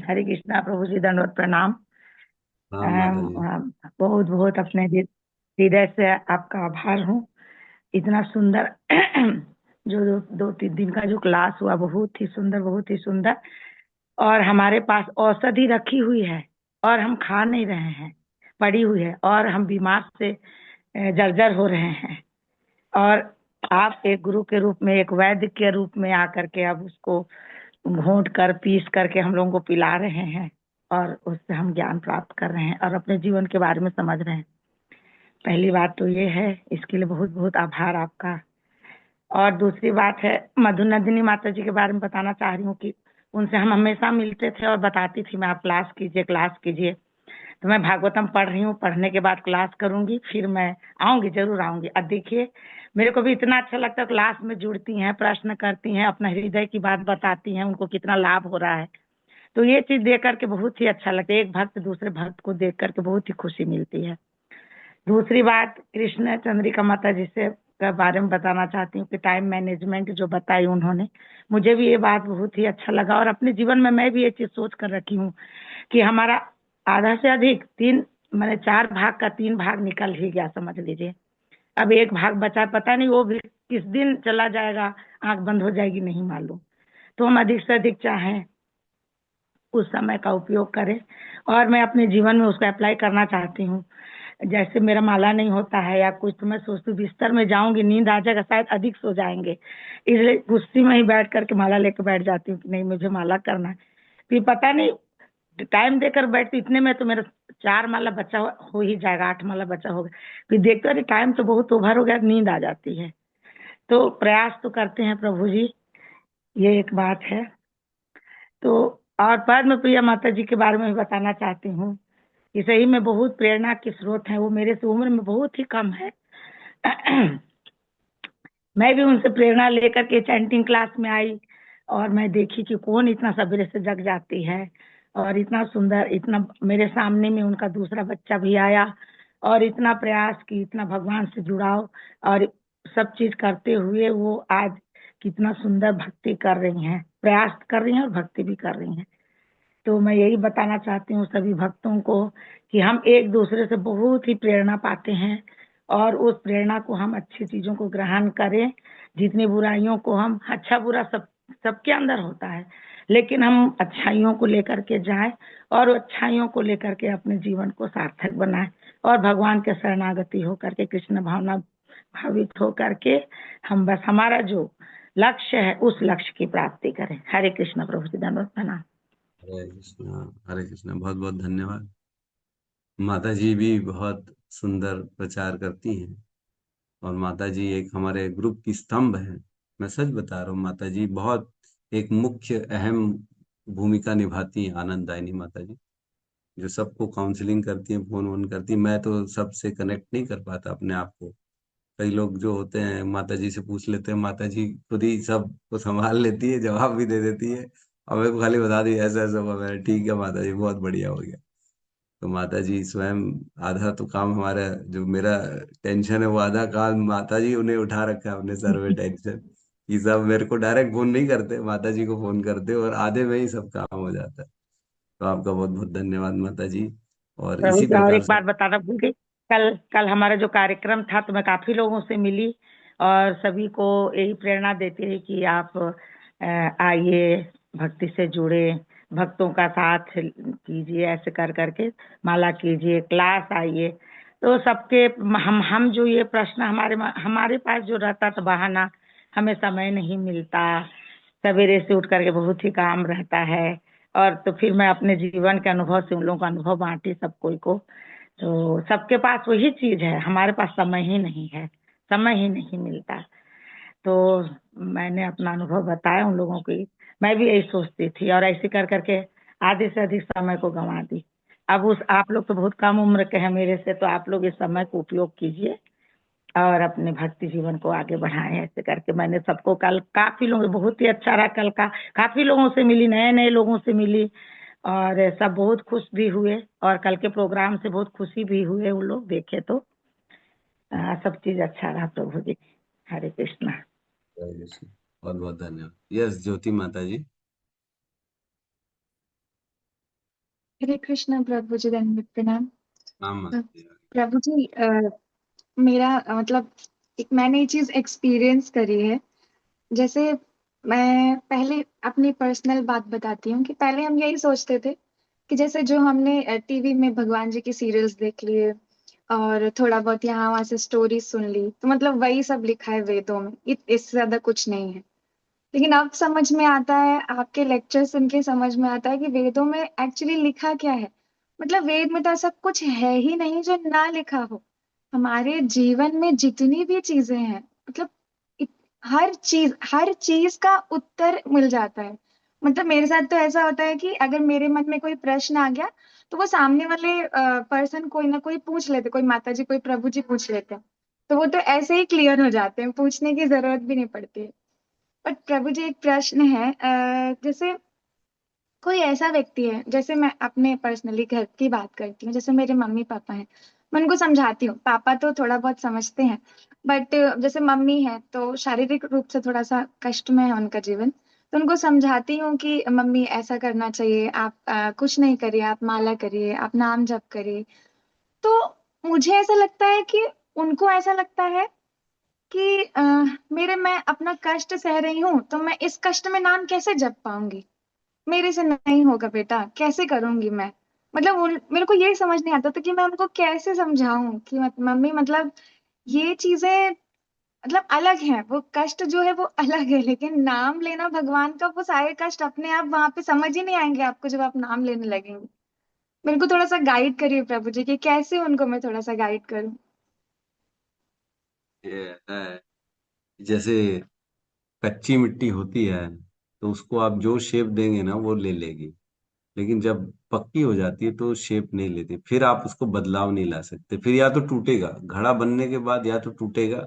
हरे कृष्णा प्रभु जी, दंडवत प्रणाम। हाँ माता जी। बहुत बहुत अपने हृदय से आपका आभार हूँ। इतना सुंदर जो 2-3 दिन का जो क्लास हुआ, बहुत ही सुंदर, बहुत ही सुंदर। और हमारे पास औषधि रखी हुई है और हम खा नहीं रहे हैं, पड़ी हुई है, और हम बीमार से जर्जर हो रहे हैं। और आप एक गुरु के रूप में, एक वैद्य के रूप में आकर के अब उसको घोंट कर, पीस करके हम लोगों को पिला रहे हैं, और उससे हम ज्ञान प्राप्त कर रहे हैं और अपने जीवन के बारे में समझ रहे हैं। पहली बात तो ये है, इसके लिए बहुत बहुत आभार आपका। और दूसरी बात है, मधु नंदिनी माता जी के बारे में बताना चाह रही हूँ कि उनसे हम हमेशा मिलते थे और बताती थी मैं, आप क्लास कीजिए, क्लास कीजिए। तो मैं भागवतम पढ़ रही हूँ, पढ़ने के बाद क्लास करूंगी, फिर मैं आऊंगी, जरूर आऊंगी। अब देखिए मेरे को भी इतना अच्छा लगता है, क्लास में जुड़ती हैं, प्रश्न करती हैं, अपना हृदय की बात बताती हैं, उनको कितना लाभ हो रहा है। तो ये चीज देख करके बहुत ही अच्छा लगता है। एक भक्त दूसरे भक्त को देख करके बहुत ही खुशी मिलती है। दूसरी बात, कृष्ण चंद्रिका माता जी से के बारे में बताना चाहती हूँ कि टाइम मैनेजमेंट जो बताई उन्होंने, मुझे भी ये बात बहुत ही अच्छा लगा। और अपने जीवन में मैं भी ये चीज सोच कर रखी हूँ कि हमारा आधा से अधिक मैंने 4 भाग का 3 भाग निकल ही गया, समझ लीजिए। अब एक भाग बचा, पता नहीं वो भी किस दिन चला जाएगा, आंख बंद हो जाएगी, नहीं मालूम। तो हम अधिक से अधिक चाहें उस समय का उपयोग करें, और मैं अपने जीवन में उसको अप्लाई करना चाहती हूँ। जैसे मेरा माला नहीं होता है या कुछ, तो मैं सोचती हूँ बिस्तर में जाऊंगी, नींद आ जाएगा, शायद अधिक सो जाएंगे, इसलिए कुर्सी में ही बैठ करके माला लेकर बैठ जाती हूँ कि नहीं, मुझे माला करना है। फिर पता नहीं टाइम देकर बैठती, इतने में तो मेरा 4 माला बचा हो ही जाएगा, 8 माला बचा होगा। फिर देखते अरे टाइम तो बहुत ओवर हो गया, नींद आ जाती है। तो प्रयास तो करते हैं प्रभु जी, ये एक बात है। तो और पद्म प्रिया माता जी के बारे में भी बताना चाहती हूँ कि सही में बहुत प्रेरणा के स्रोत हैं। वो मेरे से उम्र में बहुत ही कम है। मैं भी उनसे प्रेरणा लेकर के चैंटिंग क्लास में आई, और मैं देखी कि कौन इतना सवेरे से जग जाती है, और इतना सुंदर, इतना मेरे सामने में उनका दूसरा बच्चा भी आया, और इतना प्रयास की, इतना भगवान से जुड़ाव और सब चीज करते हुए वो आज कितना सुंदर भक्ति कर रही हैं, प्रयास कर रही हैं और भक्ति भी कर रही हैं। तो मैं यही बताना चाहती हूँ सभी भक्तों को कि हम एक दूसरे से बहुत ही प्रेरणा पाते हैं, और उस प्रेरणा को हम अच्छी चीजों को ग्रहण करें। जितनी बुराइयों को हम, अच्छा बुरा सबके अंदर होता है, लेकिन हम अच्छाइयों को लेकर के जाएं, और अच्छाइयों को लेकर के अपने जीवन को सार्थक बनाएं, और भगवान के शरणागति होकर के, कृष्ण भावना भावित होकर के हम बस हमारा जो लक्ष्य है उस लक्ष्य की प्राप्ति करें। हरे कृष्ण प्रभु जी, धन्यवाद, प्रणाम। हरे कृष्णा, हरे कृष्णा, बहुत बहुत धन्यवाद। माता जी भी बहुत सुंदर प्रचार करती हैं, और माता जी एक हमारे ग्रुप की स्तंभ है। मैं सच बता रहा हूँ, माता जी बहुत एक मुख्य अहम भूमिका निभाती हैं, आनंददायिनी माता जी, जो सबको काउंसलिंग करती हैं, फोन वोन करती हैं। मैं तो सबसे कनेक्ट नहीं कर पाता अपने आप को। कई लोग जो होते हैं माता जी से पूछ लेते हैं, माता जी खुद ही सब को संभाल लेती है, जवाब भी दे देती है, और मेरे को खाली बता दी ऐसा ऐसा हुआ, मैंने ठीक है माता जी, बहुत बढ़िया हो गया। तो माता जी स्वयं आधा तो काम हमारा, जो मेरा टेंशन है वो आधा काम माता जी उन्हें उठा रखा है अपने सर में टेंशन। ये सब मेरे को डायरेक्ट फोन नहीं करते, माता जी को फोन करते, और आधे में ही सब काम हो जाता है। तो आपका बहुत बहुत धन्यवाद माता जी। और प्रभु इसी जी, और प्रकार एक से बात बताना भूल गई। कल कल हमारा जो कार्यक्रम था, तो मैं काफी लोगों से मिली, और सभी को यही प्रेरणा देती है कि आप आइए, भक्ति से जुड़े, भक्तों का साथ कीजिए, ऐसे कर करके माला कीजिए, क्लास आइए। तो सबके हम जो ये प्रश्न हमारे पास जो रहता था बहाना, हमें समय नहीं मिलता, सवेरे से उठ करके बहुत ही काम रहता है, और तो फिर मैं अपने जीवन के अनुभव से उन लोगों का अनुभव बांटी सब कोई को। तो सबके पास वही चीज है, हमारे पास समय ही नहीं है, समय ही नहीं मिलता। तो मैंने अपना अनुभव बताया उन लोगों की। मैं भी यही सोचती थी, और ऐसे कर करके आधे से अधिक समय को गंवा दी। अब आप लोग तो बहुत कम उम्र के हैं मेरे से, तो आप लोग इस समय को उपयोग कीजिए और अपने भक्ति जीवन को आगे बढ़ाएं। ऐसे करके मैंने सबको, कल काफी लोग, बहुत ही अच्छा रहा कल का, काफी लोगों से मिली, नए नए लोगों से मिली, और सब बहुत खुश भी हुए, और कल के प्रोग्राम से बहुत खुशी भी हुए वो लोग देखे तो। सब चीज अच्छा रहा प्रभु जी। हरे कृष्णा। बहुत बहुत धन्यवाद। यस ज्योति माता जी। हरे कृष्णा प्रभु जी, धन्यवाद, प्रणाम। हाँ माता जी। प्रभु जी, मेरा मतलब मैंने ये चीज एक्सपीरियंस करी है। जैसे मैं पहले अपनी पर्सनल बात बताती हूँ कि पहले हम यही सोचते थे कि जैसे जो हमने टीवी में भगवान जी की सीरियल्स देख लिए और थोड़ा बहुत यहाँ वहां से स्टोरी सुन ली, तो मतलब वही सब लिखा है वेदों में, इससे ज्यादा कुछ नहीं है। लेकिन अब समझ में आता है, आपके लेक्चर सुन के समझ में आता है कि वेदों में एक्चुअली लिखा क्या है। मतलब वेद में तो ऐसा कुछ है ही नहीं जो ना लिखा हो। हमारे जीवन में जितनी भी चीजें हैं, मतलब इत- हर चीज का उत्तर मिल जाता है। मतलब मेरे साथ तो ऐसा होता है कि अगर मेरे मन में कोई प्रश्न आ गया, तो वो सामने वाले पर्सन कोई ना कोई पूछ लेते, कोई माता जी कोई प्रभु जी पूछ लेते हैं। तो वो तो ऐसे ही क्लियर हो जाते हैं, पूछने की जरूरत भी नहीं पड़ती है। बट प्रभु जी एक प्रश्न है, जैसे कोई ऐसा व्यक्ति है, जैसे मैं अपने पर्सनली घर की बात करती हूँ, जैसे मेरे मम्मी पापा हैं, मैं उनको समझाती हूँ, पापा तो थोड़ा बहुत समझते हैं, बट जैसे मम्मी है तो शारीरिक रूप से थोड़ा सा कष्ट में है उनका जीवन, तो उनको समझाती हूँ कि मम्मी ऐसा करना चाहिए, आप कुछ नहीं करिए, आप माला करिए, आप नाम जप करिए। तो मुझे ऐसा लगता है कि उनको ऐसा लगता है कि मेरे मैं अपना कष्ट सह रही हूँ तो मैं इस कष्ट में नाम कैसे जप पाऊंगी, मेरे से नहीं होगा बेटा, कैसे करूंगी मैं। मतलब मेरे को यही समझ नहीं आता था कि मैं उनको कैसे समझाऊं कि मम्मी मतलब ये चीजें मतलब अलग है, वो कष्ट जो है वो अलग है, लेकिन नाम लेना भगवान का, वो सारे कष्ट अपने आप वहां पे समझ ही नहीं आएंगे आपको जब आप नाम लेने लगेंगे। मेरे को थोड़ा सा गाइड करिए प्रभु जी कि कैसे उनको मैं थोड़ा सा गाइड करूं। ये है, जैसे कच्ची मिट्टी होती है तो उसको आप जो शेप देंगे ना वो ले लेगी, लेकिन जब पक्की हो जाती है तो शेप नहीं लेती, फिर आप उसको बदलाव नहीं ला सकते, फिर या तो टूटेगा, घड़ा बनने के बाद या तो टूटेगा,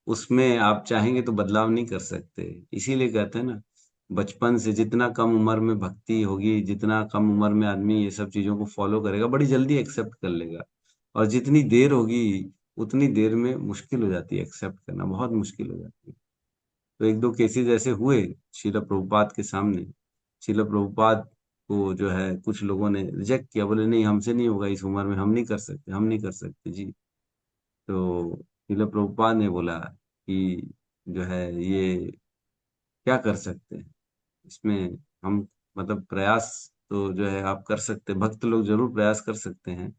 उसमें आप चाहेंगे तो बदलाव नहीं कर सकते। इसीलिए कहते हैं ना, बचपन से जितना कम उम्र में भक्ति होगी, जितना कम उम्र में आदमी ये सब चीजों को फॉलो करेगा, बड़ी जल्दी एक्सेप्ट कर लेगा। और जितनी देर होगी उतनी देर में मुश्किल हो जाती है, एक्सेप्ट करना बहुत मुश्किल हो जाती है। तो एक दो केसेस ऐसे हुए शिला प्रभुपाद के सामने। शिला प्रभुपाद को जो है कुछ लोगों ने रिजेक्ट किया, बोले नहीं हमसे नहीं होगा, इस उम्र में हम नहीं कर सकते, हम नहीं कर सकते जी। तो शिला प्रभुपाद ने बोला कि जो है ये क्या कर सकते हैं इसमें हम, मतलब प्रयास तो जो है आप कर सकते, भक्त लोग जरूर प्रयास कर सकते हैं,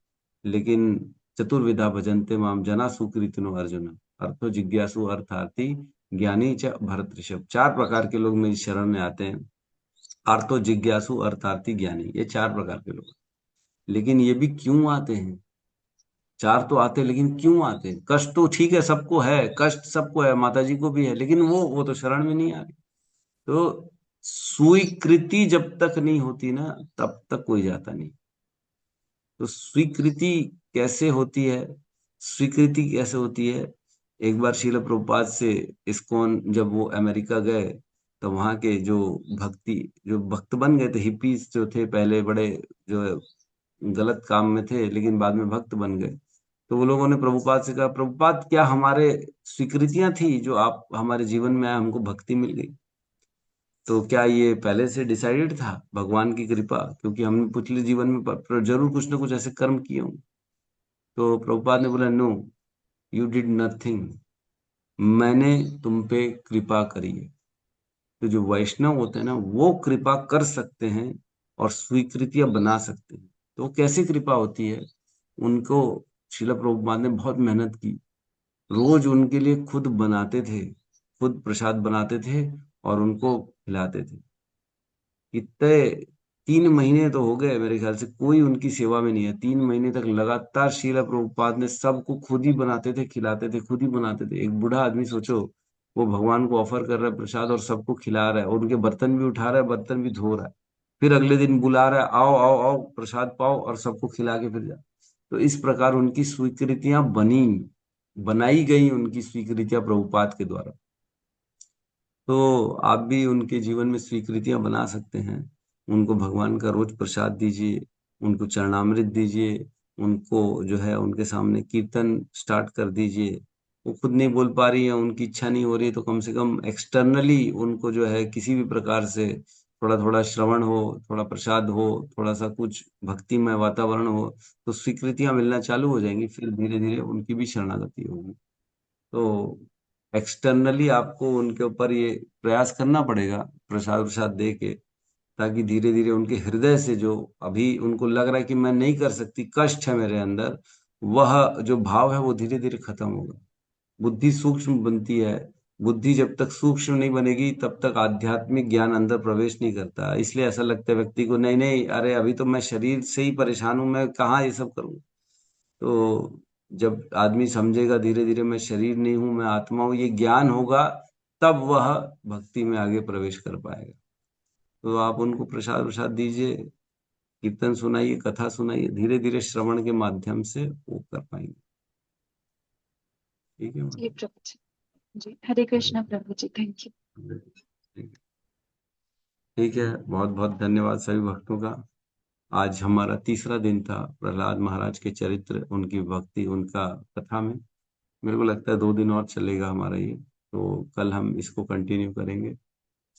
लेकिन चतुर्विधा भजन्ते माम जना सुकृतिनो अर्जुन, अर्थो जिज्ञासु अर्थार्थी ज्ञानी च भरत ऋषभ। चार प्रकार के लोग मेरी शरण में आते हैं, अर्थो जिज्ञासु अर्थार्थी ज्ञानी, ये चार प्रकार के लोग। लेकिन ये भी क्यों आते हैं, चार तो आते हैं लेकिन क्यों आते हैं? कष्ट तो ठीक है, सबको है कष्ट, सबको है, माता जी को भी है, लेकिन वो तो शरण में नहीं आ रही। तो स्वीकृति जब तक नहीं होती ना, तब तक कोई जाता नहीं। तो स्वीकृति कैसे होती है, स्वीकृति कैसे होती है? एक बार शिला प्रभुपाद से इस्कॉन जब वो अमेरिका गए, तो वहां के जो भक्ति, जो भक्त बन गए थे, हिप्पीज जो थे पहले बड़े, जो गलत काम में थे लेकिन बाद में भक्त बन गए, तो वो लोगों ने प्रभुपाद से कहा, प्रभुपाद क्या हमारे स्वीकृतियां थी जो आप हमारे जीवन में आए, हमको भक्ति मिल गई, तो क्या ये पहले से डिसाइडेड था भगवान की कृपा, क्योंकि हमने पिछले जीवन में जरूर कुछ ना कुछ ऐसे कर्म किए होंगे। तो प्रभुपाद ने बोला नो, यू डिड नथिंग, मैंने तुम पे कृपा करी है। तो जो वैष्णव होते हैं ना, वो कृपा कर सकते हैं और स्वीकृतियां बना सकते हैं। तो वो कैसे कृपा होती है, उनको शिला प्रभुपाद ने बहुत मेहनत की, रोज उनके लिए खुद बनाते थे, खुद प्रसाद बनाते थे और उनको खिलाते थे। कितने, 3 महीने तो हो गए मेरे ख्याल से कोई उनकी सेवा में नहीं है, 3 महीने तक लगातार शीला प्रभुपाद ने सबको खुद ही बनाते थे, खिलाते थे, खुद ही बनाते थे। एक बूढ़ा आदमी सोचो, वो भगवान को ऑफर कर रहा है प्रसाद और सबको खिला रहा है, और उनके बर्तन भी उठा रहा है, बर्तन भी धो रहा है, फिर अगले दिन बुला रहा है, आओ आओ आओ प्रसाद पाओ, और सबको खिला के फिर जा। तो इस प्रकार उनकी स्वीकृतियां बनी, बनाई गई उनकी स्वीकृतियां प्रभुपाद के द्वारा। तो आप भी उनके जीवन में स्वीकृतियां बना सकते हैं। उनको भगवान का रोज प्रसाद दीजिए, उनको चरणामृत दीजिए, उनको जो है उनके सामने कीर्तन स्टार्ट कर दीजिए। वो खुद नहीं बोल पा रही है, उनकी इच्छा नहीं हो रही है, तो कम से कम एक्सटर्नली उनको जो है किसी भी प्रकार से थोड़ा थोड़ा श्रवण हो, थोड़ा प्रसाद हो, थोड़ा सा कुछ भक्तिमय वातावरण हो, तो स्वीकृतियां मिलना चालू हो जाएंगी, फिर धीरे धीरे उनकी भी शरणागति होगी। तो एक्सटर्नली आपको उनके ऊपर ये प्रयास करना पड़ेगा, प्रसाद प्रसाद दे के, ताकि धीरे धीरे उनके हृदय से जो अभी उनको लग रहा है कि मैं नहीं कर सकती, कष्ट है मेरे अंदर, वह जो भाव है वो धीरे धीरे खत्म होगा। बुद्धि सूक्ष्म बनती है, बुद्धि जब तक सूक्ष्म नहीं बनेगी तब तक आध्यात्मिक ज्ञान अंदर प्रवेश नहीं करता। इसलिए ऐसा लगता है व्यक्ति को, नहीं नहीं अरे अभी तो मैं शरीर से ही परेशान हूं, मैं कहाँ ये सब करूँ। तो जब आदमी समझेगा धीरे धीरे मैं शरीर नहीं हूं, मैं आत्मा हूं, ये ज्ञान होगा, तब वह भक्ति में आगे प्रवेश कर पाएगा। तो आप उनको प्रसाद प्रसाद दीजिए, कीर्तन सुनाइए, कथा सुनाइए, धीरे धीरे श्रवण के माध्यम से वो कर पाएंगे। ठीक है जी प्रभु जी। जी हरे कृष्ण प्रभु जी, थैंक यू। ठीक है, बहुत बहुत धन्यवाद सभी भक्तों का। आज हमारा तीसरा दिन था प्रहलाद महाराज के चरित्र, उनकी भक्ति, उनका कथा में। मेरे को लगता है 2 दिन और चलेगा हमारा ये, तो कल हम इसको कंटिन्यू करेंगे।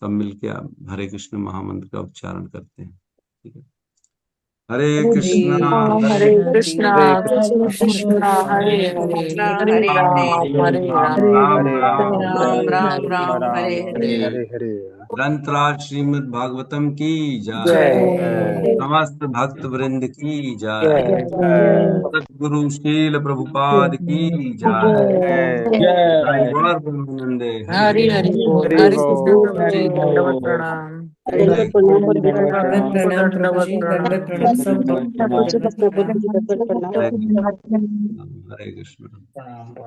सब मिलके आप हरे कृष्ण महामंत्र का उच्चारण करते हैं। ठीक है, हरे कृष्णा हरे कृष्णा कृष्ण कृष्णा हरे हरे हरे हरे राम हरे राम राम राम राम हरे राम राम हरे हरे। हरे। ग्रंथराज श्रीमद् भागवतम की जय, जय समस्त भक्त वृंद की जय, जय सद्गुरु शील प्रभुपाद की जय, जय गौर ब्रह्मानंदे हरि हरि बोल। हरे कृष्ण प्रभु जी, दंडवत प्रणाम। हरे दंडवत प्रणाम प्रभु जी, दंडवत प्रणाम सब भक्तों को, दंडवत प्रणाम। हरे कृष्ण।